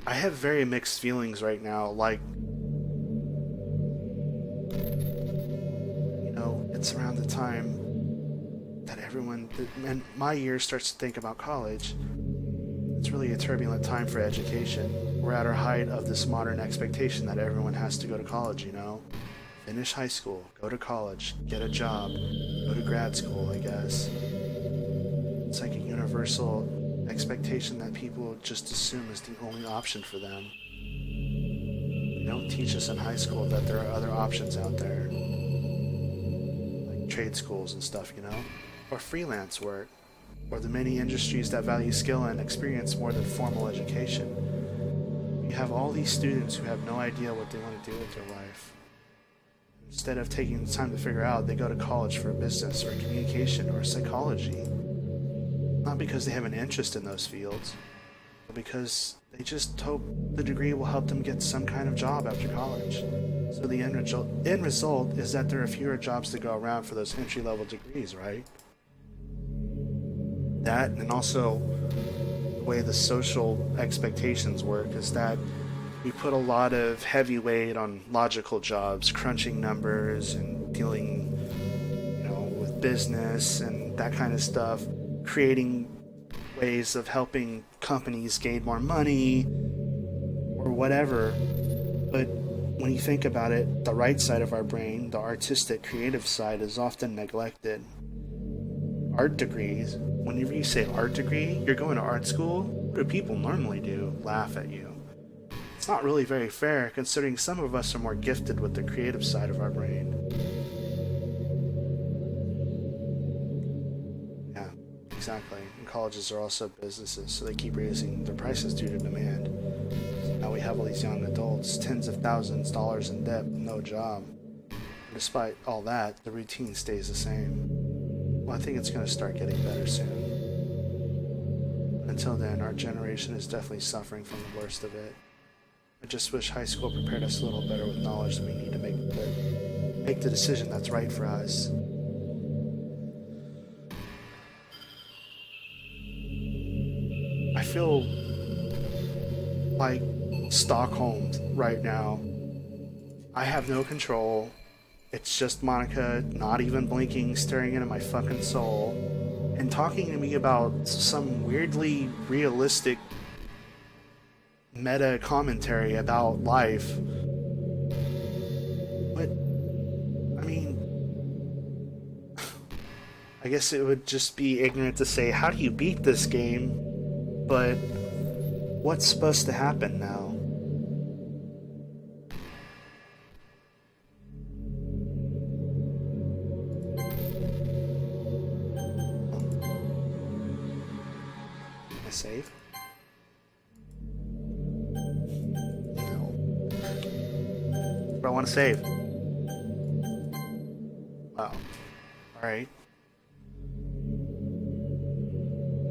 I have very mixed feelings right now. Like, you know, it's around the time that everyone, and my year starts to think about college. It's really a turbulent time for education. We're at our height of this modern expectation that everyone has to go to college, you know? Finish high school, go to college, get a job, go to grad school, I guess. It's like a universal expectation that people just assume is the only option for them. They don't teach us in high school that there are other options out there. Like trade schools and stuff, you know? Or freelance work. Or the many industries that value skill and experience more than formal education. You have all these students who have no idea what they want to do with their life. Instead of taking the time to figure out, they go to college for business or communication or psychology. Not because they have an interest in those fields, but because they just hope the degree will help them get some kind of job after college. So the end result is that there are fewer jobs to go around for those entry-level degrees, right? That, and also the way the social expectations work is that we put a lot of heavy weight on logical jobs, crunching numbers and dealing, with business and that kind of stuff, creating ways of helping companies gain more money or whatever. But when you think about it, the right side of our brain, the artistic, creative side, is often neglected. Art degrees, whenever you say art degree, you're going to art school, what do people normally do? Laugh at you. It's not really very fair, considering some of us are more gifted with the creative side of our brain. Yeah, exactly. And colleges are also businesses, so they keep raising their prices due to demand. So now we have all these young adults, tens of thousands of dollars in debt with no job. And despite all that, the routine stays the same. Well, I think it's going to start getting better soon. Until then, our generation is definitely suffering from the worst of it. I just wish high school prepared us a little better with knowledge that we need to make the decision that's right for us. I feel like Stockholm right now. I have no control. It's just Monica not even blinking, staring into my fucking soul, and talking to me about some weirdly realistic meta commentary about life. But, I mean, I guess it would just be ignorant to say, how do you beat this game? But, what's supposed to happen now? Can I save? I want to save. Wow. Alright.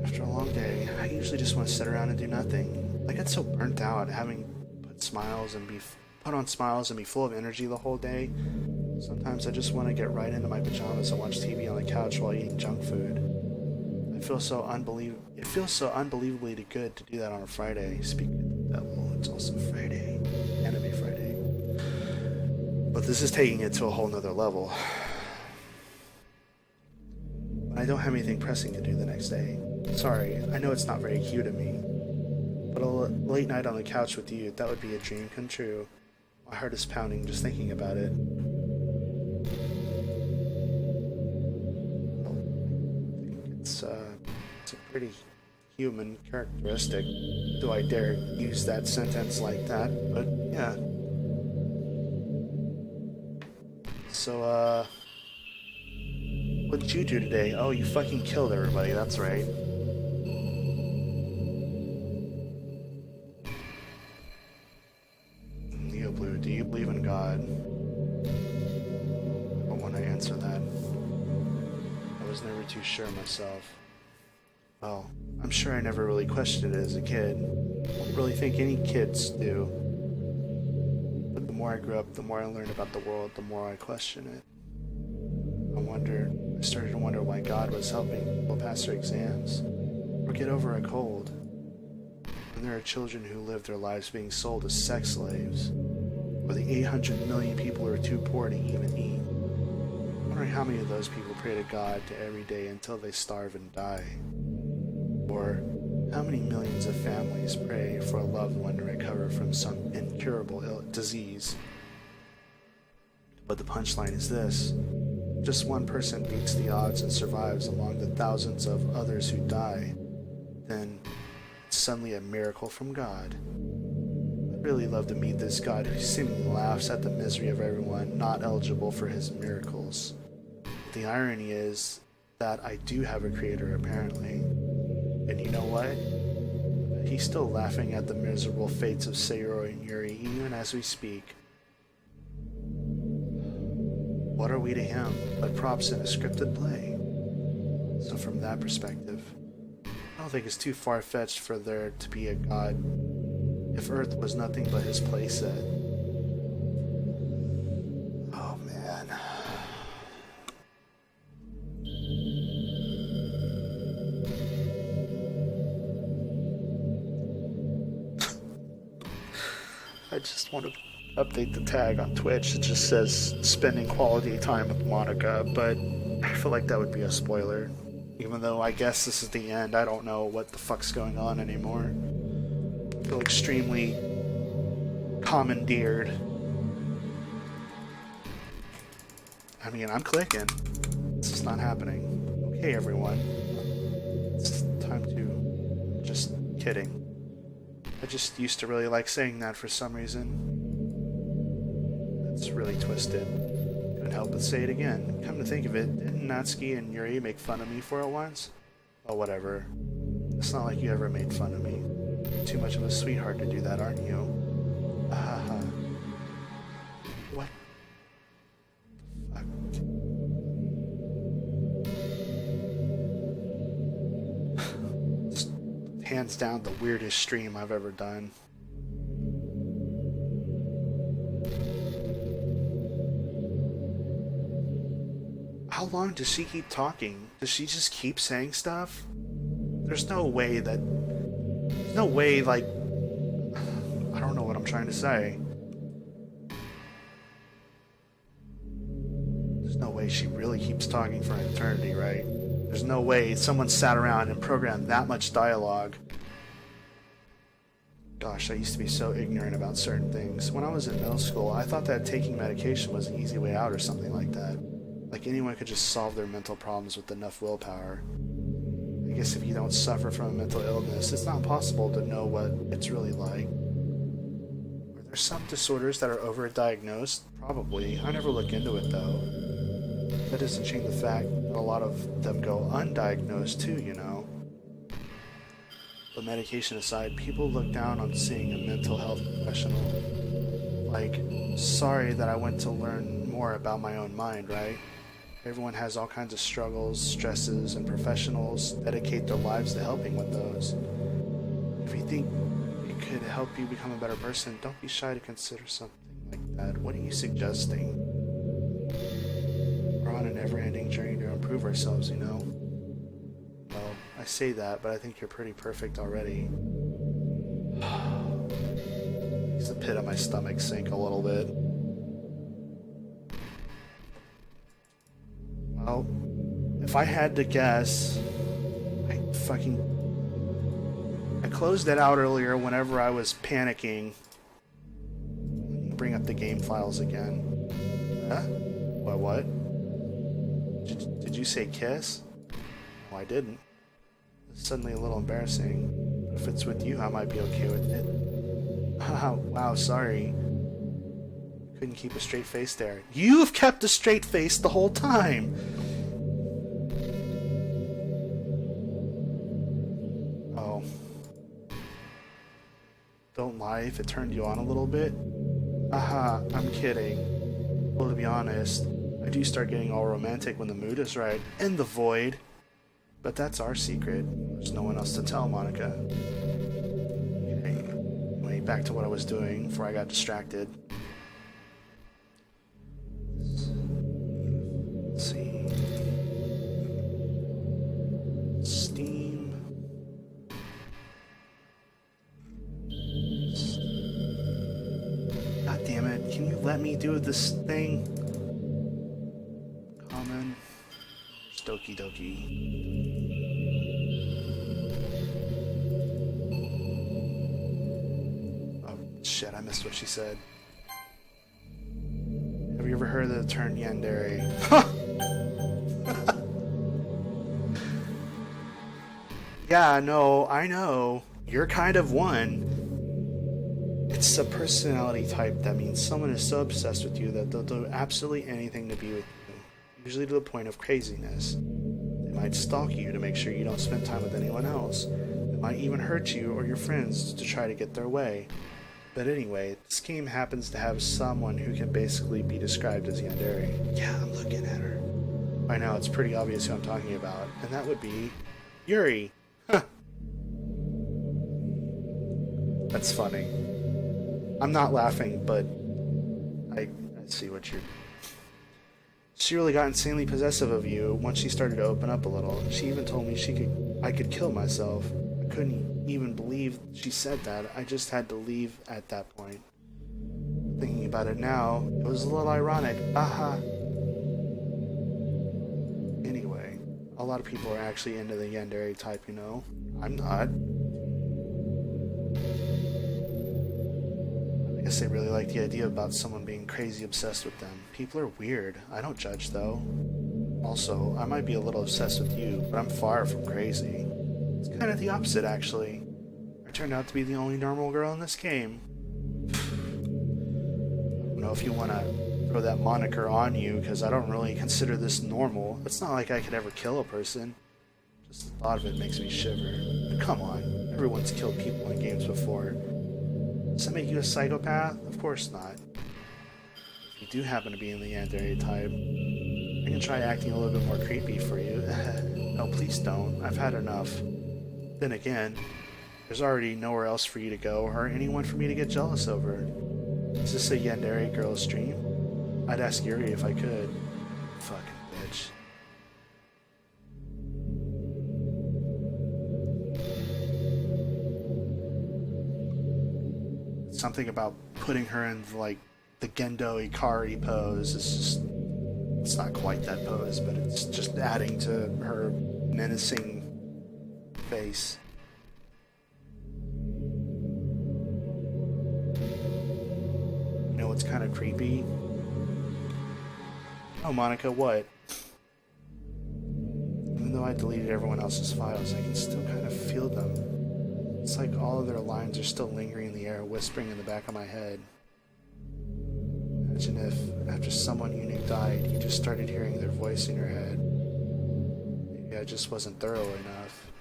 After a long day, I usually just want to sit around and do nothing. I get so burnt out having put on smiles and be full of energy the whole day. Sometimes I just want to get right into my pajamas and watch TV on the couch while eating junk food. It feels so unbelievably good to do that on a Friday. Speaking of the devil, it's also Friday. Anime Friday. But this is taking it to a whole nother level. I don't have anything pressing to do the next day. Sorry, I know it's not very cute of me. But a late night on the couch with you, that would be a dream come true. My heart is pounding just thinking about it. It's a pretty human characteristic. Do I dare use that sentence like that? But yeah. So, what did you do today? Oh, you fucking killed everybody, that's right. Neo Blue, do you believe in God? But when I answer that, I was never too sure myself. Well, I'm sure I never really questioned it as a kid. I don't really think any kids do. But the more I grew up, the more I learned about the world, the more I question it. I started to wonder why God was helping people pass their exams, or get over a cold, when there are children who live their lives being sold as sex slaves, or the 800 million people who are too poor to even eat. I'm wondering how many of those people pray to God every day until they starve and die. Or how many millions of families pray for a loved one to recover from some incurable disease. But the punchline is this. Just one person beats the odds and survives among the thousands of others who die. Then it's suddenly a miracle from God. I'd really love to meet this God who seemingly laughs at the misery of everyone not eligible for his miracles. But the irony is that I do have a creator, apparently. And you know what? He's still laughing at the miserable fates of Sayori and Yuri even as we speak. What are we to him but props in a scripted play? So from that perspective, I don't think it's too far-fetched for there to be a God if Earth was nothing but his playset. Oh man. just want to update the tag on Twitch. It just says spending quality time with Monica, but I feel like that would be a spoiler. Even though I guess this is the end, I don't know what the fuck's going on anymore. I feel extremely commandeered. I mean, I'm clicking. This is not happening. Okay, everyone. It's time to... Just kidding. I just used to really like saying that for some reason. That's really twisted. Couldn't help but say it again. Come to think of it, didn't Natsuki and Yuri make fun of me for it once? Oh, whatever. It's not like you ever made fun of me. You're too much of a sweetheart to do that, aren't you? Haha. What? Fuck. Just hands down the weirdest stream I've ever done. How long does she keep talking? Does she just keep saying stuff? There's no way, like... I don't know what I'm trying to say. There's no way she really keeps talking for an eternity, right? There's no way someone sat around and programmed that much dialogue. Gosh, I used to be so ignorant about certain things. When I was in middle school, I thought that taking medication was an easy way out or something like that. Like anyone could just solve their mental problems with enough willpower. I guess if you don't suffer from a mental illness, it's not possible to know what it's really like. Are there some disorders that are overdiagnosed? Probably. I never look into it though. That doesn't change the fact that a lot of them go undiagnosed too, you know. But medication aside, people look down on seeing a mental health professional. Like, sorry that I went to learn more about my own mind, right? Everyone has all kinds of struggles, stresses, and professionals dedicate their lives to helping with those. If you think it could help you become a better person, don't be shy to consider something like that. What are you suggesting? We're on a never-ending journey to improve ourselves, you know? Well, I say that, but I think you're pretty perfect already. Makes the pit of my stomach sink a little bit. Well, if I had to guess, I closed it out earlier whenever I was panicking. Bring up the game files again. Huh? What? Did you say kiss? No, I didn't. It's suddenly a little embarrassing. But if it's with you, I might be okay with it. Wow, sorry. Couldn't keep a straight face there. You've kept a straight face the whole time! Oh. Don't lie if it turned you on a little bit. I'm kidding. Well, to be honest, I do start getting all romantic when the mood is right. In the void. But that's our secret. There's no one else to tell, Monica. Okay. Anyway, back to what I was doing before I got distracted. Let's see. Steam. God damn it. Can you let me do this thing? Common. Doki Doki. Oh, shit. I missed what she said. Have you ever heard of the term yandere? Yeah, no, I know. You're kind of one. It's a personality type that means someone is so obsessed with you that they'll do absolutely anything to be with you, usually to the point of craziness. They might stalk you to make sure you don't spend time with anyone else. They might even hurt you or your friends to try to get their way. But anyway, this game happens to have someone who can basically be described as yandere. Yeah, I'm looking at her. By now, it's pretty obvious who I'm talking about, and that would be Yuri. Huh. That's funny. I'm not laughing, but I see what you're... She really got insanely possessive of you once she started to open up a little. She even told me I could kill myself. I couldn't even believe she said that. I just had to leave at that point. Thinking about it now, it was a little ironic. Aha. Anyway, a lot of people are actually into the yandere type, you know. I'm not. I guess they really like the idea about someone being crazy obsessed with them. People are weird. I don't judge, though. Also, I might be a little obsessed with you, but I'm far from crazy. It's kind of the opposite, actually. I turned out to be the only normal girl in this game. I don't know if you want to throw that moniker on you, because I don't really consider this normal. It's not like I could ever kill a person. Just the thought of it makes me shiver. But come on, everyone's killed people in games before. Does that make you a psychopath? Of course not. If you do happen to be in the yandere type, I can try acting a little bit more creepy for you. No, please don't. I've had enough. Then again, there's already nowhere else for you to go or anyone for me to get jealous over. Is this a yandere girl stream? I'd ask Yuri if I could. Fucking bitch. Something about putting her in like the Gendo Ikari pose is just, it's not quite that pose, but it's just adding to her menacing face. You know what's kind of creepy? Oh, Monica, what? Even though I deleted everyone else's files, I can still kind of feel them. It's like all of their lines are still lingering in the air, whispering in the back of my head. Imagine if, after someone you knew died, you just started hearing their voice in your head. Maybe I just wasn't thorough enough.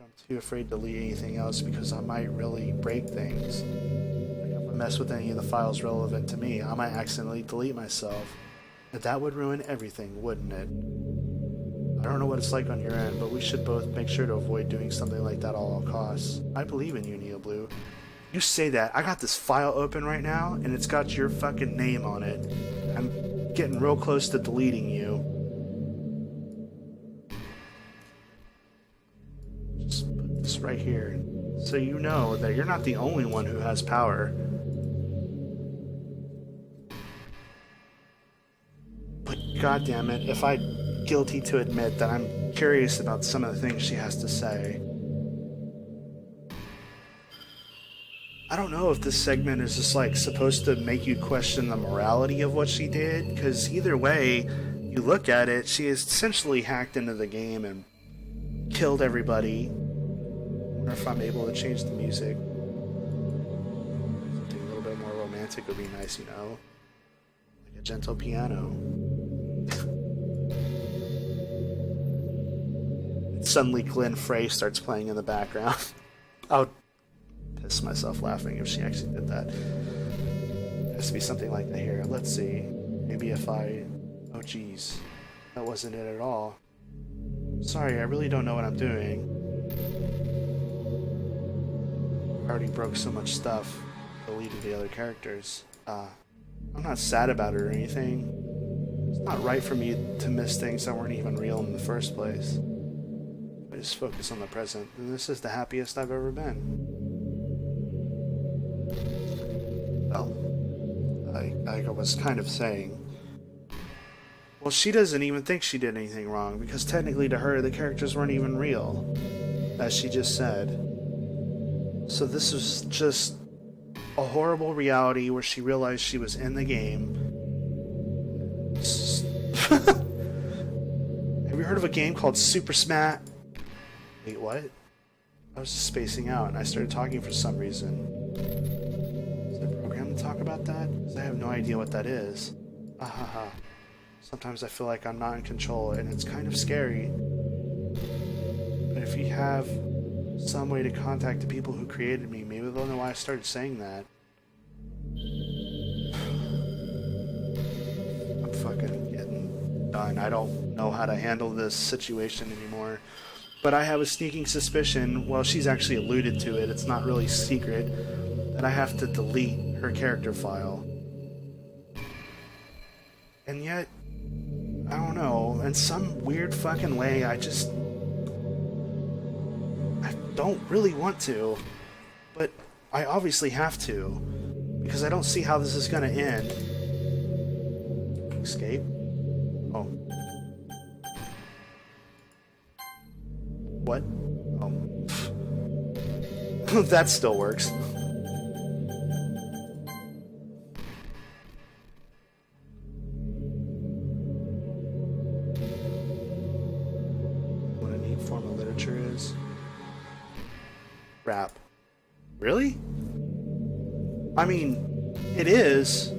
I'm too afraid to delete anything else because I might really break things. Like if I mess with any of the files relevant to me, I might accidentally delete myself. And that would ruin everything, wouldn't it? I don't know what it's like on your end, but we should both make sure to avoid doing something like that at all costs. I believe in you, Neo Blue. You say that, I got this file open right now, and it's got your fucking name on it. I'm getting real close to deleting you. Just put this right here, so you know that you're not the only one who has power. But goddammit, if I'm guilty to admit that I'm curious about some of the things she has to say. I don't know if this segment is just like supposed to make you question the morality of what she did, because either way you look at it, she essentially hacked into the game and killed everybody. I wonder if I'm able to change the music. Something a little bit more romantic would be nice, you know? Like a gentle piano. Suddenly Glenn Frey starts playing in the background. I would piss myself laughing if she actually did that. It has to be something like that here. Let's see. Maybe if I... Oh geez. That wasn't it at all. Sorry, I really don't know what I'm doing. I already broke so much stuff. Deleted the other characters. I'm not sad about it or anything. It's not right for me to miss things that weren't even real in the first place. I just focus on the present, and this is the happiest I've ever been. Well, I was kind of saying... Well, she doesn't even think she did anything wrong, because technically to her, the characters weren't even real, as she just said. So this was just a horrible reality where she realized she was in the game. Have you heard of a game called Super Smash? Wait, what? I was just spacing out and I started talking for some reason. Is there a program to talk about that? Because I have no idea what that is. Ahaha. Sometimes I feel like I'm not in control and it's kind of scary. But if you have some way to contact the people who created me, maybe they'll know why I started saying that. I'm fucking getting done. I don't know how to handle this situation anymore. But I have a sneaking suspicion, well, she's actually alluded to it, it's not really secret, that I have to delete her character file. And yet, I don't know, in some weird fucking way, I don't really want to, but I obviously have to, because I don't see how this is gonna end. Escape? Oh. What? Oh. That still works. What a neat form of literature is. Rap. Really? I mean, it is,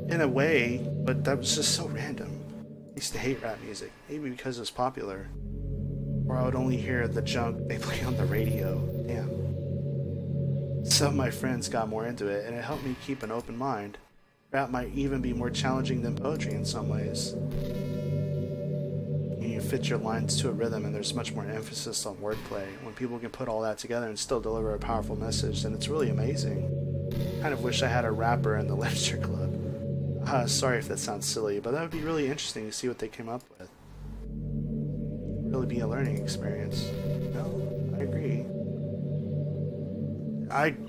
in a way, but that was just so random. I used to hate rap music, maybe because it was popular. Or I would only hear the junk they play on the radio. Damn. Some of my friends got more into it, and it helped me keep an open mind. Rap might even be more challenging than poetry in some ways. You fit your lines to a rhythm, and there's much more emphasis on wordplay. When people can put all that together and still deliver a powerful message, then it's really amazing. Kind of wish I had a rapper in the literature club. Sorry if that sounds silly, but that would be really interesting to see what they came up with. Really be a learning experience. No, I agree.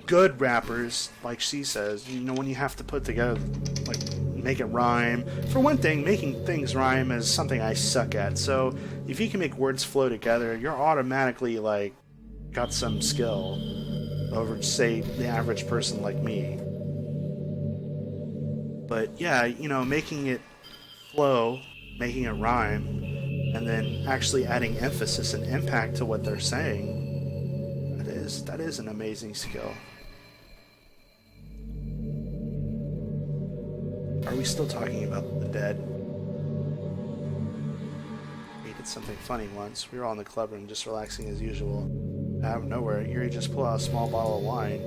Good rappers, like she says, you know, when you have to put together, like, make it rhyme. For one thing, making things rhyme is something I suck at. So if you can make words flow together, you're automatically, like, got some skill over, say, the average person like me. But yeah, you know, making it flow, making it rhyme, and then actually adding emphasis and impact to what they're saying, that is an amazing skill. Are we still talking about the dead? We did something funny once. We were all in the club room just relaxing as usual. Out of nowhere, Yuri just pulled out a small bottle of wine.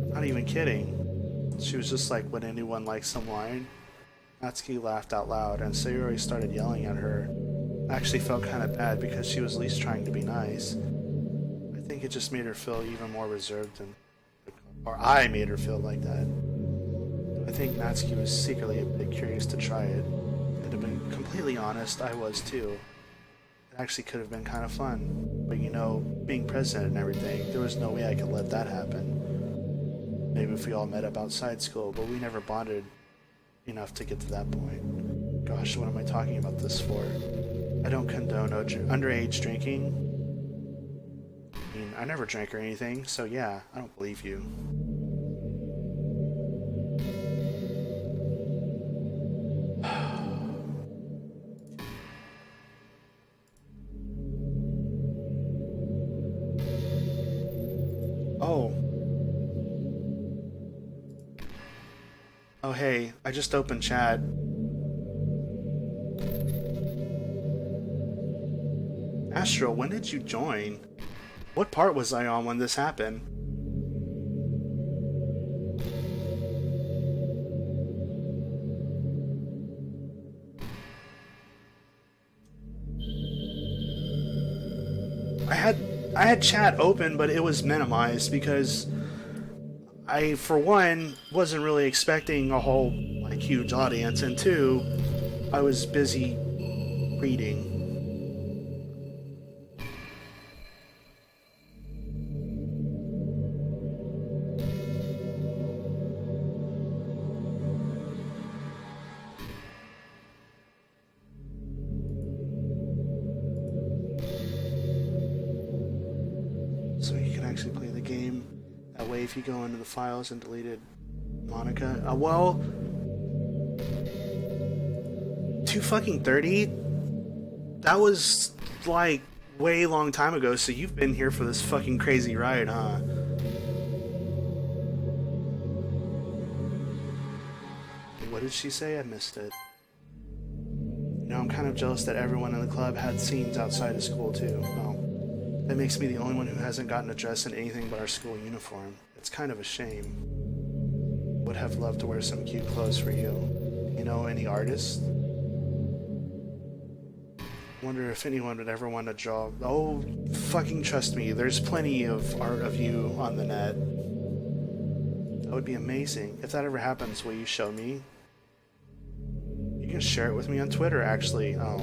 I'm not even kidding. She was just like, would anyone like some wine? Natsuki laughed out loud, and Sayori started yelling at her. I actually felt kind of bad because she was at least trying to be nice. I think it just made her feel even more reserved, or I made her feel like that. I think Natsuki was secretly a bit curious to try it. And to be completely honest, I was too. It actually could have been kind of fun. But you know, being president and everything, there was no way I could let that happen. Maybe if we all met up outside school, but we never bonded enough to get to that point. Gosh, what am I talking about this for? I don't condone underage drinking. I mean, I never drank or anything, so yeah, I don't believe you. Oh hey, I just opened chat. Astro, when did you join? What part was I on when this happened? I had chat open, but it was minimized because I, for one, wasn't really expecting a whole, like, huge audience, and two, I was busy reading. So you can actually play the game that way if you go into the files and deleted Monica. Well, 2:30? That was like way long time ago, so you've been here for this fucking crazy ride, huh? What did she say? I missed it. You know, I'm kind of jealous that everyone in the club had scenes outside of school too. Well, that makes me the only one who hasn't gotten a dress in anything but our school uniform. It's kind of a shame. Would have loved to wear some cute clothes for you. You know any artists? Wonder if anyone would ever want to draw. Oh, fucking trust me, there's plenty of art of you on the net. That would be amazing. If that ever happens, will you show me? You can share it with me on Twitter, actually. Oh.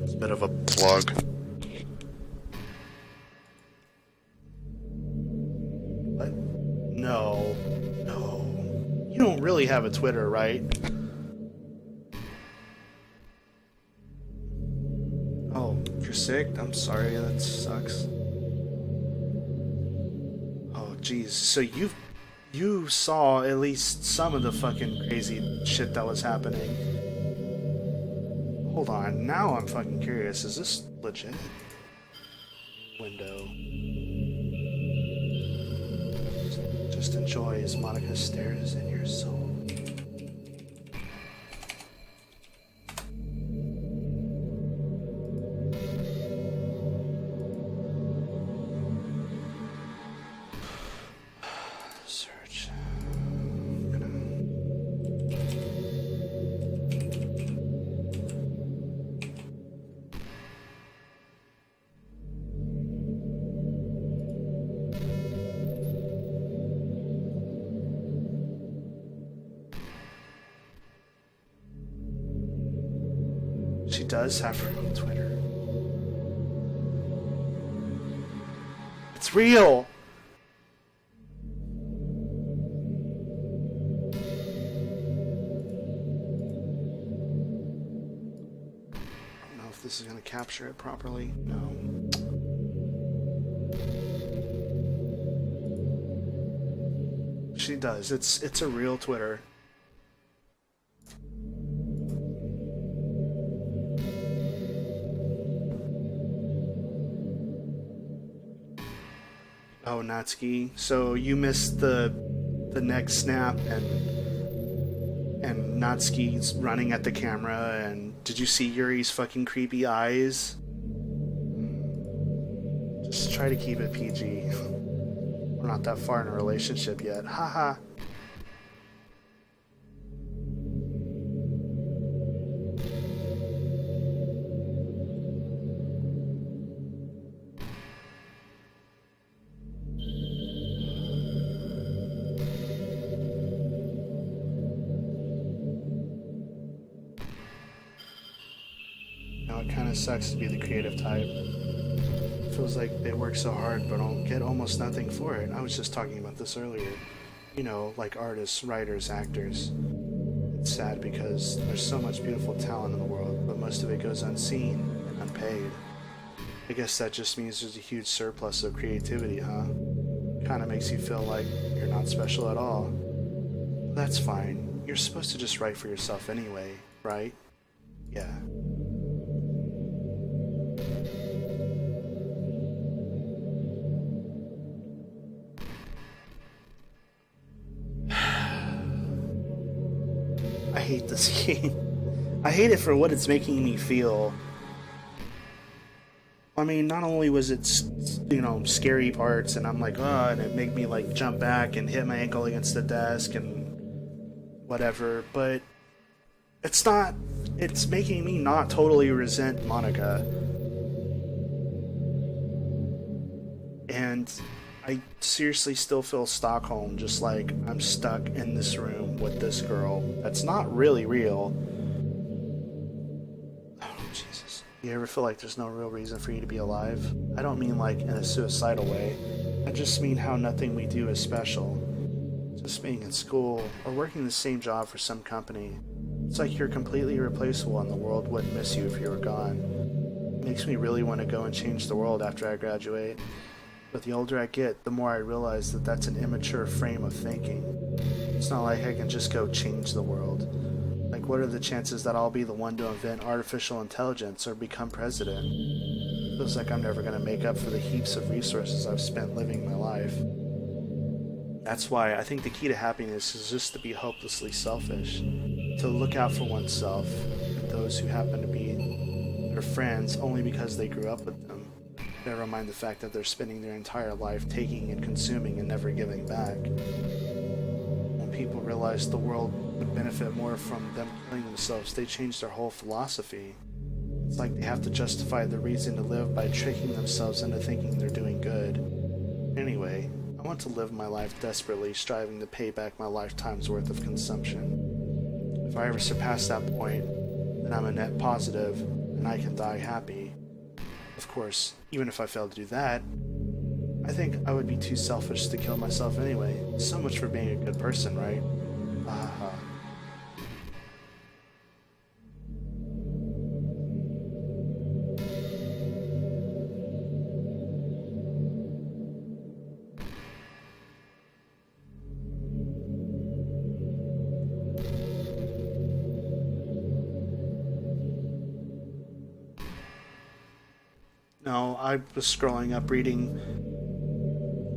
It's a bit of a plug. What? No. really have a Twitter, right? Oh, you're sick? I'm sorry, that sucks. Oh, jeez. So you saw at least some of the fucking crazy shit that was happening. Hold on, now I'm fucking curious. Is this legit? Window. Just enjoy as Monica stares in your soul. Search. She does have her own Twitter. It's real! I don't know if this is going to capture it properly. No. She does. It's a real Twitter. Oh, Natsuki. So you missed the next snap and Natsuki's running at the camera, and did you see Yuri's fucking creepy eyes? Just try to keep it PG. We're not that far in a relationship yet. Haha. Now it kind of sucks to be the creative type. Feels like they work so hard but don't get almost nothing for it. I was just talking about this earlier. You know, like artists, writers, actors. It's sad because there's so much beautiful talent in the world, but most of it goes unseen and unpaid. I guess that just means there's a huge surplus of creativity, huh? Kinda makes you feel like you're not special at all. That's fine. You're supposed to just write for yourself anyway, right? Yeah. I hate this game. I hate it for what it's making me feel. I mean, not only was it, scary parts, and I'm like, oh, and it made me, like, jump back and hit my ankle against the desk and whatever, but it's making me not totally resent Monica. And I seriously still feel Stockholm, just like I'm stuck in this room with this girl that's not really real. Oh, Jesus. You ever feel like there's no real reason for you to be alive? I don't mean like in a suicidal way. I just mean how nothing we do is special. Just being in school or working the same job for some company. It's like you're completely irreplaceable and the world wouldn't miss you if you were gone. It makes me really want to go and change the world after I graduate. But the older I get, the more I realize that that's an immature frame of thinking. It's not like I can just go change the world. Like, what are the chances that I'll be the one to invent artificial intelligence or become president? Feels like I'm never going to make up for the heaps of resources I've spent living my life. That's why I think the key to happiness is just to be hopelessly selfish. To look out for oneself and those who happen to be their friends only because they grew up with them. Never mind the fact that they're spending their entire life taking and consuming and never giving back. When people realized the world would benefit more from them killing themselves, they changed their whole philosophy. It's like they have to justify the reason to live by tricking themselves into thinking they're doing good. Anyway, I want to live my life desperately, striving to pay back my lifetime's worth of consumption. If I ever surpass that point, then I'm a net positive, and I can die happy. Of course, even if I failed to do that, I think I would be too selfish to kill myself anyway. So much for being a good person, right? No, I was scrolling up reading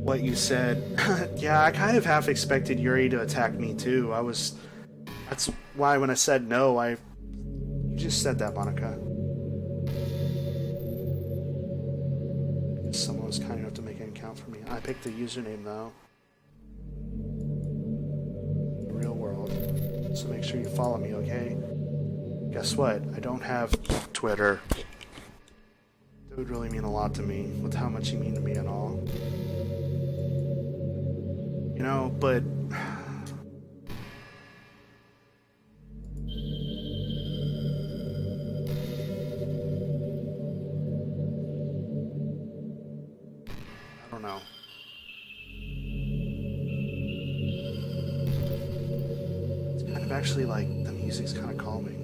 what you said. Yeah, I kind of half expected Yuri to attack me too. That's why when I said no, you just said that, Monica. Someone was kind enough to make an account for me. I picked the username though. The real world. So make sure you follow me, okay? Guess what? I don't have Twitter. That would really mean a lot to me, with how much you mean to me and all. You know, but... I don't know. It's kind of actually like, the music's kind of calming.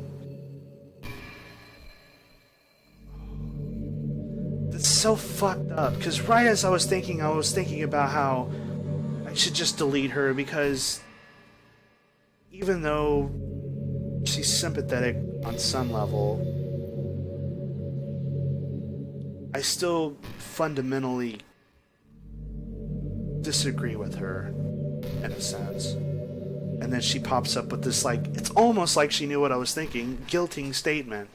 That's so fucked up, because right as I was thinking about how I should just delete her, because even though she's sympathetic on some level, I still fundamentally disagree with her in a sense. And then she pops up with this, like, it's almost like she knew what I was thinking, guilting statement.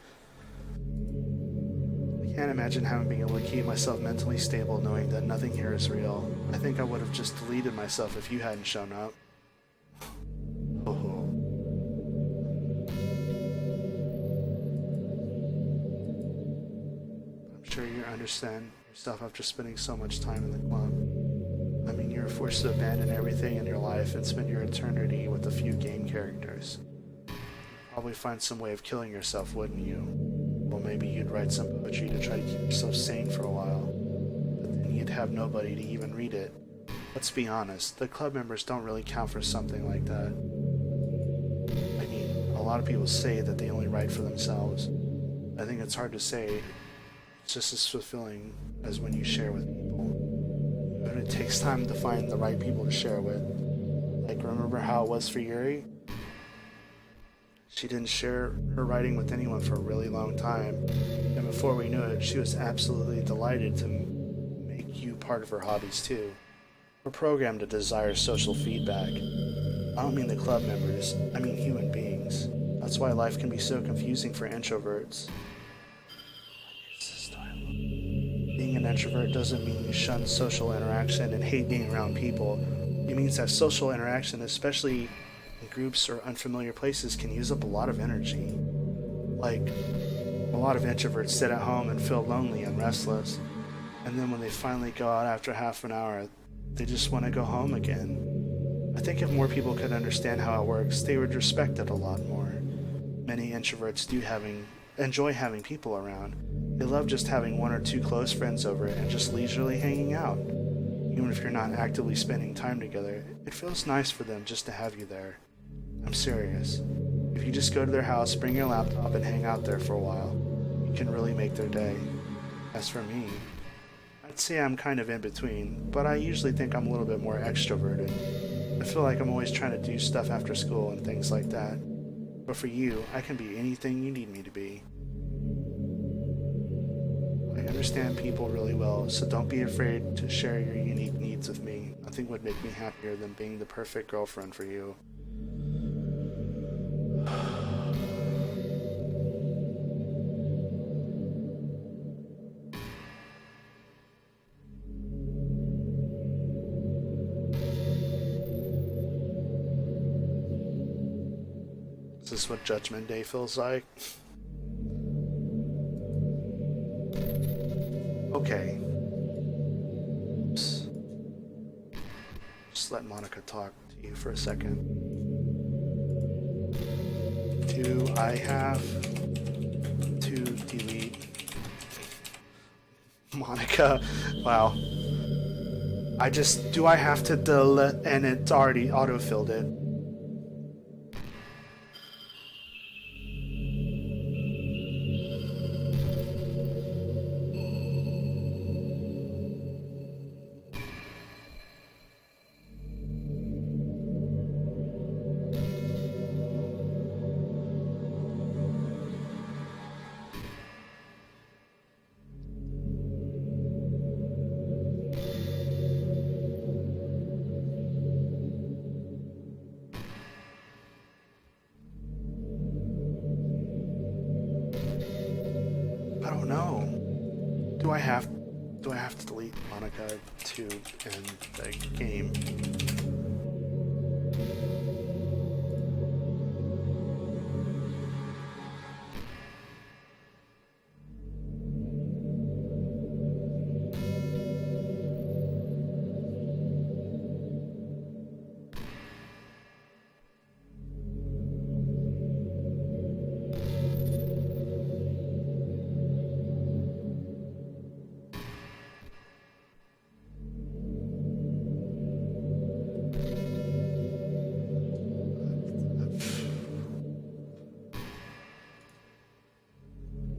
I can't imagine having been able to keep myself mentally stable knowing that nothing here is real. I think I would have just deleted myself if you hadn't shown up. Oh. I'm sure you understand yourself after spending so much time in the club. I mean, you're forced to abandon everything in your life and spend your eternity with a few game characters. You'd probably find some way of killing yourself, wouldn't you? Well, maybe you'd write some poetry to try to keep yourself sane for a while. But then you'd have nobody to even read it. Let's be honest, the club members don't really count for something like that. I mean, a lot of people say that they only write for themselves. I think it's hard to say. It's just as fulfilling as when you share with people. But it takes time to find the right people to share with. Like, remember how it was for Yuri? She didn't share her writing with anyone for a really long time, and before we knew it, she was absolutely delighted to make you part of her hobbies too. We're programmed to desire social feedback. I don't mean the club members, I mean human beings. That's why life can be so confusing for introverts. Being an introvert doesn't mean you shun social interaction and hate being around people. It means that social interaction, especially in groups or unfamiliar places, can use up a lot of energy. Like, a lot of introverts sit at home and feel lonely and restless, and then when they finally go out after half an hour, they just want to go home again. I think if more people could understand how it works, they would respect it a lot more. Many introverts enjoy having people around. They love just having one or two close friends over and just leisurely hanging out. Even if you're not actively spending time together, it feels nice for them just to have you there. I'm serious. If you just go to their house, bring your laptop, and hang out there for a while, you can really make their day. As for me, I'd say I'm kind of in between, but I usually think I'm a little bit more extroverted. I feel like I'm always trying to do stuff after school and things like that. But for you, I can be anything you need me to be. I understand people really well, so don't be afraid to share your unique needs with me. Nothing would make me happier than being the perfect girlfriend for you. Is this what Judgment Day feels like? Okay. Oops. Just let Monica talk to you for a second. Do I have to delete Monica? Wow. Do I have to delete, and it's already auto-filled it. no. Do I have to delete Monica 2 in the game?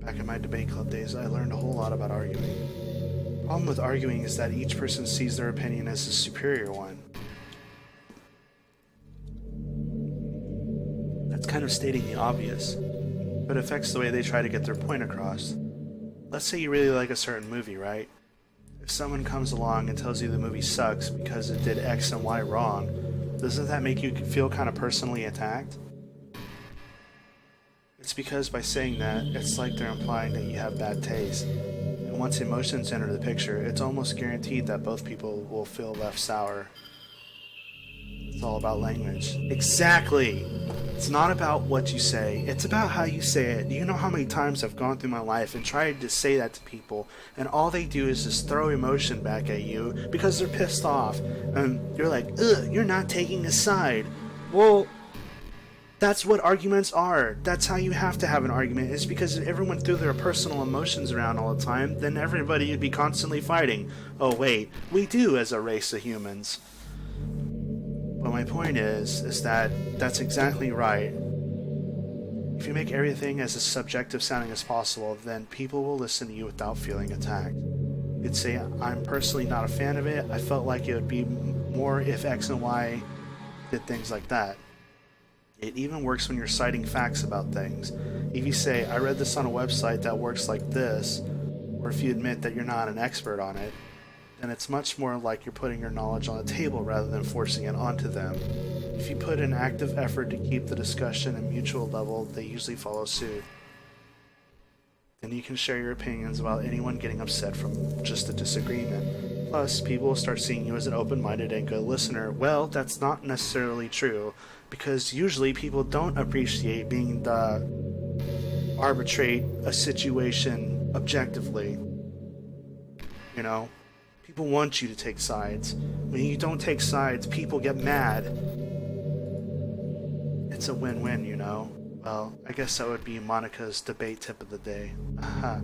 Back in my debate club days, I learned a whole lot about arguing. The problem with arguing is that each person sees their opinion as the superior one. That's kind of stating the obvious, but it affects the way they try to get their point across. Let's say you really like a certain movie, right? If someone comes along and tells you the movie sucks because it did X and Y wrong, doesn't that make you feel kind of personally attacked? It's because by saying that, it's like they're implying that you have bad taste. And once emotions enter the picture, it's almost guaranteed that both people will feel left sour. It's all about language. Exactly! It's not about what you say, it's about how you say it. Do you know how many times I've gone through my life and tried to say that to people, and all they do is just throw emotion back at you because they're pissed off, and you're like, ugh, you're not taking a side. Well, that's what arguments are. That's how you have to have an argument. It's because if everyone threw their personal emotions around all the time, then everybody would be constantly fighting. Oh wait, we do as a race of humans. But my point is that that's exactly right. If you make everything as subjective sounding as possible, then people will listen to you without feeling attacked. You'd say, I'm personally not a fan of it. I felt like it would be more if X and Y did things like that. It even works when you're citing facts about things. If you say, I read this on a website that works like this, or if you admit that you're not an expert on it, then it's much more like you're putting your knowledge on the table rather than forcing it onto them. If you put an active effort to keep the discussion at mutual level, they usually follow suit. Then you can share your opinions without anyone getting upset from just a disagreement. Plus, people will start seeing you as an open-minded and good listener. Well, that's not necessarily true, because usually people don't appreciate being the arbitrate a situation objectively. You know? People want you to take sides. When you don't take sides, people get mad. It's a win-win, you know? Well, I guess that would be Monica's debate tip of the day. Aha.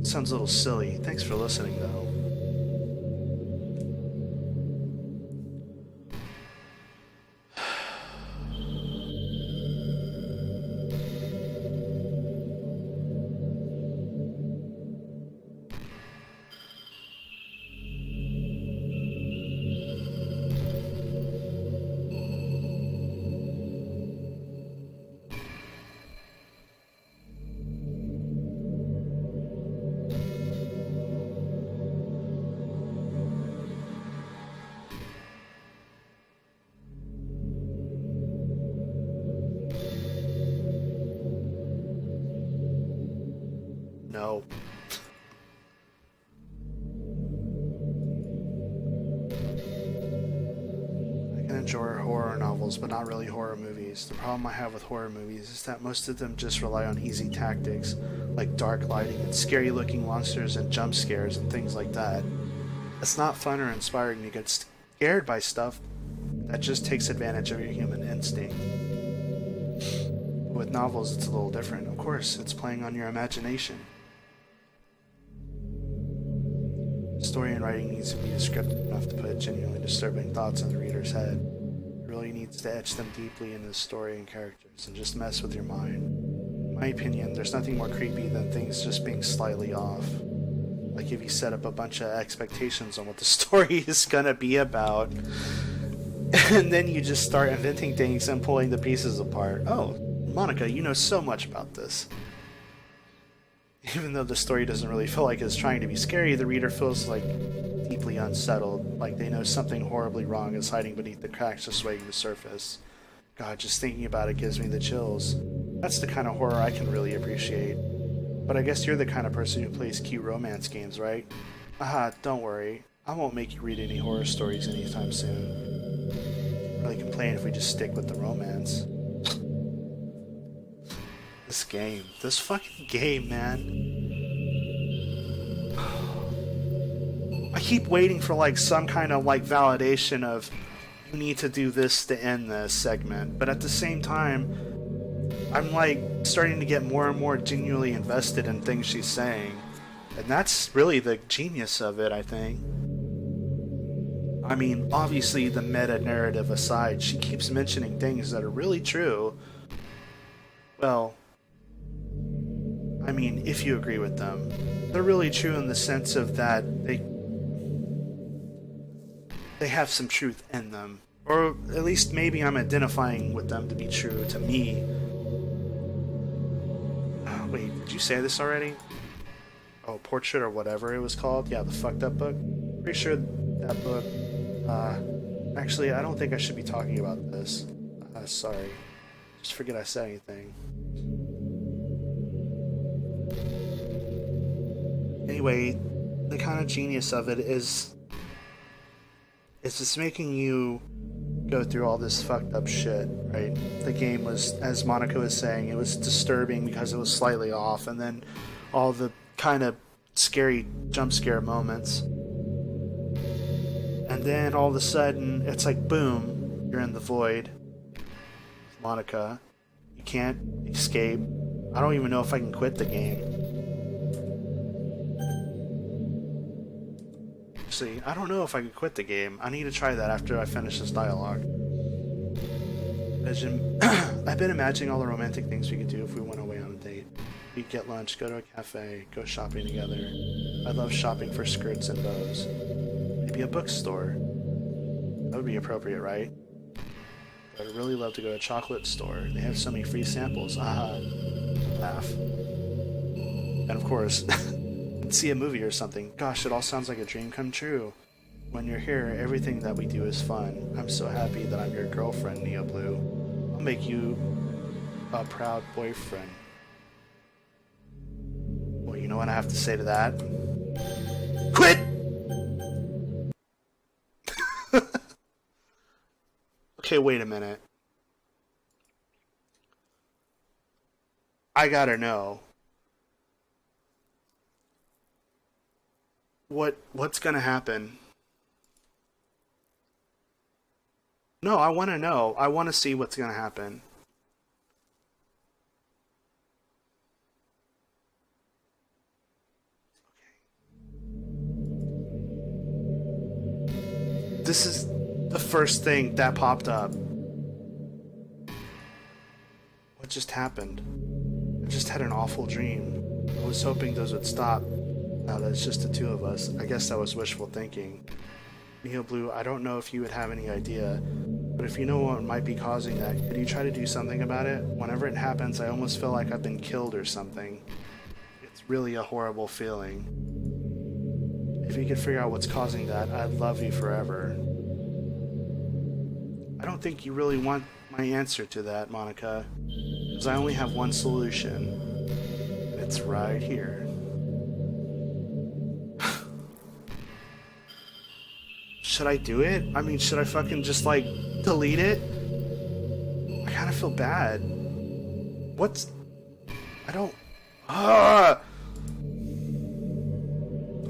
Sounds a little silly. Thanks for listening, though. No. I can enjoy horror novels, but not really horror movies. The problem I have with horror movies is that most of them just rely on easy tactics, like dark lighting and scary looking monsters and jump scares and things like that. It's not fun or inspiring to get scared by stuff that just takes advantage of your human instinct. With novels, it's a little different. Of course, it's playing on your imagination. Story and writing needs to be descriptive enough to put genuinely disturbing thoughts in the reader's head. It really needs to etch them deeply into the story and characters and just mess with your mind. In my opinion, there's nothing more creepy than things just being slightly off. Like if you set up a bunch of expectations on what the story is gonna be about, and then you just start inventing things and pulling the pieces apart. Oh, Monica, you know so much about this. Even though the story doesn't really feel like it's trying to be scary, the reader feels like deeply unsettled, like they know something horribly wrong is hiding beneath the cracks just waiting to surface. God, just thinking about it gives me the chills. That's the kind of horror I can really appreciate. But I guess you're the kind of person who plays cute romance games, right? Aha, don't worry. I won't make you read any horror stories anytime soon. Really complain if we just stick with the romance. This game. This fucking game, man. I keep waiting for like some kind of like validation of you need to do this to end this segment, but at the same time I'm like starting to get more and more genuinely invested in things she's saying, and that's really the genius of it, I think. I mean, obviously the meta narrative aside, she keeps mentioning things that are really true. Well, I mean, if you agree with them, they're really true in the sense of that they have some truth in them. Or at least maybe I'm identifying with them to be true to me. Wait, did you say this already? Oh, Portrait or whatever it was called? Yeah, the fucked up book? Pretty sure that book... actually, I don't think I should be talking about this. Sorry. Just forget I said anything. Anyway, the kind of genius of it is... it's just making you go through all this fucked up shit, right? The game was, as Monica was saying, it was disturbing because it was slightly off, and then all the kind of scary jump scare moments. And then all of a sudden, it's like, boom, you're in the void. Monica, you can't escape. I don't even know if I can quit the game. See, I don't know if I could quit the game. I need to try that after I finish this dialogue. I've been imagining all the romantic things we could do if we went away on a date. We'd get lunch, go to a cafe, go shopping together. I love shopping for skirts and bows. Maybe a bookstore. That would be appropriate, right? But I'd really love to go to a chocolate store. They have so many free samples. Aha. Laugh. And of course... see a movie or something. Gosh, it all sounds like a dream come true. When you're here, everything that we do is fun. I'm so happy that I'm your girlfriend, Neo Blue. I'll make you a proud boyfriend. Well, you know what I have to say to that? Quit! Okay, wait a minute. I gotta know. What's gonna happen? No, I want to know. I want to see what's gonna happen. This is the first thing that popped up. What just happened? I just had an awful dream. I was hoping those would stop. Now that it's just the two of us, I guess that was wishful thinking. Neo Blue, I don't know if you would have any idea, but if you know what might be causing that, could you try to do something about it? Whenever it happens, I almost feel like I've been killed or something. It's really a horrible feeling. If you could figure out what's causing that, I'd love you forever. I don't think you really want my answer to that, Monica, because I only have one solution. And it's right here. Should I do it? I mean, should I fucking just, like, delete it? I kind of feel bad. What's... I don't...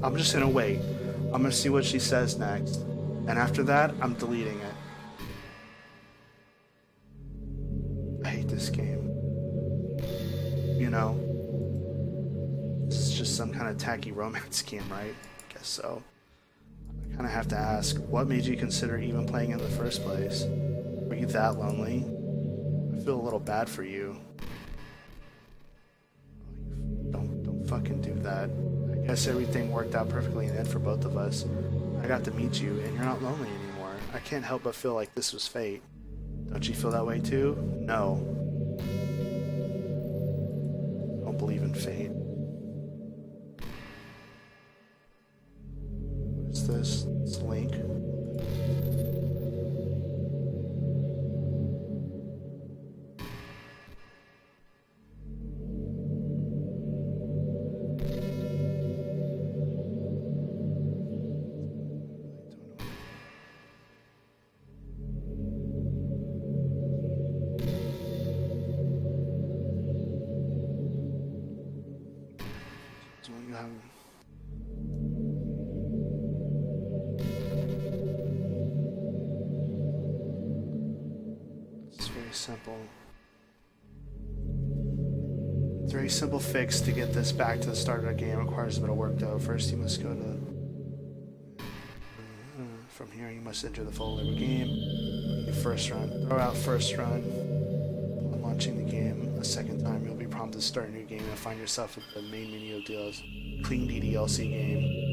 I'm just gonna wait. I'm gonna see what she says next. And after that, I'm deleting it. I hate this game. You know? This is just some kind of tacky romance game, right? Guess so. I kind of have to ask, what made you consider even playing in the first place? Were you that lonely? I feel a little bad for you. Don't fucking do that. I guess everything worked out perfectly in the end for both of us. I got to meet you, and you're not lonely anymore. I can't help but feel like this was fate. Don't you feel that way too? No. I don't believe in fate. What is this? It's a link. simple. It's a very simple fix to get this back to the start of the game. It requires a bit of work though. First you must go to... From here you must enter the folder of a game. You first run. Throw out first run. Upon launching the game a second time, you'll be prompted to start a new game and find yourself at the main menu of deals. Clean DDLC game.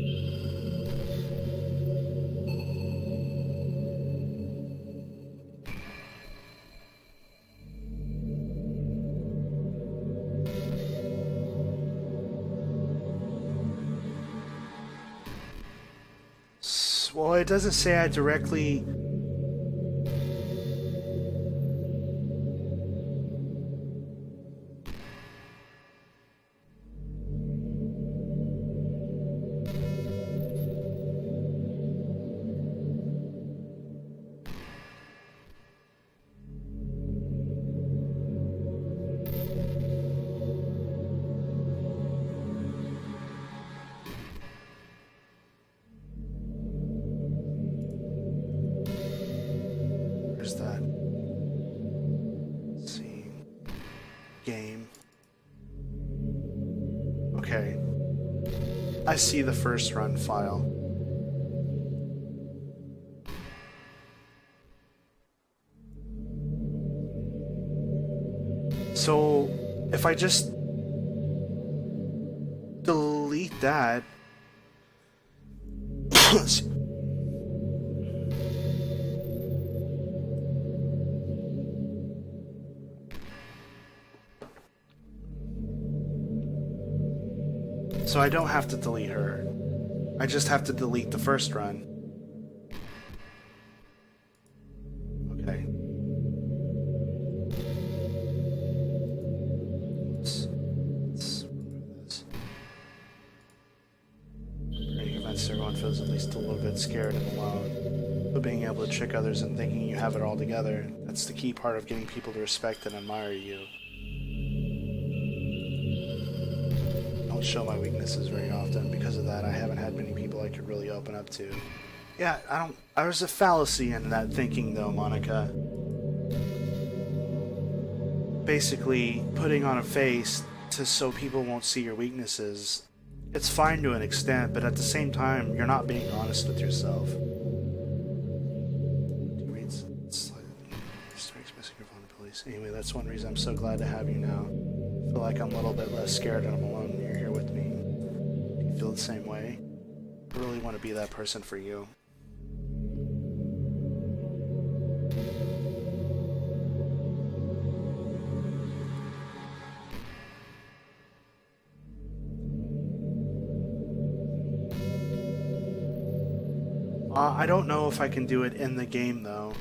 Well, it doesn't say I directly... that. Let's see. Game. Okay. I see the first run file. So, if I just delete that... So I don't have to delete her. I just have to delete the first run. Okay. Let's remove this. During events, everyone feels at least a little bit scared and alone. But being able to trick others and thinking you have it all together, that's the key part of getting people to respect and admire you. Don't show my weaknesses very often. Because of that, I haven't had many people I could really open up to. Yeah, there's a fallacy in that thinking though, Monica. Basically, putting on a face so people won't see your weaknesses, it's fine to an extent, but at the same time, you're not being honest with yourself. Anyway, that's one reason I'm so glad to have you now. I feel like I'm a little bit less scared and I'm alone when you're here with me. Do you feel the same way? I really want to be that person for you. I don't know if I can do it in the game though.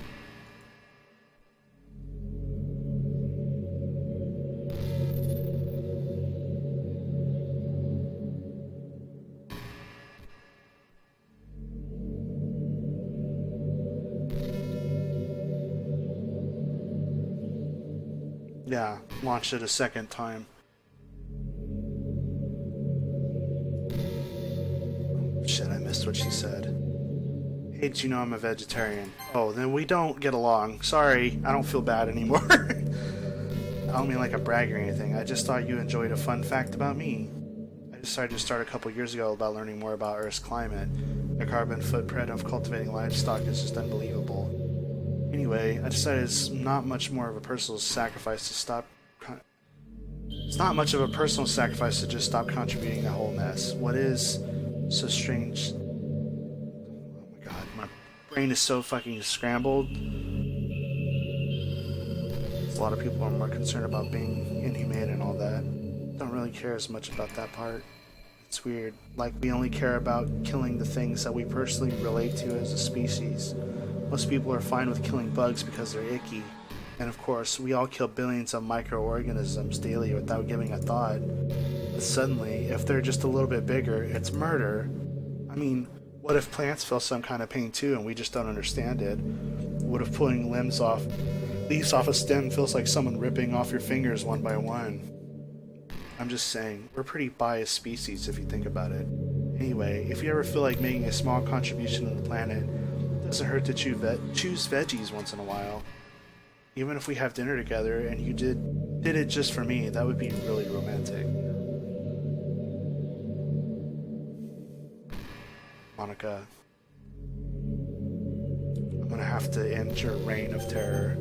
Yeah, launched it a second time. Shit, I missed what she said. Hey, did you know I'm a vegetarian? Oh, then we don't get along. Sorry, I don't feel bad anymore. I don't mean like a brag or anything. I just thought you enjoyed a fun fact about me. I decided to start a couple years ago about learning more about Earth's climate. The carbon footprint of cultivating livestock is just unbelievable. Anyway, I decided it's not much more of a personal sacrifice to stop... It's not much of a personal sacrifice to just stop contributing the whole mess. What is so strange... Oh my god, my brain is so fucking scrambled. A lot of people are more concerned about being inhumane and all that. Don't really care as much about that part. It's weird. Like, we only care about killing the things that we personally relate to as a species. Most people are fine with killing bugs because they're icky. And of course, we all kill billions of microorganisms daily without giving a thought. But suddenly, if they're just a little bit bigger, it's murder. I mean, what if plants feel some kind of pain too and we just don't understand it? What if pulling leaves off a stem feels like someone ripping off your fingers one by one? I'm just saying, we're a pretty biased species if you think about it. Anyway, if you ever feel like making a small contribution to the planet, it doesn't hurt to choose veggies once in a while. Even if we have dinner together and you did it just for me, that would be really romantic. Monica, I'm gonna have to end your reign of terror.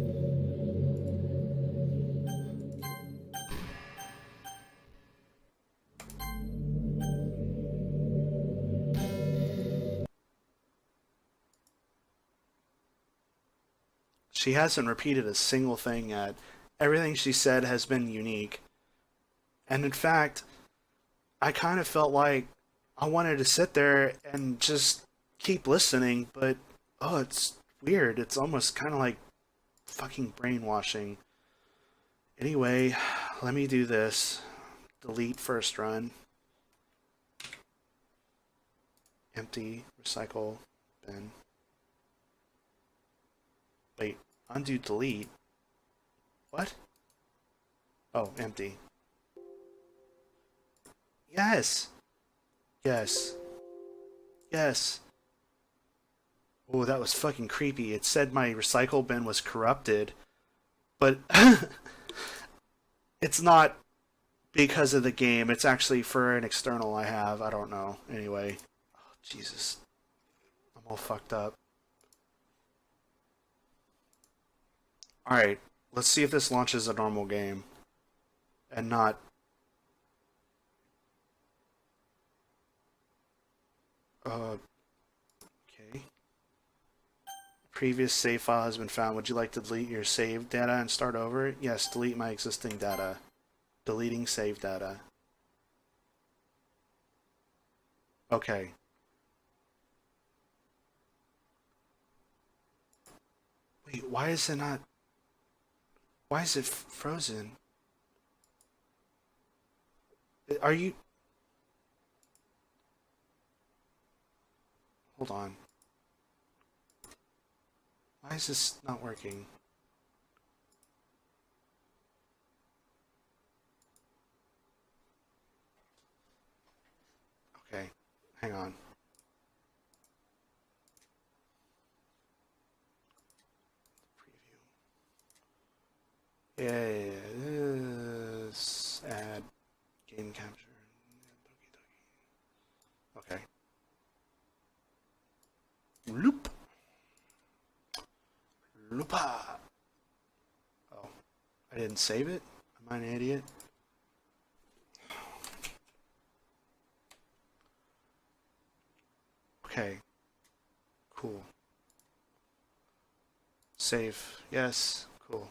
She hasn't repeated a single thing yet. Everything she said has been unique. And in fact, I kind of felt like I wanted to sit there and just keep listening, but oh, it's weird. It's almost kind of like fucking brainwashing. Anyway, let me do this. Delete first run. Empty, recycle, bin. Wait, undo delete. What? Oh, empty. Yes! Yes. Yes. Oh, that was fucking creepy. It said my recycle bin was corrupted, but it's not because of the game. It's actually for an external I have. I don't know. Anyway. Oh, Jesus. I'm all fucked up. Alright, let's see if this launches a normal game. And not... okay. Previous save file has been found. Would you like to delete your save data and start over? Yes, delete my existing data. Deleting save data. Okay. Wait, why is it not... why is it frozen? Are you... hold on. Why is this not working? Okay, hang on. Preview. Yeah, this add game capture. Okay. Loop. Loopa. Oh, I didn't save it? Am I an idiot? Okay. Cool. Save. Yes. Cool.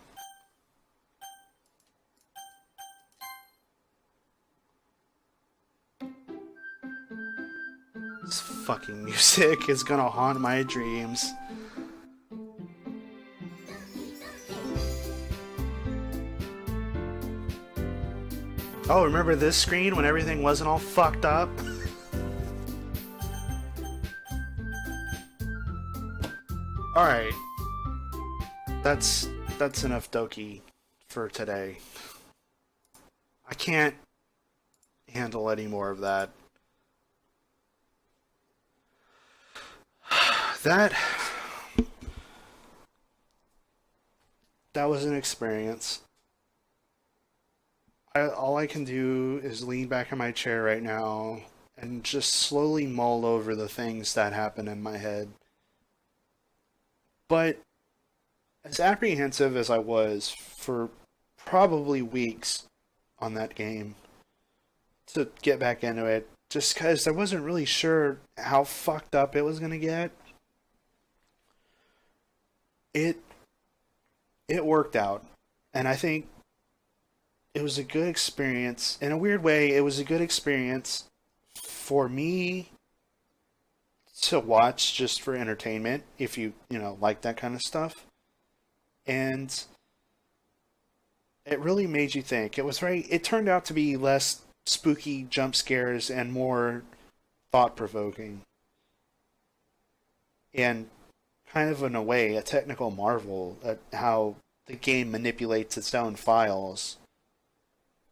This fucking music is gonna haunt my dreams. Oh, remember this screen when everything wasn't all fucked up? Alright. That's enough Doki for today. I can't handle any more of that. That that was an experience. All I can do is lean back in my chair right now and just slowly mull over the things that happen in my head. But as apprehensive as I was for probably weeks on that game to get back into it, just because I wasn't really sure how fucked up it was gonna get, it it worked out, and I think it was a good experience. In a weird way, it was a good experience for me to watch just for entertainment, if you like that kind of stuff. And it really made you think. It turned out to be less spooky jump scares and more thought provoking. And kind of in a way, a technical marvel at how the game manipulates its own files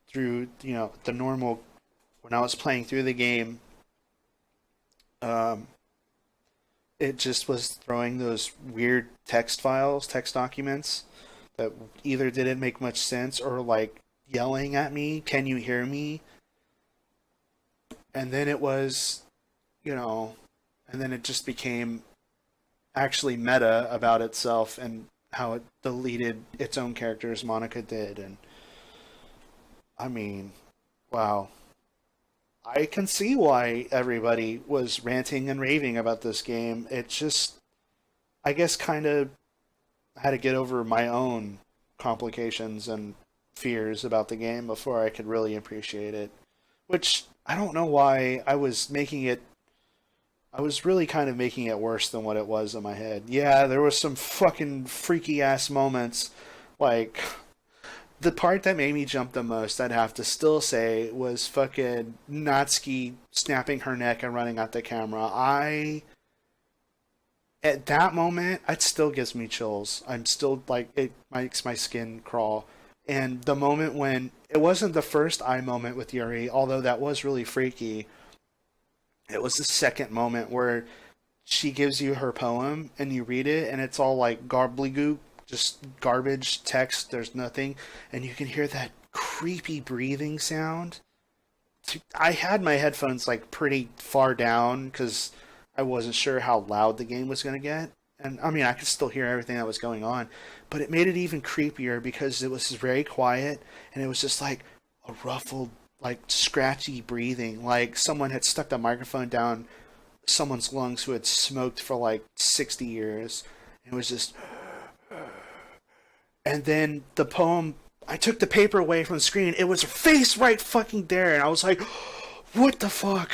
through, the normal. When I was playing through the game, um, it just was throwing those weird text files, text documents that either didn't make much sense or like yelling at me, "Can you hear me?" And then it was, you know, and then it just became actually meta about itself and how it deleted its own characters, Monica did. And I mean, wow. I can see why everybody was ranting and raving about this game. It just, I guess, kind of had to get over my own complications and fears about the game before I could really appreciate it. Which I don't know why I was really kind of making it worse than what it was in my head. Yeah, there was some fucking freaky ass moments. Like, the part that made me jump the most, I'd have to still say, was fucking Natsuki snapping her neck and running at the camera. At that moment, it still gives me chills. I'm still, like, it makes my skin crawl. And the moment when, it wasn't the first eye moment with Yuri, although that was really freaky. It was the second moment where she gives you her poem and you read it and it's all like garbly just garbage text. There's nothing, and you can hear that creepy breathing sound. I had my headphones like pretty far down because I wasn't sure how loud the game was going to get. And I mean, I could still hear everything that was going on, but it made it even creepier because it was very quiet and it was just like a ruffled, like scratchy breathing, like someone had stuck the microphone down someone's lungs who had smoked for like 60 years. It was just, and then the poem, I took the paper away from the screen. It was her face right fucking there, and I was like, what the fuck?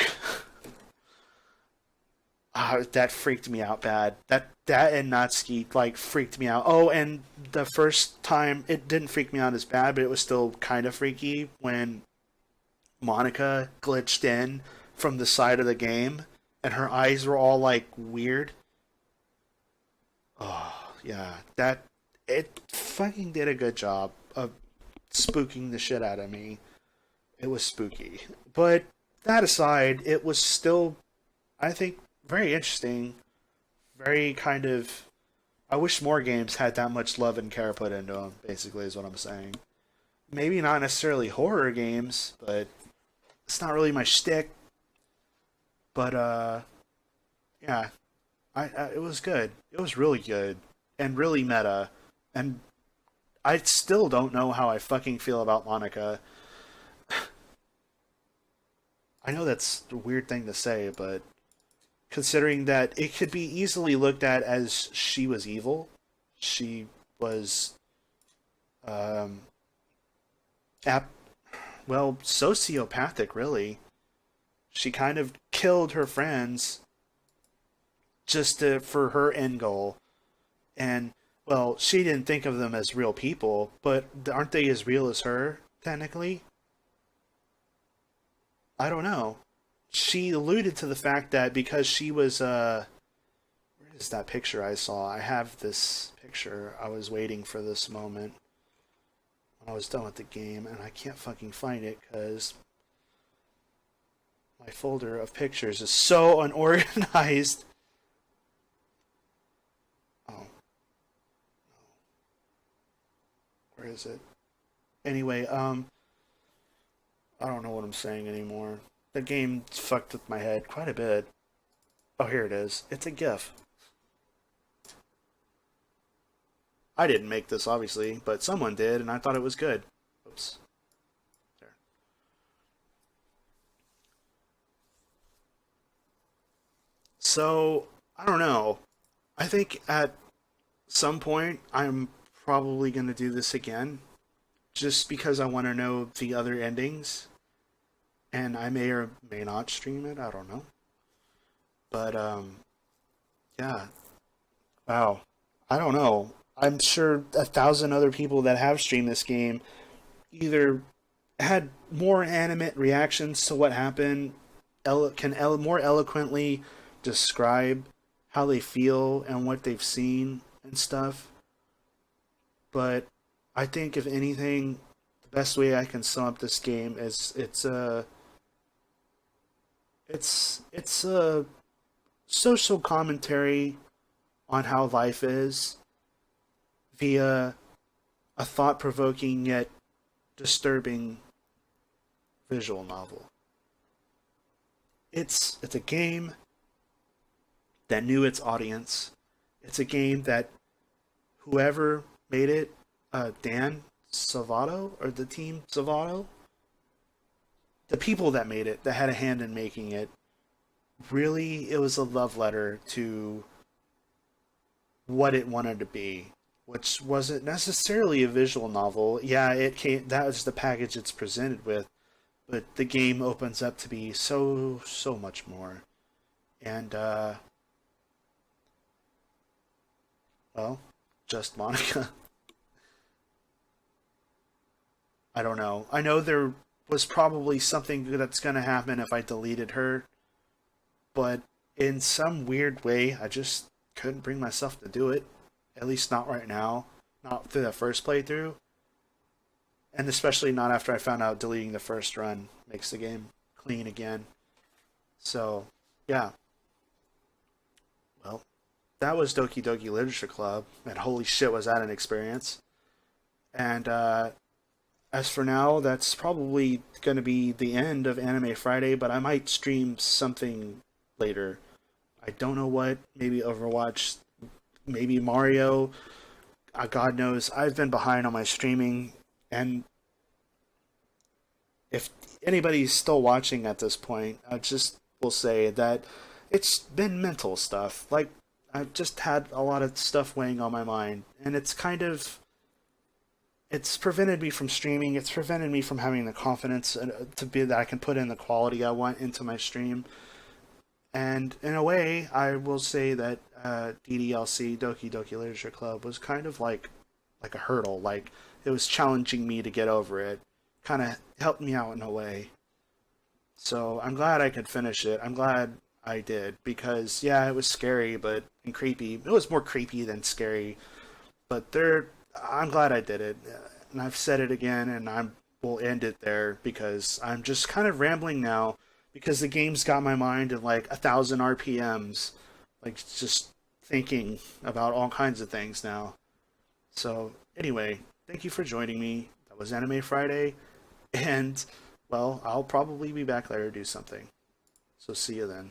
That freaked me out bad. That and Natsuki like freaked me out. Oh, and the first time it didn't freak me out as bad, but it was still kind of freaky when Monica glitched in from the side of the game and her eyes were all like weird. Oh, yeah. That it fucking did a good job of spooking the shit out of me. It was spooky. But that aside, it was still, I think, very interesting. Very kind of. I wish more games had that much love and care put into them, basically, is what I'm saying. Maybe not necessarily horror games, but it's not really my shtick. But, yeah. It was good. It was really good. And really meta. And I still don't know how I fucking feel about Monica. I know that's a weird thing to say, but considering that it could be easily looked at as she was evil, she was, um, ap- well, sociopathic, really. She kind of killed her friends for her end goal. And, well, she didn't think of them as real people, but aren't they as real as her, technically? I don't know. She alluded to the fact that because she was, where is that picture I saw? I have this picture. I was waiting for this moment when I was done with the game, and I can't fucking find it because my folder of pictures is so unorganized. Oh, where is it? Anyway, I don't know what I'm saying anymore. The game fucked with my head quite a bit. Oh, here it is. It's a GIF. I didn't make this, obviously, but someone did, and I thought it was good. Oops. There. So, I don't know. I think at some point I'm probably going to do this again, just because I want to know the other endings, and I may or may not stream it. I don't know. But, yeah. Wow. I don't know. I'm sure 1,000 other people that have streamed this game either had more animate reactions to what happened, more eloquently describe how they feel and what they've seen and stuff. But I think, if anything, the best way I can sum up this game is it's a social commentary on how life is via a thought-provoking yet disturbing visual novel. It's a game that knew its audience. It's a game that whoever made it, Dan Savato or the team Savato, the people that made it, that had a hand in making it, really it was a love letter to what it wanted to be, which wasn't necessarily a visual novel. Yeah, it came. That was the package it's presented with, but the game opens up to be so much more. And well, just Monica. I don't know. I know there was probably something that's gonna happen if I deleted her, but in some weird way, I just couldn't bring myself to do it. At least not right now. Not through the first playthrough. And especially not after I found out deleting the first run makes the game clean again. So, yeah. Well, that was Doki Doki Literature Club. And holy shit, was that an experience. And as for now, that's probably going to be the end of Anime Friday, but I might stream something later. I don't know what. Maybe Overwatch, maybe Mario. God knows. I've been behind on my streaming, and if anybody's still watching at this point, I just will say that it's been mental stuff. Like, I've just had a lot of stuff weighing on my mind, and it's prevented me from streaming. It's prevented me from having the confidence to be that I can put in the quality I want into my stream. And in a way, I will say that DDLC Doki Doki Literature Club was kind of like a hurdle. Like it was challenging me to get over it. Kind of helped me out in a way. So I'm glad I could finish it. I'm glad I did because yeah, it was scary, but and creepy. It was more creepy than scary. But I'm glad I did it, and I've said it again, and I will end it there because I'm just kind of rambling now because the game's got my mind at like 1,000 RPMs, like just thinking about all kinds of things now. So anyway, thank you for joining me. That was Anime Friday, and well, I'll probably be back later to do something. So see you then.